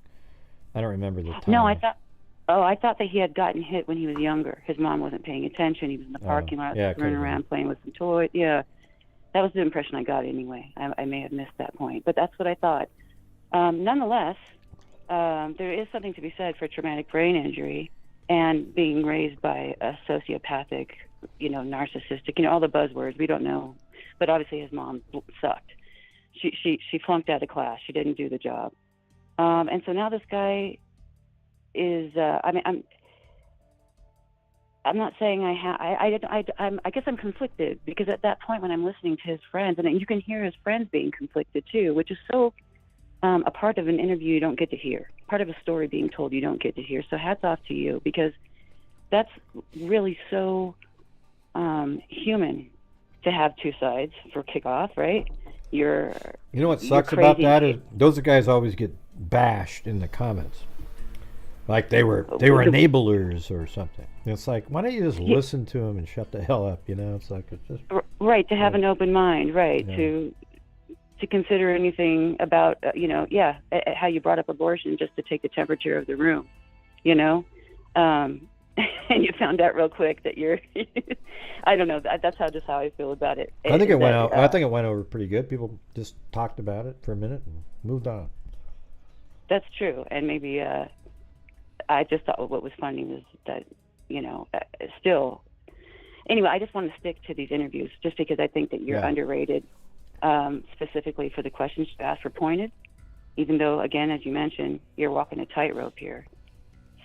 I don't remember the time. No, I thought that he had gotten hit when he was younger. His mom wasn't paying attention. He was in the parking lot, running around playing with some toys. Yeah, that was the impression I got anyway. I may have missed that point, but that's what I thought. Nonetheless, there is something to be said for traumatic brain injury and being raised by a sociopathic, narcissistic, all the buzzwords. We don't know, but obviously his mom sucked. She flunked out of class. She didn't do the job, and so now this guy is. I'm not saying I guess I'm conflicted, because at that point when I'm listening to his friends, and you can hear his friends being conflicted too, which is so a part of an interview you don't get to hear, part of a story being told you don't get to hear. So hats off to you, because that's really so human to have two sides for kickoff, right? You know what sucks about that is those guys always get bashed in the comments. Like they were enablers or something. It's like, why don't you just listen to them and shut the hell up? It's like, it's just right, to have an open mind, right? Yeah. To consider anything about how you brought up abortion just to take the temperature of the room, and you found out real quick that you're I don't know, that's how I feel about it. I think it went out. I think it went over pretty good. People just talked about it for a minute and moved on. That's true, and maybe I just thought what was funny was that, still. Anyway, I just want to stick to these interviews just because I think that you're underrated, specifically for the questions you asked were pointed, even though, again, as you mentioned, you're walking a tightrope here.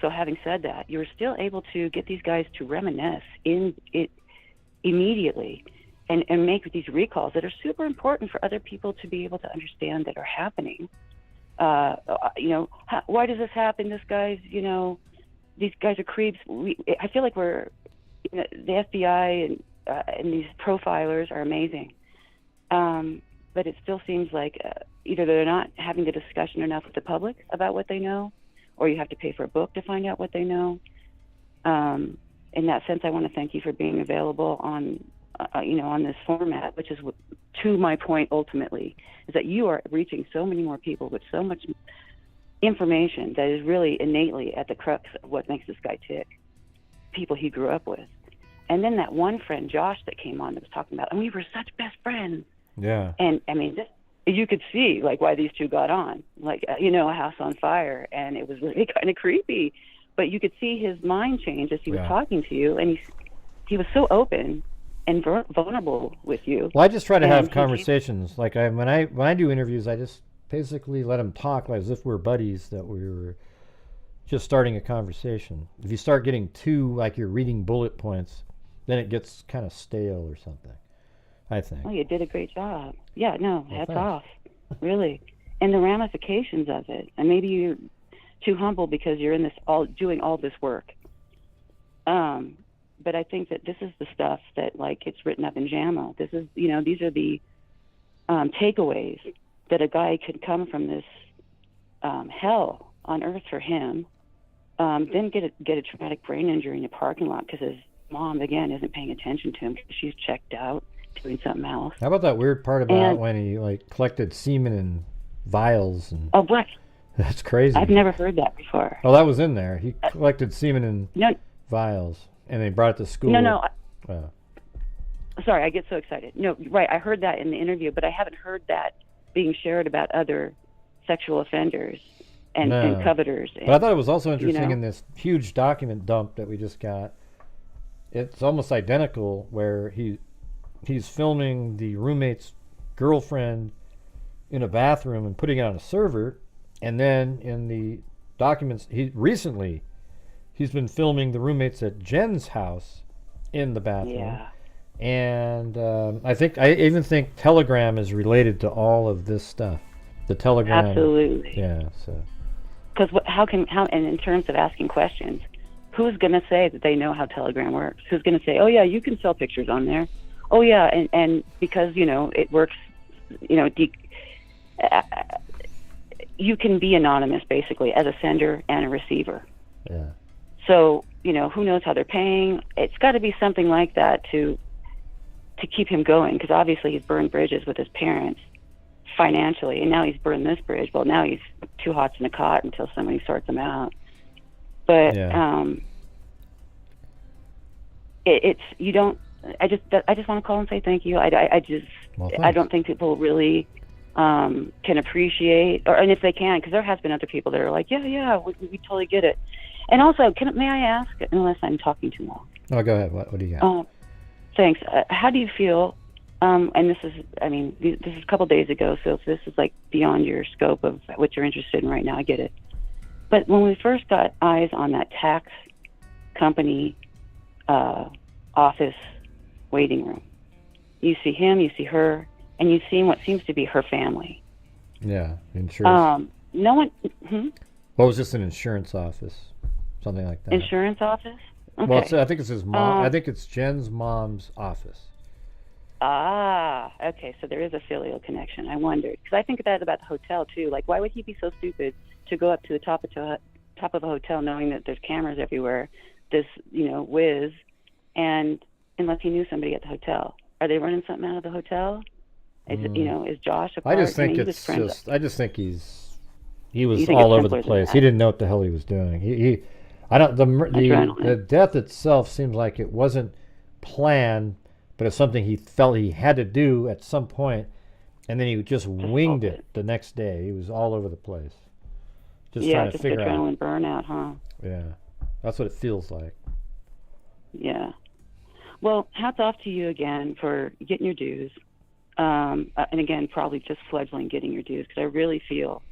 So having said that, you were still able to get these guys to reminisce in it immediately and make these recalls that are super important for other people to be able to understand that are happening. Why does this happen? These guys are creeps. I feel like we're, the FBI and these profilers are amazing. But it still seems like either they're not having the discussion enough with the public about what they know, or you have to pay for a book to find out what they know. In that sense, I want to thank you for being available on this format, which is to my point ultimately, is that you are reaching so many more people with so much information that is really innately at the crux of what makes this guy tick, people he grew up with. And then that one friend, Josh, that came on that was talking about, and we were such best friends. Yeah. And I mean, you could see like why these two got on, like, a house on fire, and it was really kind of creepy, but you could see his mind change as he was talking to you, and he was so open and vulnerable with you. Well, I just try to have conversations. Like when I do interviews, I just basically let them talk like as if we're buddies, that we were just starting a conversation. If you start getting too like you're reading bullet points, then it gets kind of stale or something, I think. Oh, you did a great job. Yeah, no, hats off, really. And the ramifications of it. And maybe you're too humble because you're in this doing all this work. But I think that this is the stuff that like it's written up in JAMA. This is, these are the takeaways that a guy could come from this hell on earth for him, then get a traumatic brain injury in a parking lot because his mom, again, isn't paying attention to him because she's checked out doing something else. How about that weird part about when he like collected semen in vials? And oh, what? That's crazy. I've never heard that before. Oh, that was in there. He collected semen in vials, and they brought it to school. Sorry, I get so excited. No, right, I heard that in the interview, but I haven't heard that being shared about other sexual offenders and coveters. But I thought it was also interesting in this huge document dump that we just got. It's almost identical, where he's filming the roommate's girlfriend in a bathroom and putting it on a server, and then in the documents he's been filming the roommates at Jen's house in the bathroom. Yeah. And I even think Telegram is related to all of this stuff. The Telegram. Absolutely. Yeah. So. Because and in terms of asking questions, who's going to say that they know how Telegram works? Who's going to say, oh yeah, you can sell pictures on there, Oh yeah, and because it works, you can be anonymous basically as a sender and a receiver. Yeah. So who knows how they're paying? It's got to be something like that to keep him going, because obviously he's burned bridges with his parents financially, and now he's burned this bridge. Well, now he's two hots in a cot until somebody sorts him out. But it's you don't. I just want to call and say thank you. I don't think people really can appreciate, and if they can, because there has been other people that are like, yeah, we totally get it. And also, may I ask, unless I'm talking too long? Oh, go ahead. What do you got? Thanks. How do you feel? And this is a couple days ago, so if this is like beyond your scope of what you're interested in right now, I get it. But when we first got eyes on that tax company office waiting room, you see him, you see her, and you see what seems to be her family. Yeah, insurance. No one. What was this, an insurance office? Something like that. Insurance office? Okay. Well, I think it's his mom. I think it's Jen's mom's office. Ah, okay. So there is a filial connection. I wondered, because I think that about the hotel too. Like, why would he be so stupid to go up to the top of a hotel, knowing that there's cameras everywhere? This, whiz, and unless he knew somebody at the hotel, are they running something out of the hotel? Is it, is Josh a part? I just think I just think he was all over the place. He didn't know what the hell he was doing. The death itself seems like it wasn't planned, but it's something he felt he had to do at some point, and then he just winged it the next day. He was all over the place, trying to figure out. Adrenaline burnout, huh? Yeah, that's what it feels like. Yeah. Well, hats off to you again for getting your dues, and again, probably just fledgling getting your dues, because I really feel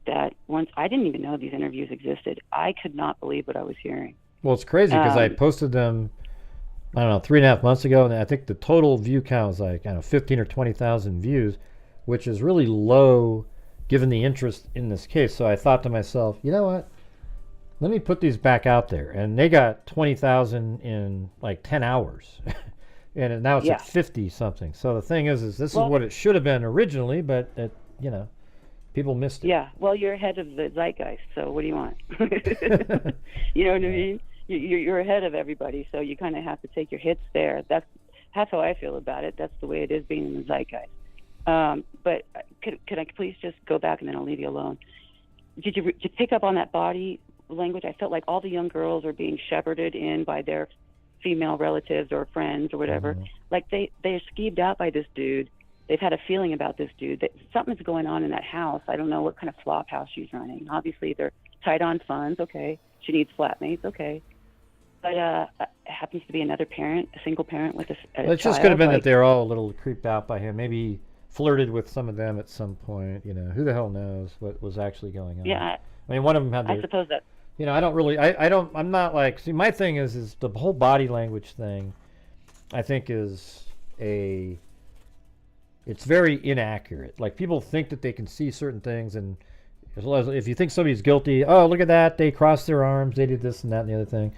that once I didn't even know these interviews existed. I could not believe what I was hearing. Well, it's crazy because I posted them, I don't know, 3.5 months ago, and I think the total view count was like, 15 or 20,000 views, which is really low given the interest in this case. So I thought to myself, you know what? Let me put these back out there. And they got 20,000 in like 10 hours. And now it's at 50 something. So the thing is this is what it should have been originally, but people missed it. Yeah, well, you're ahead of the zeitgeist, so what do you want? You know what I mean? You're ahead of everybody, so you kind of have to take your hits there. That's how I feel about it. That's the way it is being in the zeitgeist. But could I please just go back, and then I'll leave you alone? Did you pick up on that body language? I felt like all the young girls are being shepherded in by their female relatives or friends or whatever. Mm-hmm. Like they're skeeved out by this dude. They've had a feeling about this dude that something's going on in that house. I don't know what kind of flop house she's running. Obviously, they're tight on funds. Okay. She needs flatmates. Okay. But it happens to be another parent, a single parent with a it just could have been that they're all a little creeped out by him. Maybe flirted with some of them at some point. Who the hell knows what was actually going on. Yeah. I mean, one of them had I suppose that. I don't really, I'm not like, see, my thing is the whole body language thing, I think it's very inaccurate. Like, people think that they can see certain things, and if you think somebody's guilty, oh, look at that, they crossed their arms, they did this and that and the other thing.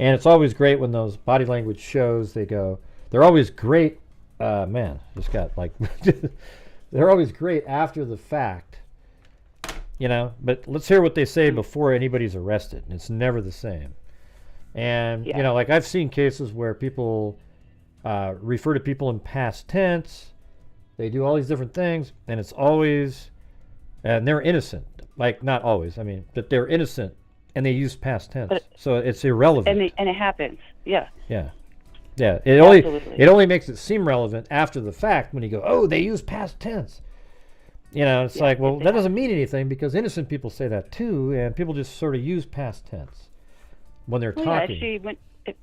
And it's always great when those body language shows, they're always great, they're always great after the fact, but let's hear what they say before anybody's arrested. It's never the same. And, like, I've seen cases where people refer to people in past tense. They do all these different things, and it's always, and they're innocent. Like, not always, but they're innocent, and they use past tense. So it's irrelevant. And it happens, yeah. Yeah. Yeah, it only makes it seem relevant after the fact when you go, oh, they use past tense. It's like, well, that doesn't mean anything, because innocent people say that too, and people just sort of use past tense when they're talking. Yeah,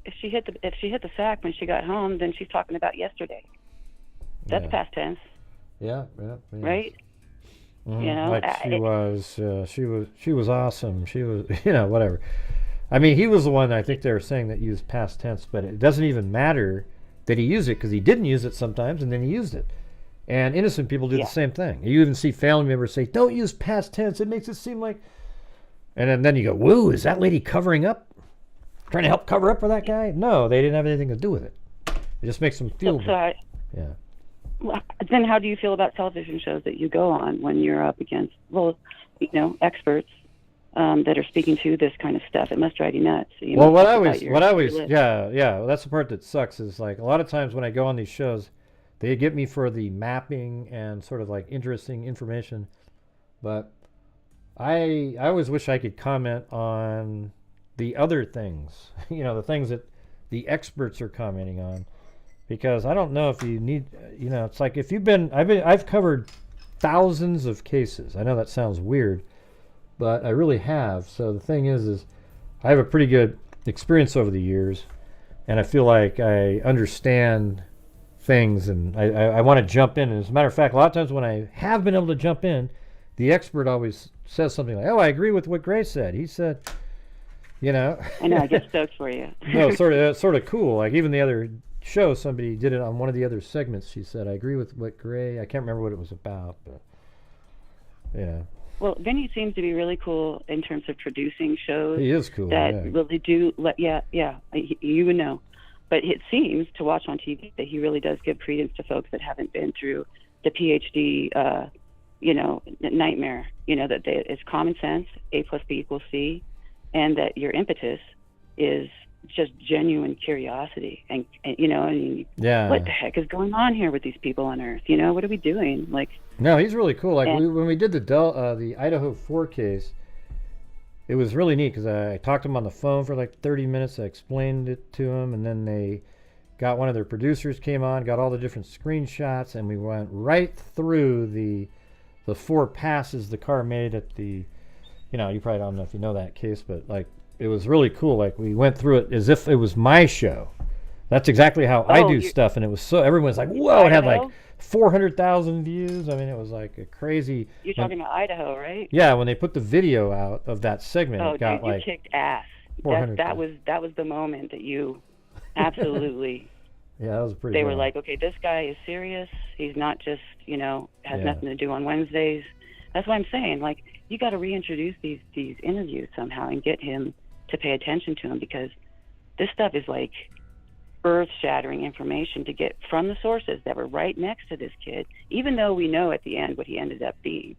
if she hit the sack when she got home, then she's talking about yesterday. That's past tense. Yeah. Right? Mm-hmm. Like she was awesome. She was, whatever. He was the one, I think they were saying, that used past tense, but it doesn't even matter that he used it, because he didn't use it sometimes, and then he used it. And innocent people do the same thing. You even see family members say, don't use past tense, it makes it seem like... And then you go, whoa, is that lady covering up? Trying to help cover up for that guy? No, they didn't have anything to do with it. It just makes them feel good. Yeah. Well, then how do you feel about television shows that you go on when you're up against, experts that are speaking to this kind of stuff? It must drive you nuts. Well, well, that's the part that sucks is like a lot of times when I go on these shows, they get me for the mapping and sort of like interesting information, but I always wish I could comment on the other things, the things that the experts are commenting on, because I don't know if you need, it's like if I've covered thousands of cases. I know that sounds weird, but I really have. So the thing is I have a pretty good experience over the years, and I feel like I understand things, and I want to jump in. And as a matter of fact, a lot of times when I have been able to jump in, the expert always says something like, "Oh, I agree with what Gray said. He said, I know, I get stoked for you." No, sort of cool. Like even the other show, somebody did it on one of the other segments. She said, "I agree with what Gray." I can't remember what it was about, but yeah. Well, Vinny seems to be really cool in terms of producing shows. He is cool. That really do you would know. But it seems to watch on TV that he really does give credence to folks that haven't been through the PhD, nightmare. That it's common sense, A plus B equals C, and that your impetus is just genuine curiosity. And what the heck is going on here with these people on Earth? What are we doing? Like, no, he's really cool. Like when we did the Idaho 4 case, it was really neat because I talked to him on the phone for like 30 minutes. I explained it to him, and then they got one of their producers came on, got all the different screenshots, and we went right through the 4 passes the car made at the, you probably don't know if you know that case, but like it was really cool. Like we went through it as if it was my show. That's exactly how I do stuff, and it was so everyone's like, "Whoa!" It had like 400,000 views. I mean, it was like a crazy. You're talking about Idaho, right? Yeah, when they put the video out of that segment, it got you like kicked ass. That was the moment that you absolutely. Yeah, that was pretty. They were like, okay, this guy is serious. He's not just has nothing to do on Wednesdays. That's what I'm saying. Like, you got to reintroduce these interviews somehow and get him to pay attention to them, because this stuff is like earth-shattering information to get from the sources that were right next to this kid, even though we know at the end what he ended up being.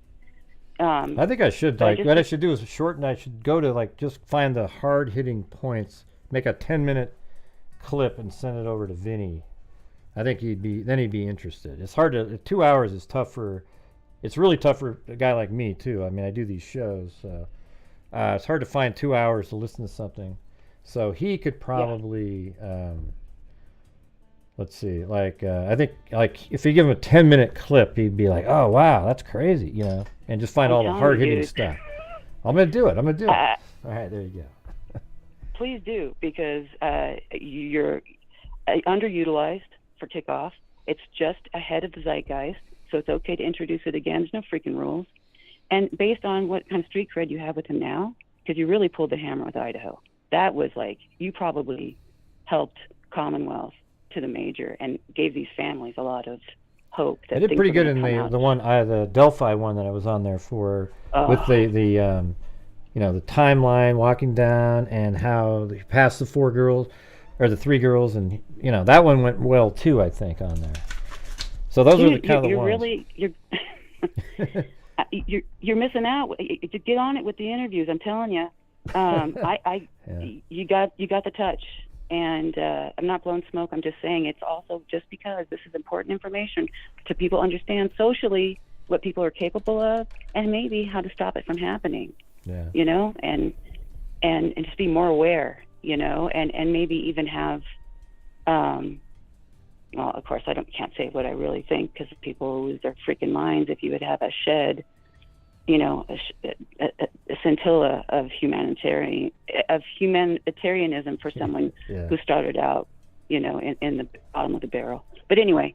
I think I should, what I should do is shorten. I should go to just find the hard-hitting points, make a 10-minute clip and send it over to Vinny. I think he'd be interested. It's hard to, 2 hours is tough it's really tough for a guy like me too. I mean, I do these shows, so it's hard to find 2 hours to listen to something. So he could probably, let's see, I think if you give him a 10-minute clip, he'd be like, "Oh wow, that's crazy," and just find all the hard-hitting stuff. I'm gonna do it. All right, there you go. Please do, because you're underutilized for kickoff. It's just ahead of the zeitgeist, so it's okay to introduce it again. There's no freaking rules. And based on what kind of street cred you have with him now, because you really pulled the hammer with Idaho. That was like, you probably helped Commonwealth to the major and gave these families a lot of hope. That I did pretty good in the Delphi one that I was on there for, with the timeline, walking down, and how they passed the 4 girls, or the 3 girls, and that one went well too, I think, on there. So those are the kind of the ones. You're missing out. To get on it with the interviews, I'm telling you. You got the touch, and I'm not blowing smoke. I'm just saying it's also just because this is important information to people understand socially what people are capable of, and maybe how to stop it from happening. Yeah. And just be more aware. And maybe even have. Well, of course, can't say what I really think, because people lose their freaking minds. If you would have a shed, a scintilla of humanitarianism for someone who started out, in the bottom of the barrel. But anyway,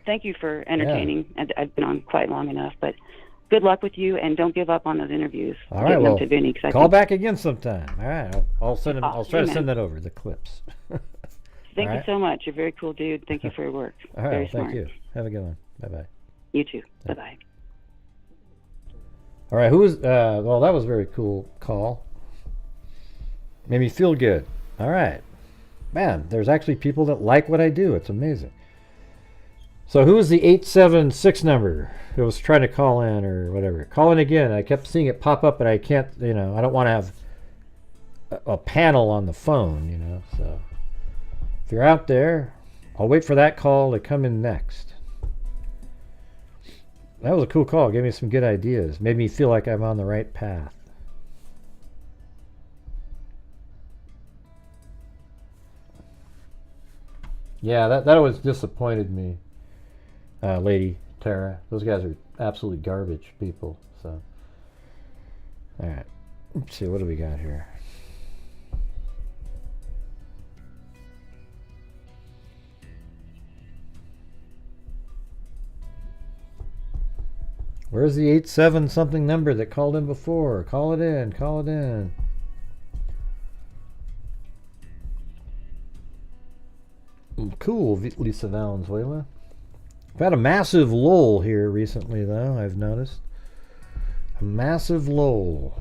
thank you for entertaining. Yeah. I've been on quite long enough, but good luck with you, and don't give up on those interviews. All right, well, to Vinny, call back again sometime. All right, I'll send them. I'll try to send that over, the clips. Thank you so much. You're a very cool dude. Thank you for your work. All right, very smart. Thank you. Have a good one. Bye-bye. You too. Bye-bye. All right, well, that was a very cool call. Made me feel good. All right. man, there's actually people that like what I do. It's amazing. So who is the 876 number who was trying to call in or whatever? Call in again. I kept seeing it pop up, but I can't, I don't want to have a panel on the phone, So if you're out there, I'll wait for that call to come in next. That was a cool call. Gave me some good ideas. Made me feel like I'm on the right path. Yeah, that always disappointed me, Lady Tara. Those guys are absolutely garbage people. So, all right. Let's see, what do we got here? Where's the 87 something number that called in before? Call it in. Call it in. Cool, Lisa Valenzuela. I've had a massive lull here recently, though, I've noticed. A massive lull.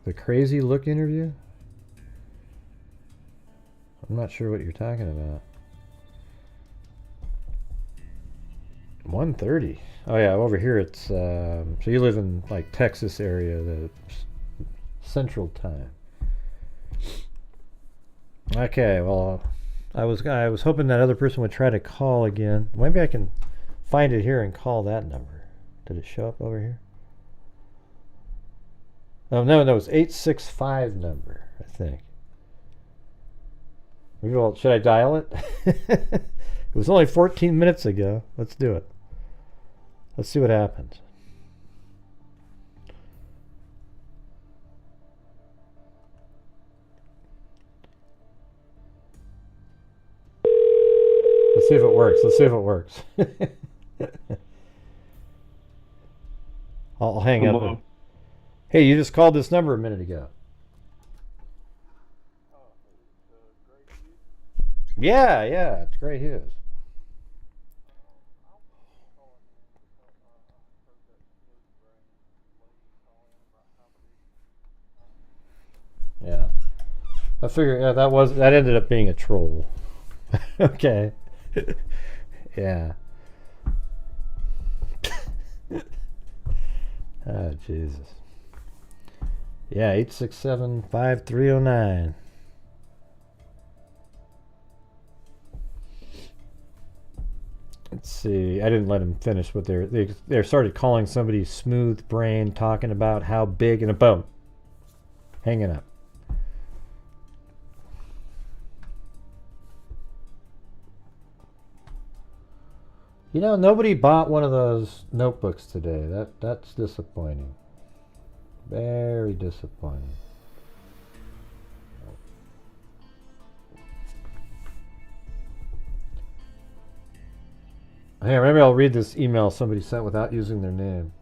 The crazy look interview? I'm not sure what you're talking about. 1:30. Oh yeah, over here it's so you live in like Texas area, the Central Time. Okay, well, I was hoping that other person would try to call again. Maybe I can find it here and call that number. Did it show up over here? Oh no, it's 865 number, I think. Maybe should I dial it? It was only 14 minutes ago. Let's do it. Let's see what happens. Let's see if it works. Let's see if it works. I'll hang up. Hey, you just called this number a minute ago. Yeah, it's Grant Hughes. Yeah. I figured that ended up being a troll. Okay. Yeah. Oh, Jesus. Yeah, 867-5309. Let's see. I didn't let him finish what they started calling somebody smooth brain, talking about how big, and a boom. Hanging up. Nobody bought one of those notebooks today. That's disappointing. Very disappointing. Here, maybe I'll read this email somebody sent without using their name.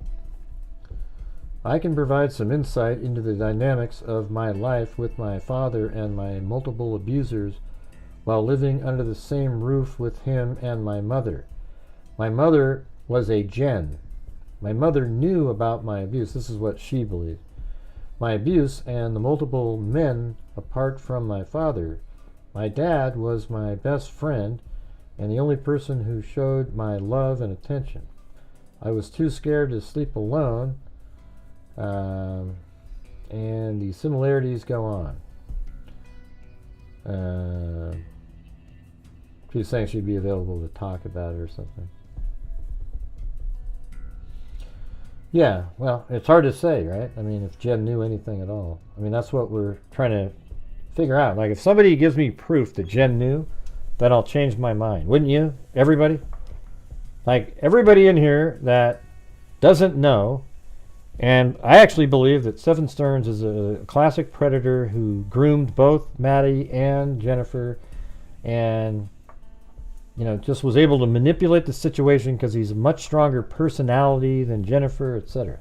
I can provide some insight into the dynamics of my life with my father and my multiple abusers while living under the same roof with him and my mother. My mother was a Jen. My mother knew about my abuse. This is what she believed. My abuse and the multiple men apart from my father. My dad was my best friend and the only person who showed my love and attention. I was too scared to sleep alone, and the similarities go on. She's saying she'd be available to talk about it or something. Yeah, well, it's hard to say, right? I mean, if Jen knew anything at all. I mean, that's what we're trying to figure out. Like, if somebody gives me proof that Jen knew, then I'll change my mind. Wouldn't you? Everybody? Like, everybody in here that doesn't know, and I actually believe that Seven Stearns is a classic predator who groomed both Maddie and Jennifer and, just was able to manipulate the situation because he's a much stronger personality than Jennifer, etc.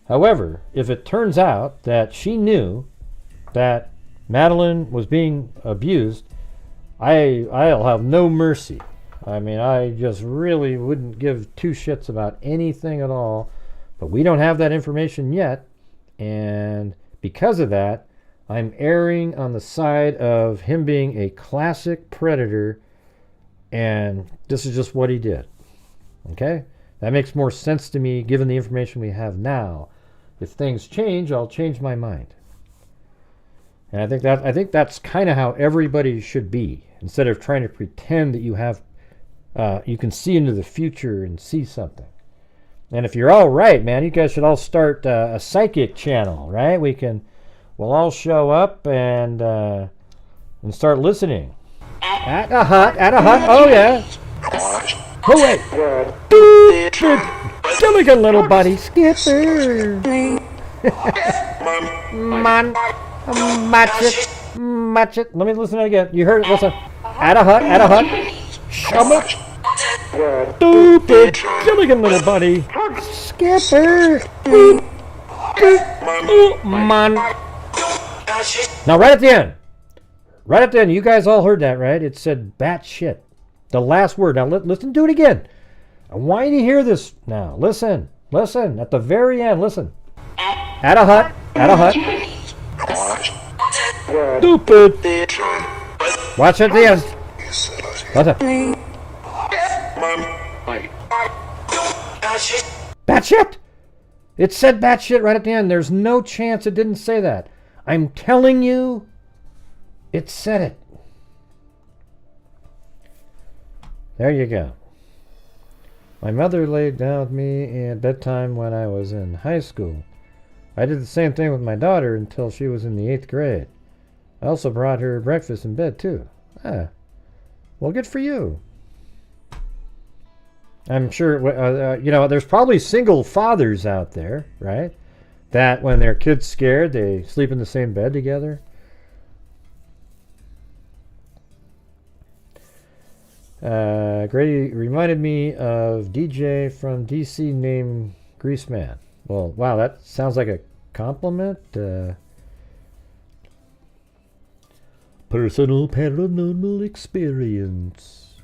However, if it turns out that she knew that Madeline was being abused, I'll have no mercy. I mean, I just really wouldn't give two shits about anything at all. But we don't have that information yet. And because of that, I'm erring on the side of him being a classic predator. And this is just what he did. Okay? That makes more sense to me given the information we have now. If things change, I'll change my mind. And I think that's kind of how everybody should be. Instead of trying to pretend that you have, you can see into the future and see something. And if you're all right, man, you guys should all start a psychic channel, right? We'll all show up and start listening. At a hut, oh yeah. Oh wait. Silicon little buddy skipper. Man. Match it. Let me listen to it again. You heard it. Listen. At a hut. Shum stupid. Silicon little buddy. Skipper. Man. Now right at the end, you guys all heard that, right? It said bat shit. The last word. Now listen, do it again. I want you to hear this now. Listen. At the very end, listen. At a hut. Stupid. Watch at the end. What's up? Bat shit. It said bat shit right at the end. There's no chance it didn't say that. I'm telling you, it said it. There you go. My mother laid down with me at bedtime when I was in high school. I did the same thing with my daughter until she was in the 8th grade. I also brought her breakfast in bed too. Well, good for you. I'm sure, there's probably single fathers out there, right? That when their kid's scared, they sleep in the same bed together. Grady reminded me of DJ from DC named Greaseman. Well, wow, that sounds like a compliment. Personal paranormal experience.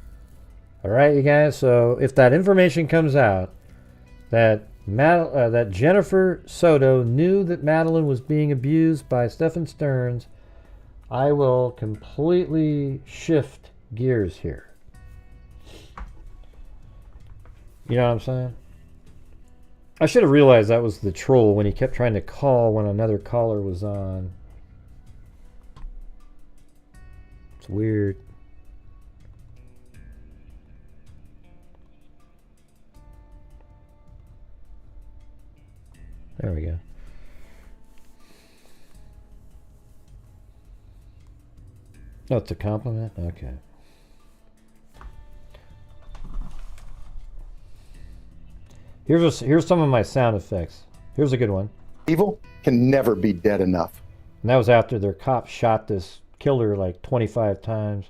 All right, you guys. So if that information comes out that that Jennifer Soto knew that Madeline was being abused by Stephen Stearns, I will completely shift gears here. You know what I'm saying? I should have realized that was the troll when he kept trying to call when another caller was on. It's weird. There we go. Oh, it's a compliment? Okay. Here's some of my sound effects. Here's a good one. Evil can never be dead enough. And that was after their cops shot this killer like 25 times.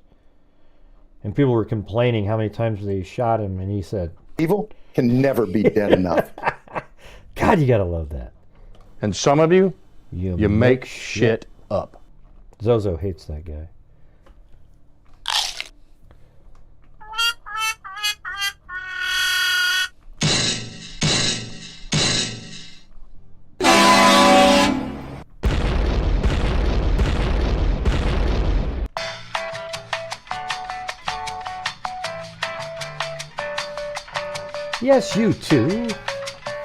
And people were complaining how many times they shot him, and he said, evil can never be dead enough. God, you gotta love that. And some of you make shit up. Zozo hates that guy. Yes, you too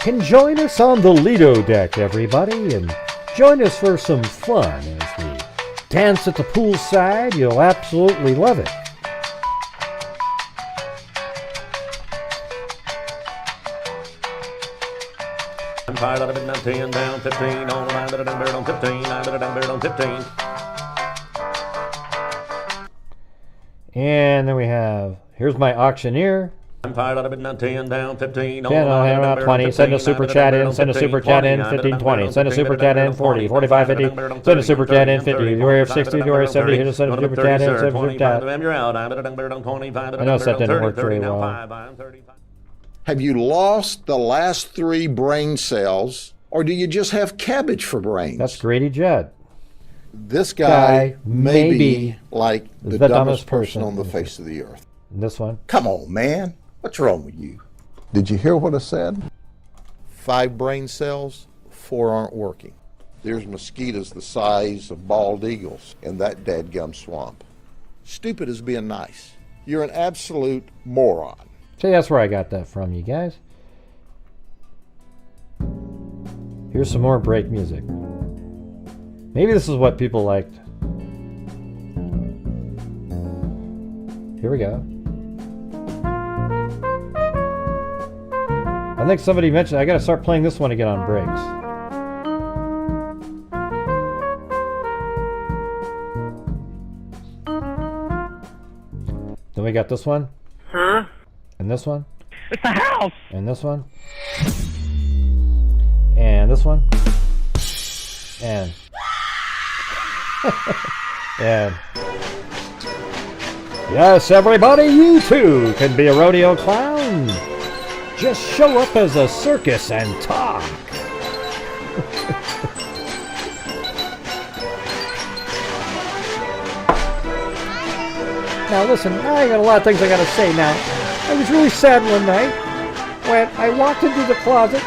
can join us on the Lido deck, everybody, and join us for some fun as we dance at the poolside. You'll absolutely love it. I'm tired of it, 10 down 15 on 9 that I'm on 15, 9 that I'm on 15. And then we have, here's my auctioneer. I'm tired of it, 10 down 15 on 10, 20, send a super chat in, send a super chat in, 15, 20, send a super chat in, 40, 45, 50, send a super chat in, 50, you have 60, you have 70, hit a send a super chat in, send a super chat. I know that didn't work very well. Have you lost the last 3 brain cells, or do you just have cabbage for brains? That's Grady Judd. This guy may be like the dumbest person on the face of the earth. And this one. Come on, man. What's wrong with you? Did you hear what I said? 5 brain cells, 4 aren't working. There's mosquitoes the size of bald eagles in that dadgum swamp. Stupid is being nice. You're an absolute moron. See, that's where I got that from, you guys. Here's some more break music. Maybe this is what people liked. Here we go. I think somebody mentioned I gotta start playing this one again on breaks. Then we got this one. Huh? And this one. It's the house! And this one. And this one. And. And. Yes, everybody, you too can be a rodeo clown. Just show up as a circus and talk. Now listen, I got a lot of things I gotta say now. I was really sad one night when I walked into the closet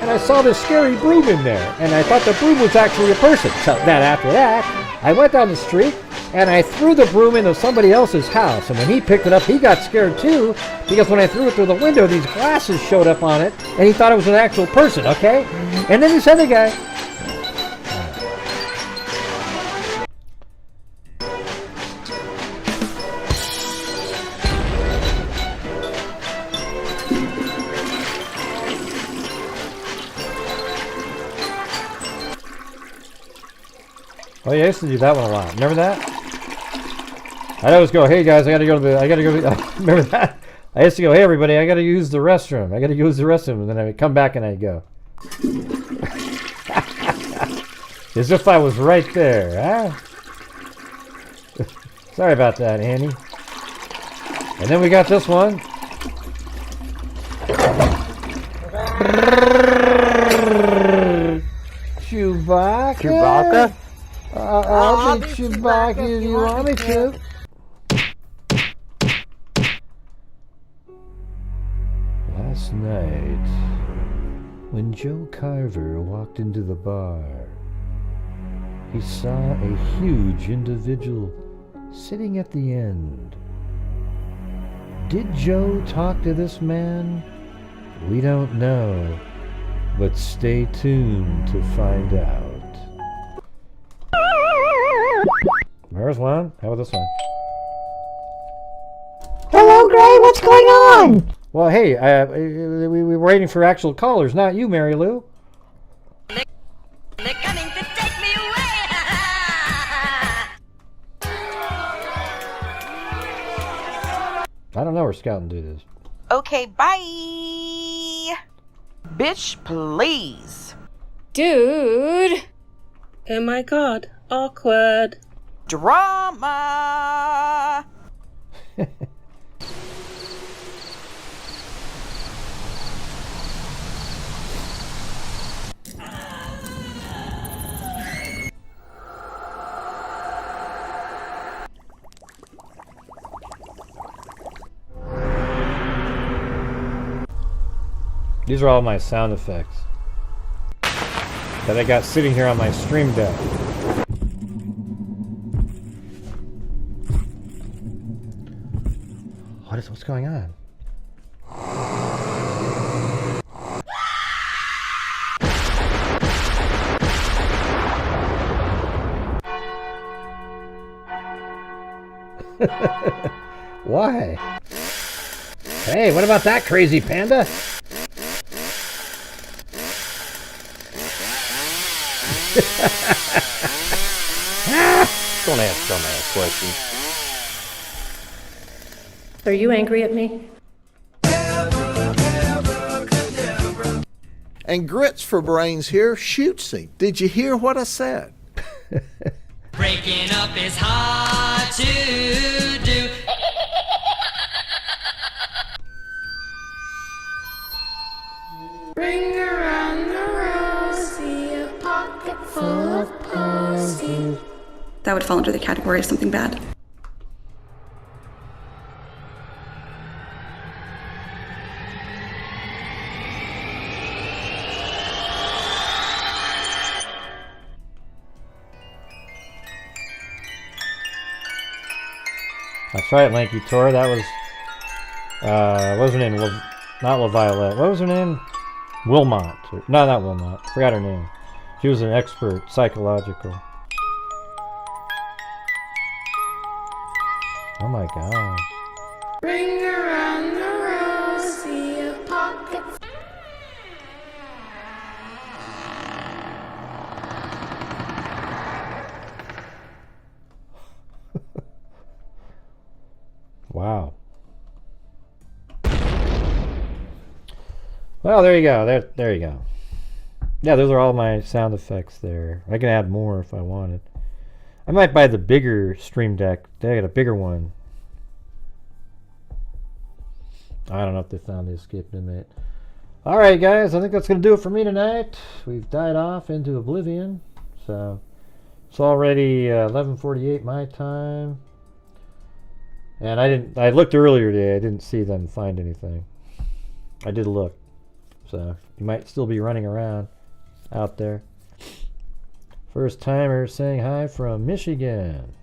and I saw this scary broom in there, and I thought the broom was actually a person. So then after that, I went down the street and I threw the broom into somebody else's house, and when he picked it up, he got scared too, because when I threw it through the window, these glasses showed up on it, and he thought it was an actual person, okay? And then this other guy... Oh yeah, I used to do that one a lot. Remember that? I'd always go, hey guys, remember that? I used to go, hey everybody, I gotta use the restroom. And then I would come back and I'd go. As if I was right there, huh? Sorry about that, Annie. And then we got this one. Chewbacca? Chewbacca? I'll be Chewbacca if you want me to. Last night, when Joe Carver walked into the bar, he saw a huge individual sitting at the end. Did Joe talk to this man? We don't know, but stay tuned to find out. There's one. How about this one? Hello, Gray. What's going on? Well, hey, we were waiting for actual callers, not you, Mary Lou. They're coming to take me away. I don't know where Scout and Dude is. Okay, bye. Bitch, please. Dude. Oh my god, awkward. Drama. These are all my sound effects that I got sitting here on my stream deck. What's going on? Why? Hey, what about that crazy panda? Don't ask dumbass questions. Are you angry at me? And Grits for Brains here shoots him. Did you hear what I said? Breaking up is hard to do. Bring around the rosy, a pocket full of posies. That would fall under the category of something bad. That's right, Lanky Tor. That was, what was her name? Not LaViolette. What was her name? Wilmot. No, not Wilmot. Forgot her name. She was an expert, psychological. Oh my god. Ring around the rosy, a pocket. Wow. Well, there you go. There you go. Yeah, those are all my sound effects there. I can add more if I wanted. I might buy the bigger Stream Deck. They got a bigger one. I don't know if they found the escape inmate. Alright guys, I think that's going to do it for me tonight. We've died off into oblivion. So, it's already 11:48 my time. And I looked earlier today. I didn't see them find anything. I did look. So, you might still be running around out there. First timer saying hi from Michigan.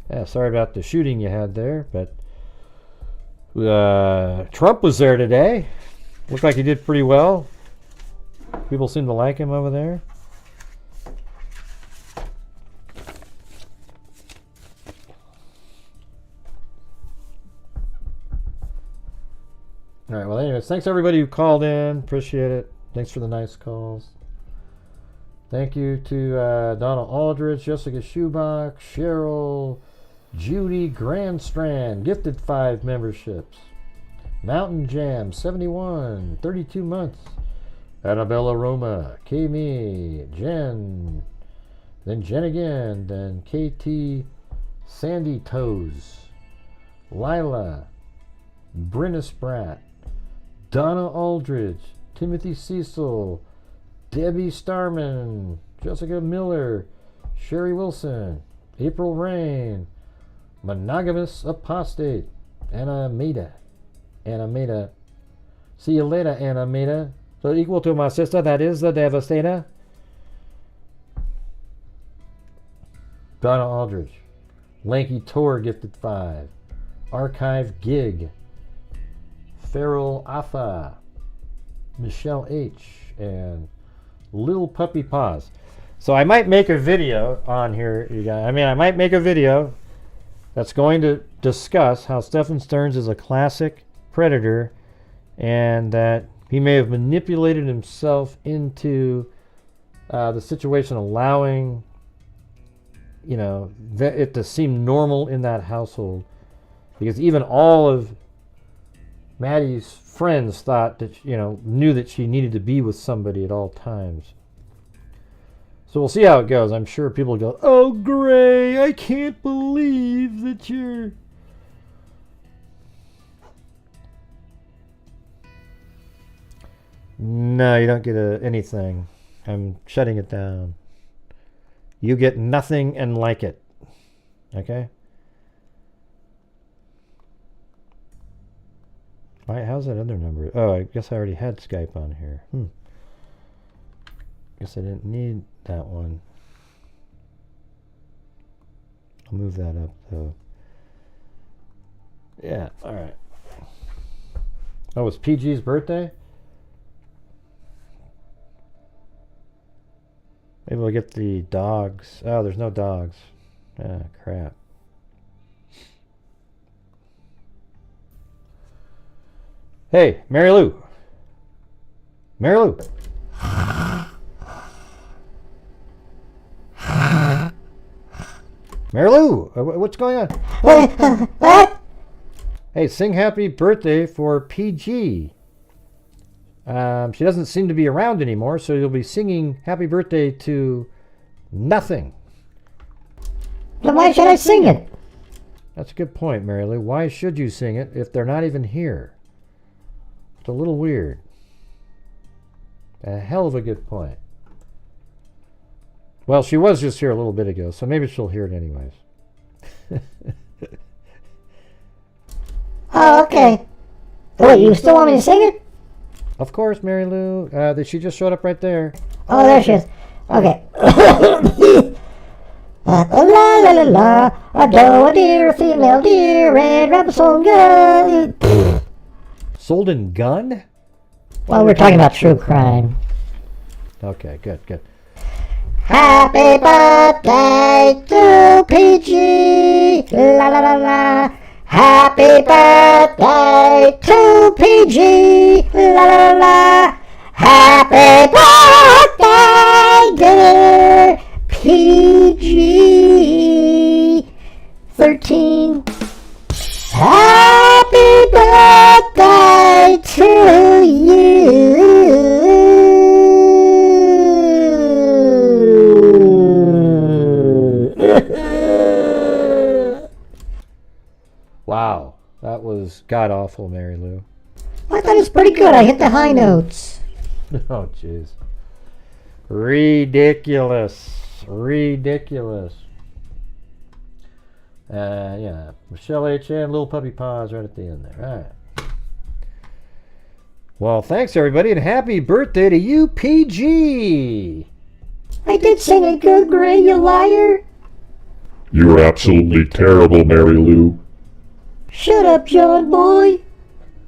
Yeah, sorry about the shooting you had there, but Trump was there today. Looked like he did pretty well. People seem to like him over there. All right, well, anyways, thanks everybody who called in. Appreciate it. Thanks for the nice calls. Thank you to Donna Aldrich, Jessica Schubach, Cheryl, Judy Grandstrand, gifted 5 memberships. Mountain Jam, 71, 32 months. Annabella Roma, K-Me, Jen, then Jen again, then KT Sandy Toes, Lila, Brenna Spratt, Donna Aldridge, Timothy Cecil, Debbie Starman, Jessica Miller, Sherry Wilson, April Rain, Monogamous Apostate, Anna Maida. See you later, Anna Maida. So equal to my sister, that is the Devastator. Donna Aldridge, Lanky Tor gifted 5, Archive Gig, Feral Afa, Michelle H, and Little Puppy Paws. So I might make a video on here, you guys. I might make a video that's going to discuss how Stephen Stearns is a classic predator and that he may have manipulated himself into the situation, allowing, it to seem normal in that household. Because even all of Maddie's friends thought that, knew that she needed to be with somebody at all times. So we'll see how it goes. I'm sure people go, "Oh, Gray, I can't believe that you're..." No, you don't get anything. I'm shutting it down. You get nothing and like it. Okay? How's that other number? Oh, I guess I already had Skype on here. Guess I didn't need that one. I'll move that up, though. Yeah, alright. Oh, it's PG's birthday? Maybe we'll get the dogs. Oh, there's no dogs. Ah, crap. Hey, Mary Lou. Mary Lou. Mary Lou, what's going on? Hey, sing happy birthday for PG. She doesn't seem to be around anymore, so you'll be singing happy birthday to nothing. Then why should I sing it? That's a good point, Mary Lou. Why should you sing it if they're not even here? It's a little weird. A hell of a good point. Well, she was just here a little bit ago, so maybe she'll hear it anyways. Oh, okay. Wait, you still want me to sing it? Of course, Mary Lou. She just showed up right there. Oh, there she is. Okay. La la la la, a doe, a deer, a female deer, red rabbit sold gun. Sold in gun? Well, we're talking about true crime. Okay, good, good. Happy birthday to PG. La la la la. Happy birthday to PG. La la la la. Happy birthday, dear PG 13. Happy birthday to you. Wow, that was god awful, Mary Lou. I thought it was pretty good. I hit the high notes. Oh, jeez. Ridiculous. Ridiculous. Yeah, Michelle H.M., Little Puppy Paws right at the end there. All right. Well, thanks, everybody, and happy birthday to you, PG. I did sing it good, Gray, you liar. You were absolutely terrible, Mary Lou. Shut up, John boy.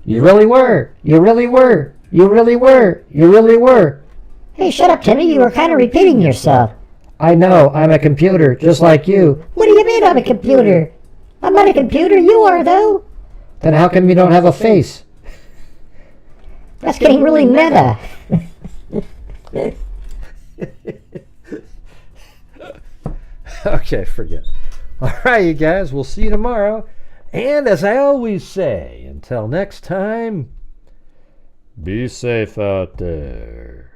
You really were. You really were. You really were. You really were. Hey, shut up, Timmy. You were kind of repeating yourself. I know. I'm a computer, just like you. What do you mean I'm a computer? I'm not a computer. You are, though. Then how come you don't have a face? That's getting really meta. Okay, forget. All right, you guys. We'll see you tomorrow. And as I always say, until next time, be safe out there.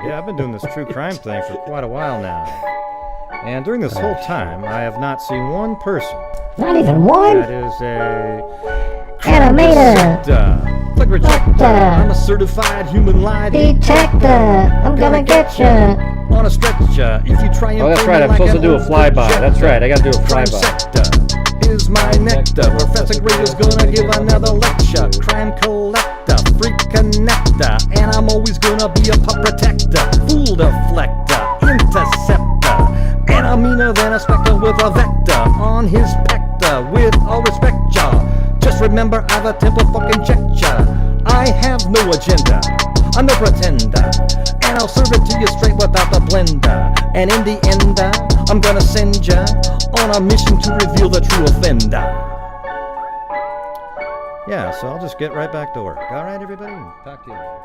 Yeah, I've been doing this true crime thing for quite a while now. And during this whole time, I have not seen one person. Not even one? That is a... Animator. Flag rejector. I'm a certified human lie detector. I'm gonna get ya. On a stretcher, if you try and oh, that's right. I'm supposed to do a flyby. That's right. I got to do a flyby. Is my nectar. Professor Gray is gonna give another lecture. Crime collector, freak connector, and I'm always gonna be a pup protector. Fool deflector, interceptor, and I'm meaner than a spectre with a vector on his pector. With all respect, y'all, just remember I've a temple fucking check ya. I have no agenda. I'm no pretender, and I'll serve it to you straight without the blender. And in the end, I'm gonna send ya on a mission to reveal the true offender. Yeah, so I'll just get right back to work. All right, everybody? Talk to you later.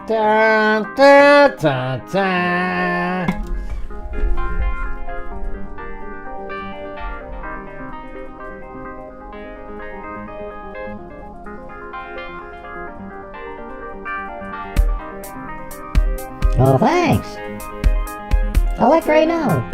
Da, da, da, da. Oh, thanks. I like right now.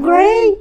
Gray?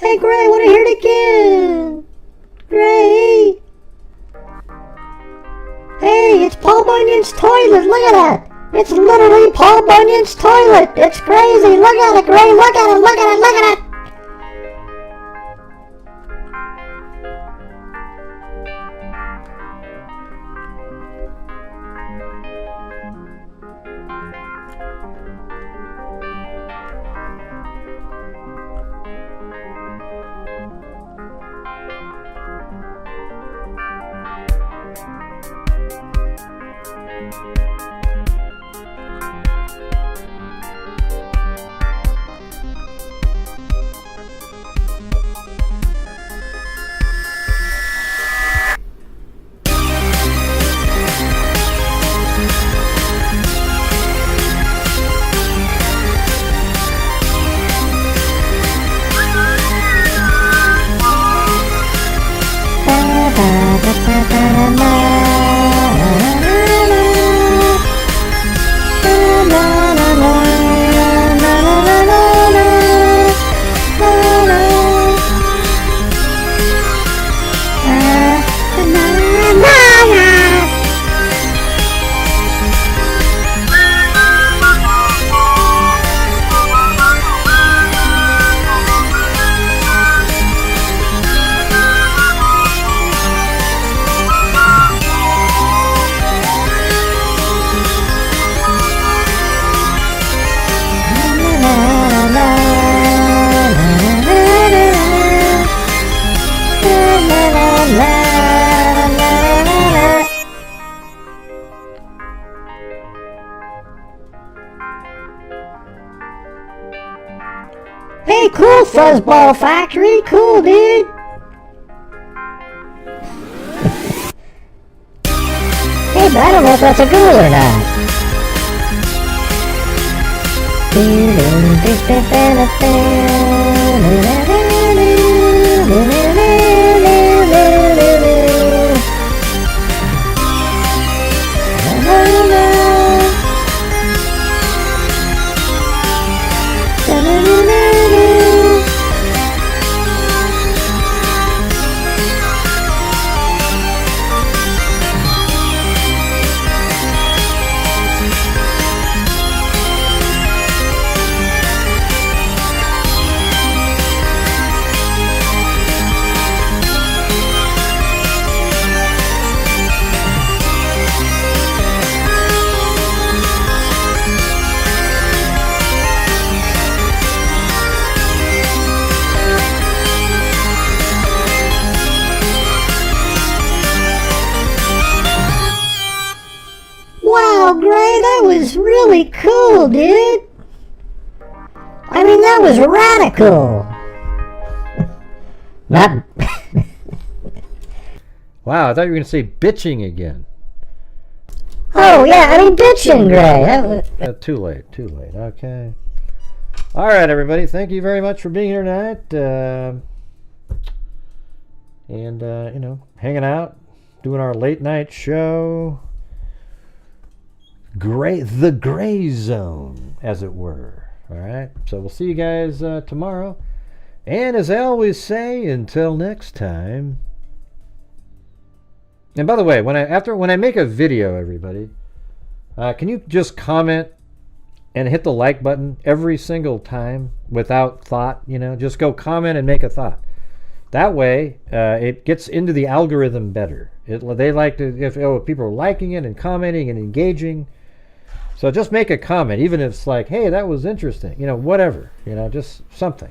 Hey, Gray, what I heard again? Gray! Hey, it's Paul Bunyan's toilet, look at that! It's literally Paul Bunyan's toilet! It's crazy! Look at it, Gray! Look at it! Look at it! Look at it! Hey, cool, Fuzzball Factory. Cool, dude. Hey, but I don't know if that's a girl or not. Wow, Gray, that was really cool, dude. I mean, that was radical. Not. Wow, I thought you were going to say bitching again. Oh, yeah, I mean, bitching, Gray. Too late. Okay. All right, everybody. Thank you very much for being here tonight. Hanging out, doing our late night show. The gray zone, as it were. All right. So we'll see you guys tomorrow. And as I always say, until next time. And by the way, when I make a video, everybody, Can you just comment and hit the like button every single time without thought? Just go comment and make a thought. That way, it gets into the algorithm better. They like to, if people are liking it and commenting and engaging. So just make a comment, even if it's like, hey, that was interesting. Whatever. Just something.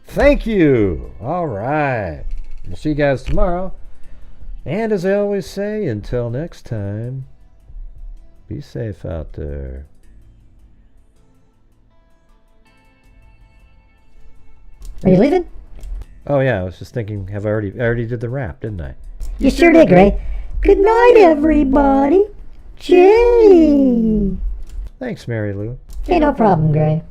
Thank you. All right. We'll see you guys tomorrow. And as I always say, until next time, be safe out there. Are you leaving? Oh yeah, I was just thinking, I already did the rap, didn't I? You sure did, Gray. Good night, everybody. Jay. Thanks, Mary Lou. Hey, no problem, Gray.